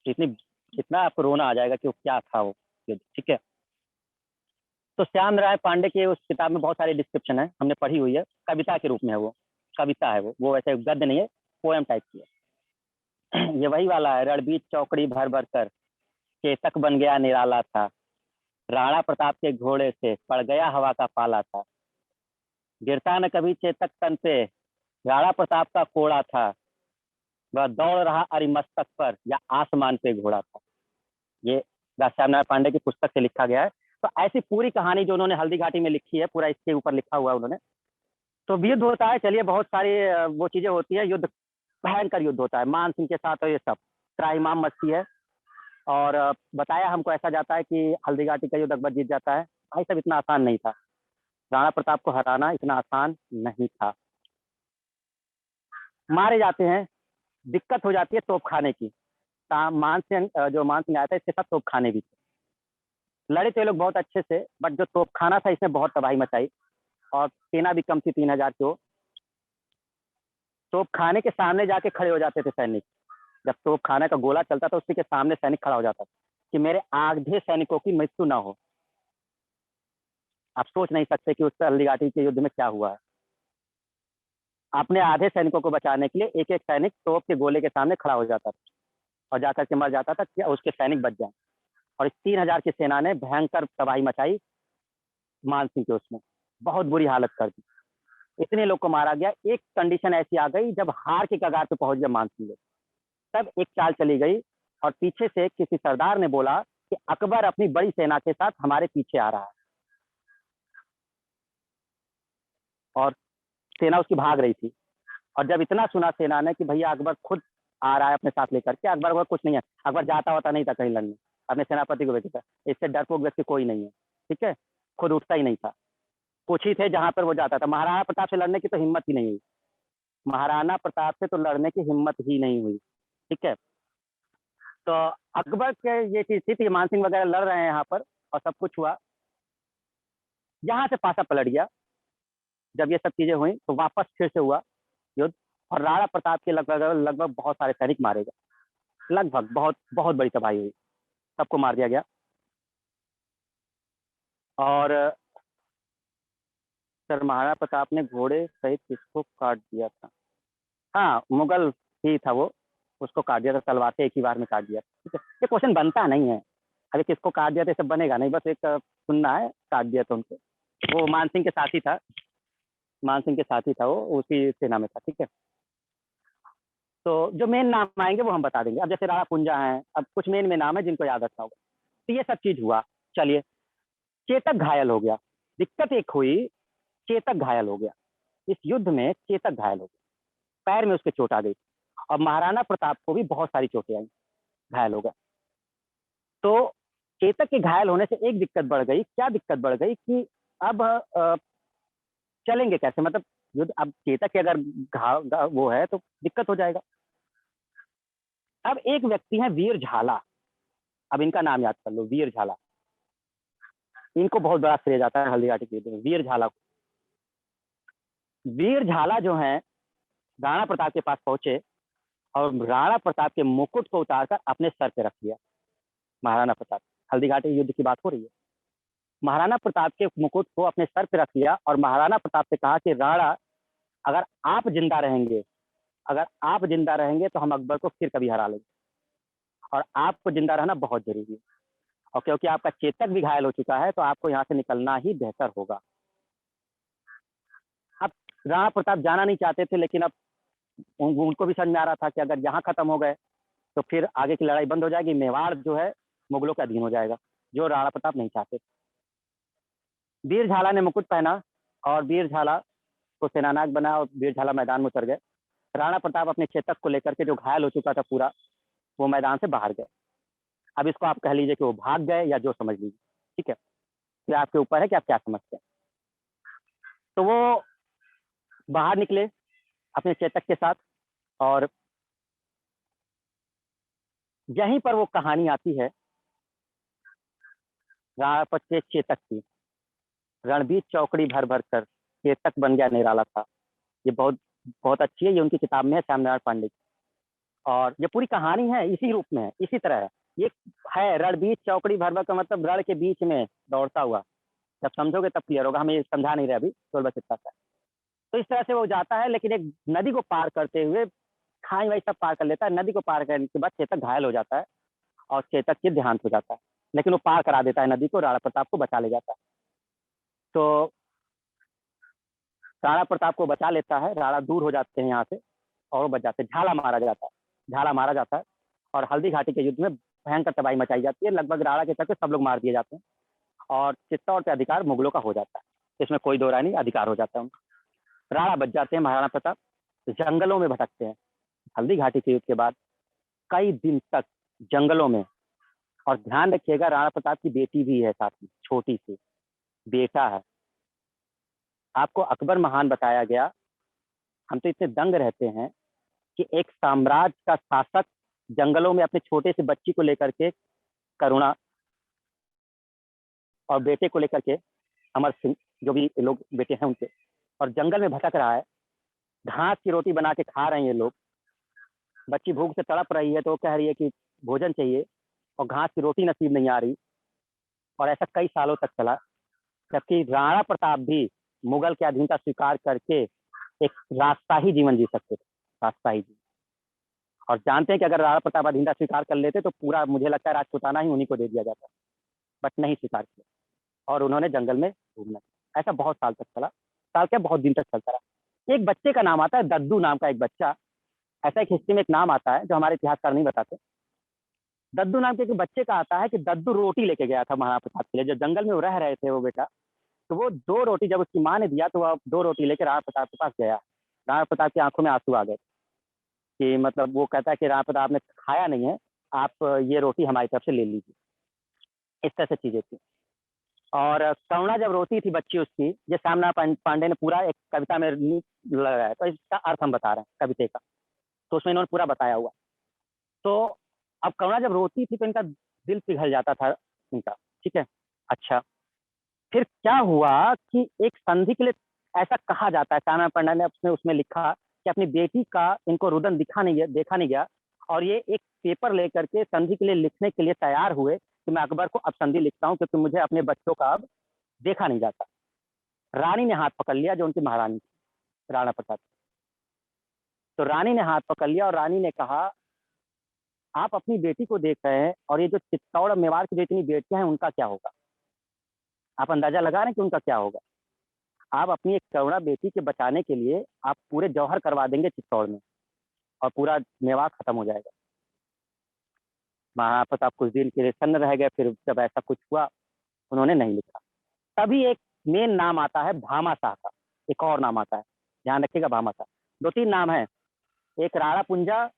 इतनी इतना आपको रोना आ जाएगा कि वो क्या था वो युद्ध। ठीक है, तो श्याम नारायण पांडे के उस किताब में बहुत सारी डिस्क्रिप्शन है, हमने पढ़ी हुई है, कविता के रूप में है वो, कविता है वो वैसे गद्य नहीं है, पोएम टाइप की है। ये वही वाला है, रणबीर चौकड़ी भर भर कर चेतक बन गया निराला था, राणा प्रताप के घोड़े से पड़ गया हवा का पाला था, गिरता न कभी चेतक तन पे, राणा प्रताप का कोड़ा था, वह दौड़ रहा अरिमस्तक पर या आसमान पे घोड़ा था। ये श्याम नारायण पांडे की पुस्तक से लिखा गया है। तो ऐसी पूरी कहानी जो उन्होंने हल्दी घाटी में लिखी है, पूरा इसके ऊपर लिखा हुआ है उन्होंने। तो युद्ध होता है, चलिए बहुत सारी वो चीजें होती है, युद्ध भयंकर युद्ध होता है मान सिंह के साथ, और ये सब त्राहिमाम मस्ती है। और बताया हमको ऐसा जाता है कि हल्दी घाटी का युद्ध अकबर जीत जाता है। भाई सब इतना आसान नहीं था, राणा प्रताप को हराना इतना आसान नहीं था। मारे जाते हैं, दिक्कत हो जाती है तोप खाने की। मान सिंह जो मान सिंह आया था, इसके साथ तोप खाने भी थे। लड़े थे लोग बहुत अच्छे से, बट जो तोप खाना था इसने बहुत तबाही मचाई, और सेना भी कम थी 3000 की। तोप खाने के सामने जाके खड़े हो जाते थे सैनिक। जब तोप खाने का गोला चलता था, उसी के सामने सैनिक खड़ा हो जाता था कि मेरे आधे सैनिकों की मृत्यु ना हो। आप सोच नहीं सकते कि उस हल्दी घाटी के युद्ध में क्या हुआ है। अपने आधे सैनिकों को बचाने के लिए एक एक सैनिक तोप के गोले के सामने खड़ा हो जाता था और जाकर के मर जाता था कि उसके सैनिक बच जाए। और इस 3000 की सेना ने भयंकर तबाही मचाई मान सिंह के, उसमें बहुत बुरी हालत कर दी, इतने लोग को मारा गया। एक कंडीशन ऐसी आ गई, जब हार के कगार पे पहुंच गए मान सिंह लोग, तब एक चाल चली गई, और पीछे से किसी सरदार ने बोला कि अकबर अपनी बड़ी सेना के साथ हमारे पीछे आ रहा है, और सेना उसकी भाग रही थी। और जब इतना सुना सेना ने कि भैया अकबर खुद आ रहा है अपने साथ लेकर के, अकबर को कुछ नहीं है, अकबर जाता होता नहीं था कहीं लड़ने, अपने सेनापति को भेजता, इससे डरपोक व्यक्ति कोई नहीं है, ठीक है, खुद उठता ही नहीं था। कुछ ही थे जहां पर वो जाता था। महाराणा प्रताप से लड़ने की तो हिम्मत ही नहीं हुई, महाराणा प्रताप से तो लड़ने की हिम्मत ही नहीं हुई, ठीक है। तो अकबर के ये चीज थी, मानसिंह वगैरह लड़ रहे हैं यहाँ पर और सब कुछ हुआ, यहाँ से पासा पलट गया। जब ये सब चीजें हुई तो वापस फिर से हुआ युद्ध, और राणा प्रताप के लगभग लगभग बहुत सारे सैनिक मारे गए, लगभग बहुत बहुत बड़ी तबाही हुई, सबको मार दिया गया। और सर महाराणा प्रताप ने घोड़े सहित किसको काट दिया था? हाँ, मुगल ही था वो, उसको काट दिया था, तलवार से एक ही बार में काट दिया, ठीक है। ये क्वेश्चन बनता नहीं है, अरे किसको काट दिया था सब बनेगा नहीं, बस एक सुनना है, काट दिया था उनको। वो मानसिंह के साथी था, मानसिंह के साथी था, वो उसी सेना में था, ठीक है। तो जो मेन नाम आएंगे वो हम बता देंगे। अब जैसे राणा कुंजा है, अब कुछ मेन में नाम है जिनको याद रखना होगा। तो ये सब चीज हुआ। चलिए, चेतक घायल हो गया, दिक्कत एक हुई, चेतक घायल हो गया, इस युद्ध में चेतक घायल हो गया, पैर में उसके चोट आ गई, और महाराणा प्रताप को भी बहुत सारी चोटें आई, घायल हो गया। तो चेतक के घायल होने से एक दिक्कत बढ़ गई, क्या दिक्कत बढ़ गई कि अब चलेंगे कैसे, मतलब युद्ध, अब चेतक के अगर घाव वो है तो दिक्कत हो जाएगा। अब एक व्यक्ति है वीर झाला, अब इनका नाम याद कर लो, वीर झाला, इनको बहुत बड़ा श्रेय जाता है हल्दीघाटी के युद्ध में, वीर झाला को। वीर झाला जो है राणा प्रताप के पास पहुंचे और राणा प्रताप के मुकुट को उतारकर अपने सर पे रख लिया। महाराणा प्रताप, हल्दीघाटी युद्ध की बात हो रही है, महाराणा प्रताप के मुकुट को अपने सर पे रख लिया और महाराणा प्रताप से कहा कि राणा, अगर आप जिंदा रहेंगे, अगर आप जिंदा रहेंगे तो हम अकबर को फिर कभी हरा लेंगे, और आपको जिंदा रहना बहुत जरूरी है, और क्योंकि आपका चेतक भी घायल हो चुका है तो आपको यहाँ से निकलना ही बेहतर होगा। अब राणा प्रताप जाना नहीं चाहते थे, लेकिन अब उनको भी समझ में आ रहा था कि अगर यहाँ खत्म हो गए तो फिर आगे की लड़ाई बंद हो जाएगी, मेवाड़ जो है मुगलों के अधीन हो जाएगा, जो राणा प्रताप नहीं चाहते। वीर झाला ने मुकुट पहना और वीर झाला को सेनानायक बना और वीर झाला मैदान में उतर गए। राणा प्रताप अपने चेतक को लेकर के, जो घायल हो चुका था पूरा, वो मैदान से बाहर गए। अब इसको आप कह लीजिए कि वो भाग गए या जो समझ लीजिए, ठीक है, फिर आपके ऊपर है कि आप क्या समझते हैं। तो वो बाहर निकले अपने चेतक के साथ, और यहीं पर वो कहानी आती है राणा प्रताप चेतक की। रणबीर चौकड़ी भर भर कर चेतक बन गया निराला था, ये बहुत बहुत अच्छी है, ये उनकी किताब में है, श्यामनारायण पांडे की। और ये पूरी कहानी है इसी रूप में है, इसी तरह है। ये है रणबीर चौकड़ी भर भर का मतलब रण के बीच में दौड़ता हुआ, जब समझोगे तब क्लियर होगा, हमें समझा नहीं रहे अभी, तो बस इतना सा। तो इस तरह से वो जाता है, लेकिन एक नदी को पार करते हुए खाई वाई सब पार कर लेता है। नदी को पार करने के बाद चेतक घायल हो जाता है और चेतक के देहांत हो जाता है, लेकिन वो पार करा देता है नदी को, राणा प्रताप को बचा ले जाता है। तो राणा प्रताप को बचा लेता है, राणा दूर हो जाते हैं यहाँ से और वो बच जाते हैं। झाला मारा जाता है, झाला मारा जाता है, और हल्दी घाटी के युद्ध में भयंकर तबाही मचाई जाती है। लगभग राणा के चक्कर सब लोग मार दिए जाते हैं और चित्तौड़ पे अधिकार मुगलों का हो जाता है, इसमें कोई दो राय नहीं, अधिकार हो जाता है उनका। राणा बच जाते हैं, महाराणा प्रताप जंगलों में भटकते हैं। हल्दी घाटी के युद्ध के बाद कई दिन तक जंगलों में, और ध्यान रखिएगा राणा प्रताप की बेटी भी है साथ में, छोटी सी बेटा है। आपको अकबर महान बताया गया, हम तो इतने दंग रहते हैं कि एक साम्राज्य का शासक जंगलों में अपने छोटे से बच्ची को लेकर के, करुणा, और बेटे को लेकर के, अमर सिंह, जो भी लोग बेटे हैं उनके, और जंगल में भटक रहा है, घास की रोटी बना के खा रहे हैं ये लोग। बच्ची भूख से तड़प रही है तो वो कह रही है कि भोजन चाहिए, और घास की रोटी नसीब नहीं आ रही, और ऐसा कई सालों तक चला। जबकि राणा प्रताप भी मुगल की अधीनता स्वीकार करके एक राजशाही जीवन जी सकते थे, राजशाही जीवन। और जानते हैं कि अगर राणा प्रताप अधीनता स्वीकार कर लेते तो पूरा, मुझे लगता है, राजपुताना ही उन्हीं को दे दिया जाता, बट नहीं स्वीकार किया और उन्होंने जंगल में घूमना। ऐसा बहुत साल तक चला, साल क्या बहुत दिन तक चलता रहा। एक बच्चे का नाम आता है दद्दू नाम का एक बच्चा, ऐसा एक हिस्ट्री में एक नाम आता है जो हमारे इतिहासकार नहीं बताते। दद्दू नाम के एक बच्चे का आता है कि दद्दू रोटी लेके गया था महाराणा प्रताप के लिए, जब जंगल में वो रह रहे थे वो बेटा, तो वो 2 रोटी जब उसकी माँ ने दिया तो वह 2 रोटी लेकर राणा प्रताप के पास गया, राणा प्रताप की आंखों में आंसू आ गए कि मतलब वो कहता है कि राणा प्रताप ने खाया नहीं है, आप ये रोटी हमारी तरफ से ले लीजिए। इस तरह से चीजें थी। और करुणा जब रोती थी बच्ची उसकी, ये श्यामनाथ पांडे ने पूरा एक कविता में लगाया, तो इसका अर्थ हम बता रहे हैं कविता का, तो उसमें इन्होंने पूरा बताया हुआ। तो अब करुणा जब रोती थी तो इनका दिल पिघल जाता था इनका, ठीक है। अच्छा, फिर क्या हुआ कि एक संधि के लिए ऐसा कहा जाता है, श्यामनाथ पांडे ने अपने उसमें लिखा कि अपनी बेटी का इनको रुदन देखा नहीं गया, और ये एक पेपर लेकर के संधि के लिए लिखने के लिए तैयार हुए कि मैं अकबर को अब संधि लिखता हूँ क्योंकि मुझे अपने बच्चों का अब देखा नहीं जाता। रानी ने हाथ पकड़ लिया, जो उनकी महारानी थी राणा प्रताप। तो रानी ने हाथ पकड़ लिया और रानी ने कहा, आप अपनी बेटी को देख रहे हैं और ये जो चित्तौड़ और मेवाड़ की जो इतनी बेटियां हैं उनका क्या होगा। आप अंदाजा लगा रहे हैं कि उनका क्या होगा। आप अपनी एक करुणा बेटी के बचाने के लिए आप पूरे जौहर करवा देंगे चित्तौड़ में, और पूरा मेवाड़ खत्म हो जाएगा। महाराणा प्रताप कुछ दिन के लिए सन्न रह गए, फिर जब ऐसा कुछ हुआ उन्होंने नहीं लिखा। तभी एक मेन नाम आता है भामा शाह का, एक और नाम आता है, ध्यान रखिएगा भामा शाह। दो तीन नाम है, एक राणा पुंजा,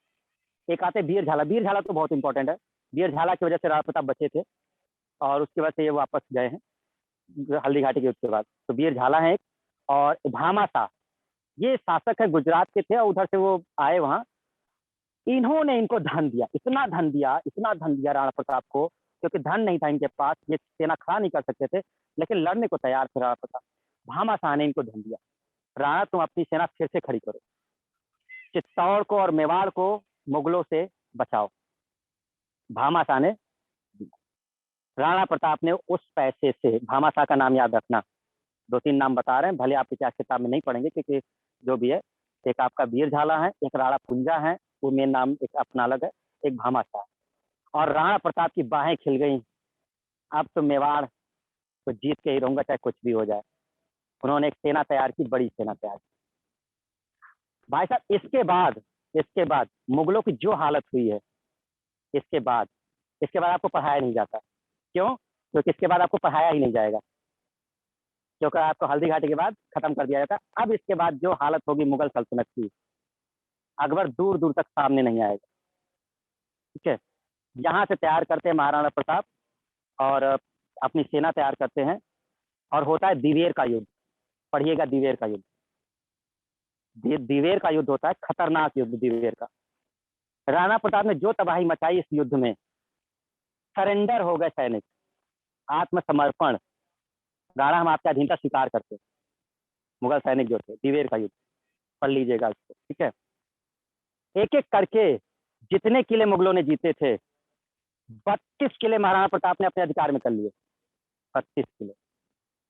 एक आते वीर झाला। वीर झाला तो बहुत इंपॉर्टेंट है, वीर झाला की वजह से राणा प्रताप बचे थे और उसकी वजह से ये वापस गए हैं हल्दी घाटी के युद्ध के बाद। तो वीर झाला है एक, और भामा शाह ये शासक है, गुजरात के थे और उधर से वो आए वहां। इन्होंने इनको धन दिया, इतना धन दिया, इतना धन दिया राणा प्रताप को, क्योंकि धन नहीं था इनके पास, ये सेना खड़ा नहीं कर सकते थे, लेकिन लड़ने को तैयार थे राणा प्रताप। भामा शाह ने इनको धन दिया, राणा तुम अपनी सेना फिर से खड़ी करो, चित्तौड़ को और मेवाड़ को मुगलों से बचाओ। भामा शाह ने, राणा प्रताप ने उस पैसे से, भामा शाह का नाम याद रखना, दो तीन नाम बता रहे हैं, भले आप इतिहास किताब में नहीं पढ़ेंगे क्योंकि जो भी है, एक आपका वीर झाला है, एक राणा पुंजा है, वो मेन नाम एक अपना अलग है, एक भामा शाह। और राणा प्रताप की बाहें खिल गई, अब तो मेवाड़ तो जीत के ही रहूंगा चाहे कुछ भी हो जाए। उन्होंने एक सेना तैयार की, बड़ी सेना तैयार की भाई साहब। इसके बाद मुगलों की जो हालत हुई है, इसके बाद आपको पढ़ाया नहीं जाता। क्यों? क्योंकि इसके बाद आपको पढ़ाया ही नहीं जाएगा, क्योंकि आपको हल्दी घाटी के बाद खत्म कर दिया जाता। अब इसके बाद जो हालत होगी मुगल सल्तनत की, अकबर दूर दूर तक सामने नहीं आएगा, ठीक है। यहाँ से तैयार करते हैं महाराणा प्रताप और अपनी सेना तैयार करते हैं, और होता है दिवेर का युद्ध। पढ़िएगा दिवेर का युद्ध, दिवेर का युद्ध होता है, खतरनाक युद्ध दिवेर का। राणा प्रताप ने जो तबाही मचाई इस युद्ध में, सरेंडर हो गए सैनिक, आत्मसमर्पण, राणा हम आपकी अधीनता स्वीकार करते, मुगल सैनिक जो थे। दिवेर का युद्ध पढ़ लीजिएगा इसको, ठीक है। एक एक करके जितने किले मुगलों ने जीते थे, 32 किले महाराणा प्रताप ने अपने अधिकार में कर लिए। 32 किले,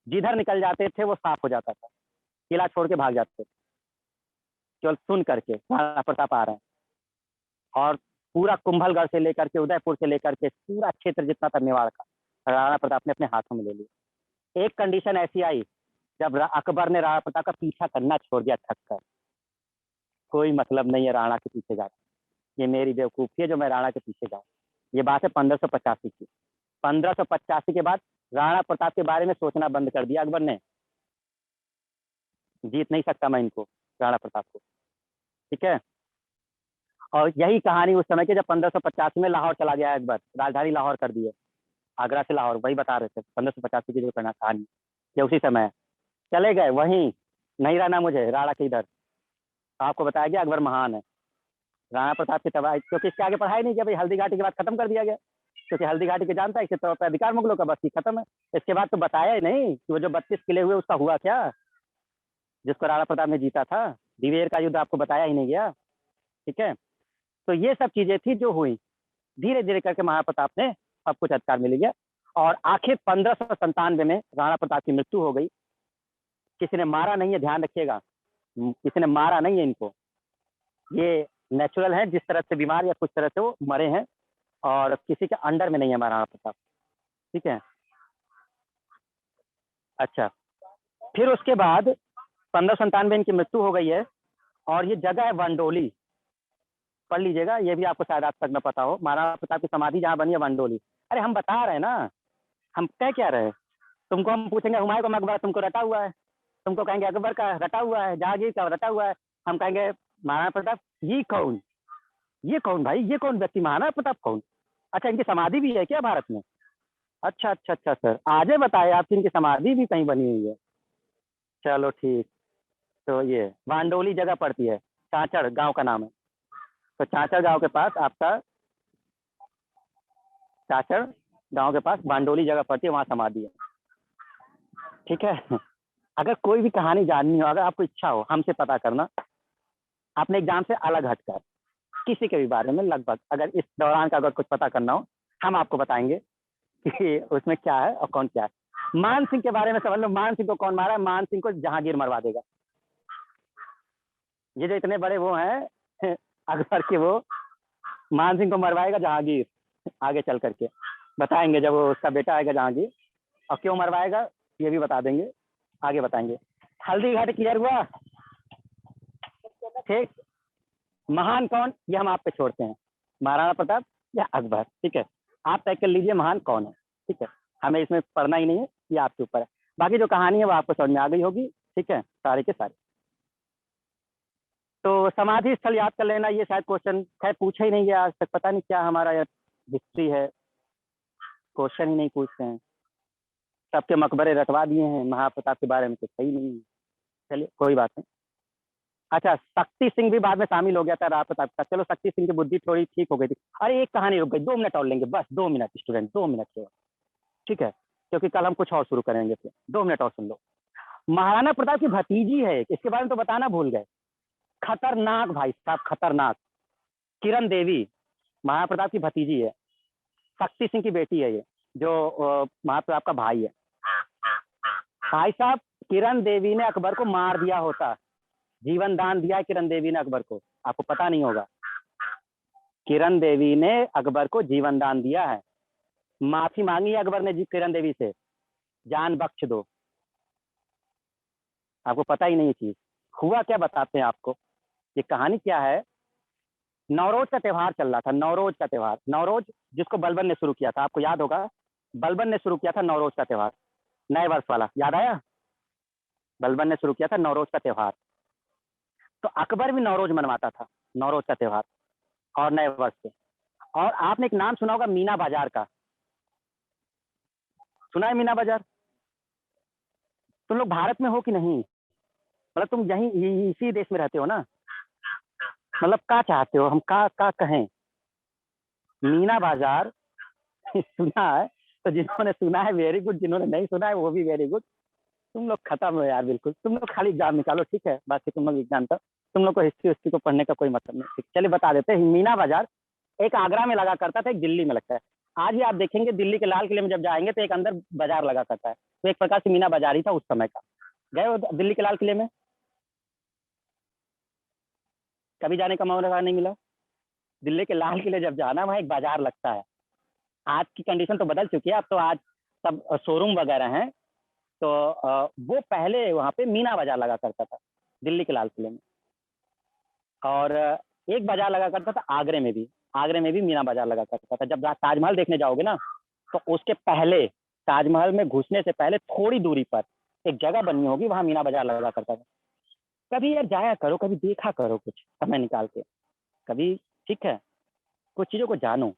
जिधर निकल जाते थे वो साफ हो जाता था, किला छोड़ के भाग जाते थे, केवल सुन करके राणा प्रताप आ रहे हैं। और पूरा कुंभलगढ़ से लेकर के उदयपुर से लेकर के पूरा क्षेत्र जितना था मेवाड़ का, राणा प्रताप ने अपने हाथों में ले लिया। एक कंडीशन ऐसी आई जब अकबर ने राणा प्रताप का पीछा करना छोड़ दिया, थक कर, कोई मतलब नहीं है राणा के पीछे जाना, ये मेरी बेवकूफ़ी है जो मैं राणा के पीछे जाऊँ। ये बात है 1585 की। 1585 के बाद राणा प्रताप के बारे में सोचना बंद कर दिया अकबर ने, जीत नहीं सकता मैं इनको, राणा प्रताप को, ठीक है। और यही कहानी उस समय की जब 1585 में लाहौर चला गया अकबर, राजधानी लाहौर कर दी है, आगरा से लाहौर, वही बता रहे थे 1585 की जो कहानी, ये उसी समय चले गए वहीं, नहीं रहना मुझे राणा के इधर। आपको बताया गया अकबर महान है, राणा प्रताप की तबाही, क्योंकि इसके आगे पढ़ाई नहीं किया भाई, हल्दी घाटी के बाद खत्म कर दिया गया, क्योंकि हल्दी घाटी के जानता है कि तौर पर अधिकार मुगलों का, बस ही खत्म है। इसके बाद तो बताया ही नहीं कि वो जो 32 किले हुए उसका हुआ क्या, जिसको राणा प्रताप ने जीता था। दिवेर का युद्ध आपको बताया ही नहीं गया, ठीक है। तो ये सब चीजें थी जो हुई, धीरे धीरे करके महाराणा प्रताप ने सब कुछ अधिकार मिल गया, और आखिर 1597 में राणा प्रताप की मृत्यु हो गई। किसी ने मारा नहीं है, ध्यान रखिएगा, किसी ने मारा नहीं है इनको, ये नेचुरल है, जिस तरह से बीमार या कुछ तरह से वो मरे हैं, और किसी के अंडर में नहीं है महाराणा प्रताप, ठीक है। अच्छा, फिर उसके बाद 1597 में इनकी मृत्यु हो गई है, और ये जगह है वंडोली, पढ़ लीजिएगा, ये भी आपको शायद आज तक न पता हो। महाराणा प्रताप की समाधि जहाँ बनी है वंडोली। अरे हम बता रहे हैं ना, हम कह क्या रहे हैं, तुमको हम पूछेंगे हुमायूं का मकबरा तुमको रटा हुआ है, तुमको कहेंगे अकबर का रटा हुआ है, जहांगीर का रटा हुआ है। हम कहेंगे महाराणा प्रताप ये कौन, ये कौन भाई, ये कौन व्यक्ति, महाराणा प्रताप कौन? अच्छा इनकी समाधि भी है क्या भारत में? अच्छा अच्छा अच्छा सर, आगे बताए आपकी इनकी समाधि भी कहीं बनी हुई है। चलो ठीक। तो ये बांडोली जगह पड़ती है, चांचड़ गांव का नाम है। तो चांचड़ गांव के पास आपका, चाचड़ गांव के पास बांडोली जगह पड़ती है, वहां समाधि है। ठीक है। अगर कोई भी कहानी जाननी हो, अगर आपको इच्छा हो हमसे पता करना, अपने एग्जाम से अलग हटकर किसी के भी बारे में लगभग, अगर इस दौरान का अगर कुछ पता करना हो, हम आपको बताएंगे कि उसमें क्या है और कौन क्या है। मान सिंह के बारे में समझ लो, मान सिंह को कौन मारा है? मान सिंह को जहांगीर मरवा देगा। ये जो इतने बड़े वो हैं अकबर के, वो मान सिंह को मरवाएगा जहांगीर। आगे चल करके बताएंगे जब वो उसका बेटा आएगा जहांगीर, और क्यों मरवाएगा ये भी बता देंगे, आगे बताएंगे। हल्दी घाटी क्लियर हुआ? ठीक। महान कौन, ये हम आप पे छोड़ते हैं, महाराणा प्रताप या अकबर। ठीक है, आप तय कर लीजिए महान कौन है। ठीक है, हमें इसमें पढ़ना ही नहीं है, ये आपके ऊपर है। बाकी जो कहानी है वो आपको समझ में आ गई होगी। ठीक है, सारे के सारे। तो समाधि स्थल याद कर लेना, ये शायद क्वेश्चन खैर पूछा ही नहीं गया आज तक, पता नहीं क्या हमारा हिस्ट्री है, क्वेश्चन ही नहीं पूछते हैं। सबके मकबरे रटवा दिए हैं, महाप्रताप के बारे में तो सही नहीं है। चलिए कोई बात नहीं। अच्छा, शक्ति सिंह भी बाद में शामिल हो गया था राज प्रताप का। चलो शक्ति सिंह की बुद्धि थोड़ी ठीक हो गई थी। अरे एक कहानी रुक गई, 2 मिनट और लेंगे बस, 2 मिनट स्टूडेंट, 2 मिनट केवल। ठीक है, क्योंकि कल हम कुछ और शुरू करेंगे, फिर 2 मिनट और सुन लो। महाराणा प्रताप की भतीजी है, इसके बारे में तो बताना भूल गए। खतरनाक भाई साहब, खतरनाक। किरण देवी महाराणा प्रताप की भतीजी है, शक्ति सिंह की बेटी है ये, जो महाराणा प्रताप का भाई है। भाई साहब, किरण देवी ने अकबर को मार दिया होता, जीवन दान दिया है किरण देवी ने अकबर को, आपको पता नहीं होगा। किरण देवी ने अकबर को जीवन दान दिया है, माफी मांगी है अकबर ने जी किरण देवी से, जान बख्श दो। आपको पता ही नहीं ये चीज। हुआ क्या बताते हैं आपको, ये कहानी क्या है। नवरोज का त्योहार चल रहा था, नवरोज का त्योहार, नवरोज जिसको बलबन ने शुरू किया था, आपको याद होगा, बलबन ने शुरू किया था नवरोज का त्योहार, नए वर्ष वाला, याद आया? बलबन ने शुरू किया था नवरोज का त्योहार। तो अकबर भी नवरोज मनवाता था, नवरोज का त्योहार और नए वर्ष से। और आपने एक नाम सुना होगा मीना बाजार का, सुना है मीना बाजार? तुम लोग भारत में हो कि नहीं, मतलब तुम यहीं इसी देश में रहते हो ना, मतलब क्या चाहते हो हम का कहें? मीना बाजार सुना है? तो जिन्होंने सुना है वेरी गुड, जिन्होंने नहीं सुना है वो भी वेरी गुड। तुम लोग खत्म हो यार बिल्कुल, तुम लोग खाली एग्जाम निकालो, ठीक है, बाकी तुम लोग एग्जाम का, तुम लोग को हिस्ट्री को पढ़ने का कोई मतलब नहीं। चलिए बता देते हैं। मीना बाजार एक आगरा में लगा करता था, एक दिल्ली में लगता है। आज भी आप देखेंगे दिल्ली के लाल किले में जब जाएंगे तो एक अंदर बाजार लगा करता है, तो एक प्रकार से मीना बाजार ही था उस समय का। गए हो दिल्ली के लाल किले में? कभी जाने का मौका नहीं मिला? दिल्ली के लाल किले जब जाना, वहाँ एक बाजार लगता है। आज की कंडीशन तो बदल चुकी है, अब तो आज सब शोरूम वगैरह हैं। तो वो पहले वहाँ पे मीना बाजार लगा करता था दिल्ली के लाल किले में। और एक बाजार लगा करता था आगरे में भी, आगरे में भी मीना बाजार लगा करता था। जब ताजमहल देखने जाओगे ना, तो उसके पहले, ताजमहल में घुसने से पहले थोड़ी दूरी पर एक जगह बनी होगी, वहां मीना बाजार लगा करता था। कभी यार जाया करो, कभी देखा करो, कुछ समय निकाल के कभी, ठीक है, कुछ चीजों को जानो।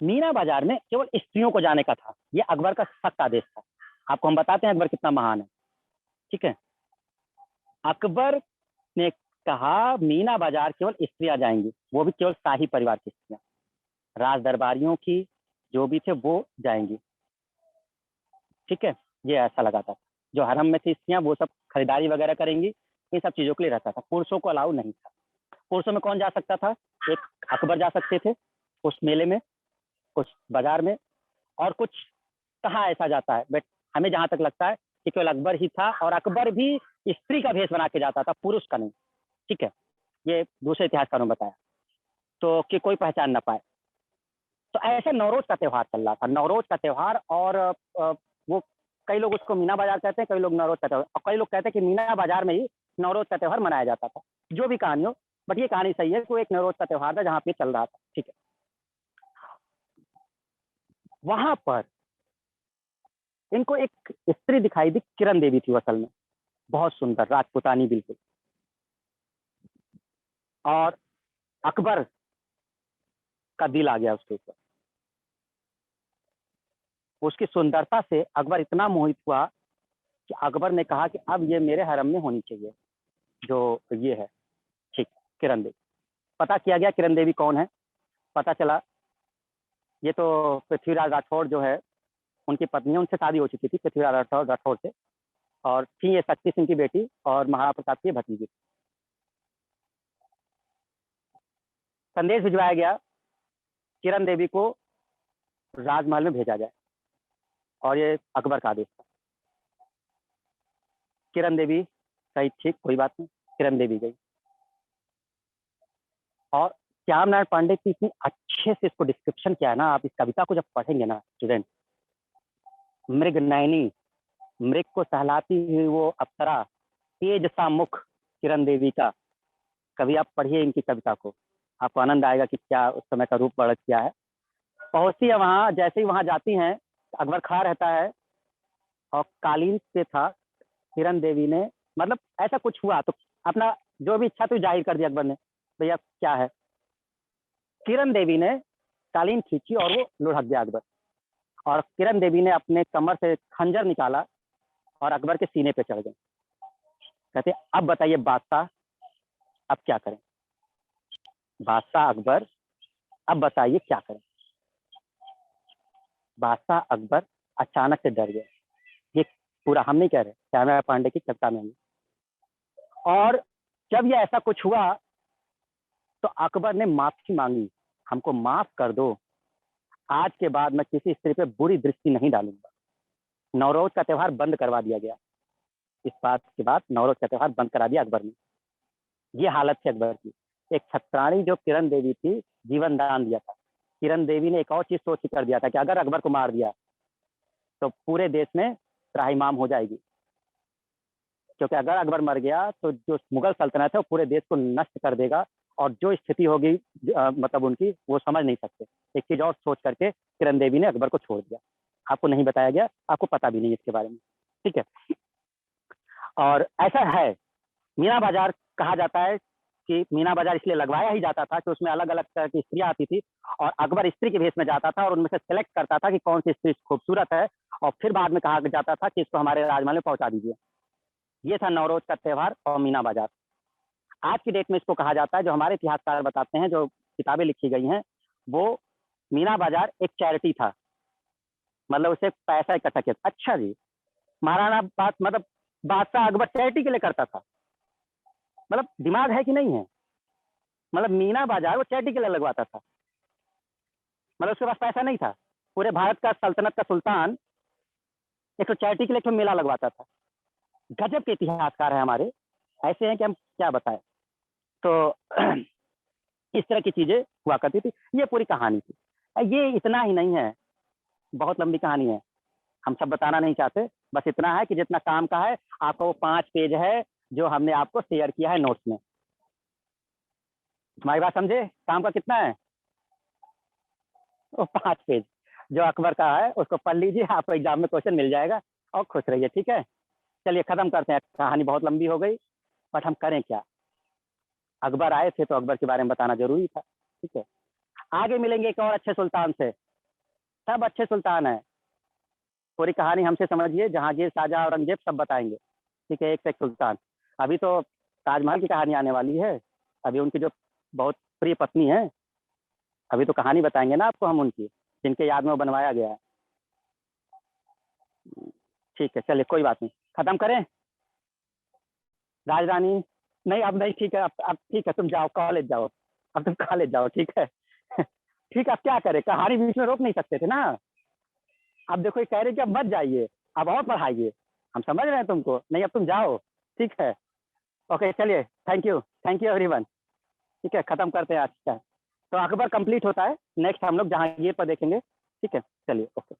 मीना बाजार में केवल स्त्रियों को जाने का था, ये अकबर का सख्त आदेश था। आपको हम बताते हैं अकबर कितना महान है, ठीक है। अकबर ने कहा मीना बाजार केवल स्त्रियां जाएंगी, वो भी केवल शाही परिवार की स्त्रियां, राज दरबारियों की जो भी थे वो जाएंगी, ठीक है। ये ऐसा लगाता था, जो हरम में थी स्त्रियां वो सब खरीदारी वगैरह करेंगी, इन सब चीजों के लिए रहता था। पुरुषों को अलाउ नहीं था। पुरुषों में कौन जा सकता था? एक अकबर जा सकते थे उस मेले में, उस बाजार में, और कुछ कहाँ ऐसा जाता है, बट हमें जहां तक लगता है कि केवल अकबर ही था, और अकबर भी स्त्री का भेष बना के जाता था, पुरुष का नहीं, ठीक है। ये दूसरे इतिहासकारों ने बताया, तो कि कोई पहचान ना पाए। तो ऐसे नवरोज का त्योहार चल रहा था, नवरोज का त्योहार। और वो कई लोग उसको मीना बाजार कहते हैं, कई लोग नवरोज का त्योहार, और कई लोग कहते हैं कि मीना बाजार में ही नवरोज का त्योहार मनाया जाता था। जो भी कहानी हो, बट ये कहानी सही है कि वो एक नवरोज का त्योहार था जहाँ पे चल रहा था, ठीक है। वहां पर इनको एक स्त्री दिखाई दी, किरण देवी थी असल में, बहुत सुंदर राजपुतानी बिल्कुल। और अकबर का दिल आ गया उसके ऊपर। उसकी सुंदरता से अकबर इतना मोहित हुआ कि अकबर ने कहा कि अब ये मेरे हरम में होनी चाहिए, जो ये है ठीक किरण देवी। पता किया गया किरण देवी कौन है, पता चला ये तो पृथ्वीराज राठौड़ जो है उनकी पत्नी, उनसे शादी हो चुकी थी पृथ्वीराज राठौड़ से, और थी ये शक्ति सिंह की बेटी और महाराणा प्रताप की भतीजी। संदेश भिजवाया गया किरण देवी को राजमहल में भेजा जाए, और ये अकबर का आदेश था। किरण देवी कही ठीक कोई बात नहीं, किरण देवी गई। और श्याम नारायण पांडे की इतनी अच्छे से इसको डिस्क्रिप्शन किया है ना, आप इस कविता को जब पढ़ेंगे ना स्टूडेंट, मृग नयनी, मृग को सहलाती हुई वो अप्सरा, तेज सा मुख किरण देवी का। कभी आप पढ़िए इनकी कविता को, आपको आनंद आएगा कि क्या उस समय का रूप वर्णन किया है। पहुंचती है वहां, जैसे ही वहां जाती हैं अकबर खड़ा रहता है और कालीन पे था। किरण देवी ने, मतलब ऐसा कुछ हुआ तो अपना जो भी इच्छा थी जाहिर कर दी अकबर ने, भैया क्या है। किरण देवी ने कालीन खींची और वो लुढ़क गया अकबर, और किरण देवी ने अपने कमर से खंजर निकाला और अकबर के सीने पे चढ़ गए। कहते अब बताइए बादशाह, अब क्या करें। बादशाह अकबर, अब बताइए क्या करें। बादशाह अकबर अचानक से डर गए। ये पूरा हम नहीं कह रहे, श्याम नारायण पांडे की कविता में। और जब ये ऐसा कुछ हुआ तो अकबर ने माफी मांगी, हमको माफ कर दो, आज के बाद मैं किसी स्त्री पे बुरी दृष्टि नहीं डालूंगा। नवरोज का त्योहार बंद करवा दिया गया। इस बात के बाद नवरोज का त्योहार बंद करा दिया अकबर ने। ये हालत थी अकबर की। एक छत्राणी जो किरण देवी थी, जीवन दान दिया था। किरण देवी ने एक और चीज सोच कर दिया था कि अगर अकबर को मार दिया तो पूरे देश में त्राहिमाम हो जाएगी, क्योंकि अगर अकबर मर गया तो जो मुगल सल्तनत है वो पूरे देश को नष्ट कर देगा, और जो स्थिति होगी मतलब उनकी, वो समझ नहीं सकते। एक चीज और सोच करके किरण देवी ने अकबर को छोड़ दिया। आपको नहीं बताया गया, आपको पता भी नहीं इसके बारे में, ठीक है। और ऐसा है, मीना बाजार कहा जाता है कि मीना बाजार इसलिए लगवाया ही जाता था कि उसमें अलग अलग तरह की स्त्रियां आती थी, और अकबर स्त्री के भेष में जाता था और उनमें से सेलेक्ट करता था कि कौन सी स्त्री खूबसूरत है, और फिर बाद में कहा जाता था कि इसको हमारे राजमहल में पहुंचा दीजिए। ये था नवरोज का त्योहार और मीना बाजार। आज की डेट में इसको कहा जाता है, जो हमारे इतिहासकार बताते हैं, जो किताबें लिखी गई हैं, वो मीना बाजार एक चैरिटी था, मतलब उसे पैसा इकट्ठा किया। अच्छा जी, महाराणा बात मतलब बादशाह अकबर चैरिटी के लिए करता था, मतलब दिमाग है कि नहीं है। मतलब मीना बाजार वो चैरिटी के लिए लगवाता था, मतलब उसके पास पैसा नहीं था। पूरे भारत का सल्तनत का सुल्तान एक तो चैरिटी के लिए एक मेला लगवाता था। गजब के इतिहासकार है हमारे, ऐसे हैं कि हम क्या बताएं। तो इस तरह की चीजें हुआ करती थी। ये पूरी कहानी थी। ये इतना ही नहीं है, बहुत लंबी कहानी है, हम सब बताना नहीं चाहते। बस इतना है कि जितना काम का है, आपका वो 5 पेज है जो हमने आपको शेयर किया है नोट्स में। हमारी बात समझे, काम का कितना है, वो 5 पेज जो अकबर का है, उसको पढ़ लीजिए, आपको एग्जाम में क्वेश्चन मिल जाएगा, और खुश रहिए, ठीक है। चलिए खत्म करते हैं, कहानी बहुत लंबी हो गई, बट हम करें क्या, अकबर आए थे तो अकबर के बारे में बताना जरूरी था, ठीक है। आगे मिलेंगे एक और अच्छे सुल्तान से, सब अच्छे सुल्तान है। पूरी कहानी हमसे समझिए, जहांगीर, शाहजहां, औरंगजेब सब बताएंगे, ठीक है, एक से एक सुल्तान। अभी तो ताजमहल की कहानी आने वाली है, अभी उनकी जो बहुत प्रिय पत्नी है, अभी तो कहानी बताएंगे ना आपको हम उनकी, जिनके याद में वो बनवाया गया है। ठीक है, चलिए कोई बात नहीं, खत्म करें। राजरानी, नहीं अब नहीं, ठीक है, अब ठीक है, तुम जाओ कॉलेज जाओ, अब तुम कॉलेज जाओ, ठीक है। ठीक है, अब क्या करें, कहानी बीच में रोक नहीं सकते थे ना। अब देखो ये कह रहे कि अब मत जाइए, अब और पढ़ाइए, हम समझ रहे हैं तुमको, नहीं अब तुम जाओ, ठीक है। ओके चलिए, थैंक यू एवरीवन, ठीक है, खत्म करते हैं आज का। तो अकबर कंप्लीट होता है, नेक्स्ट हम लोग जहांगीर पर देखेंगे, ठीक है, चलिए ओके।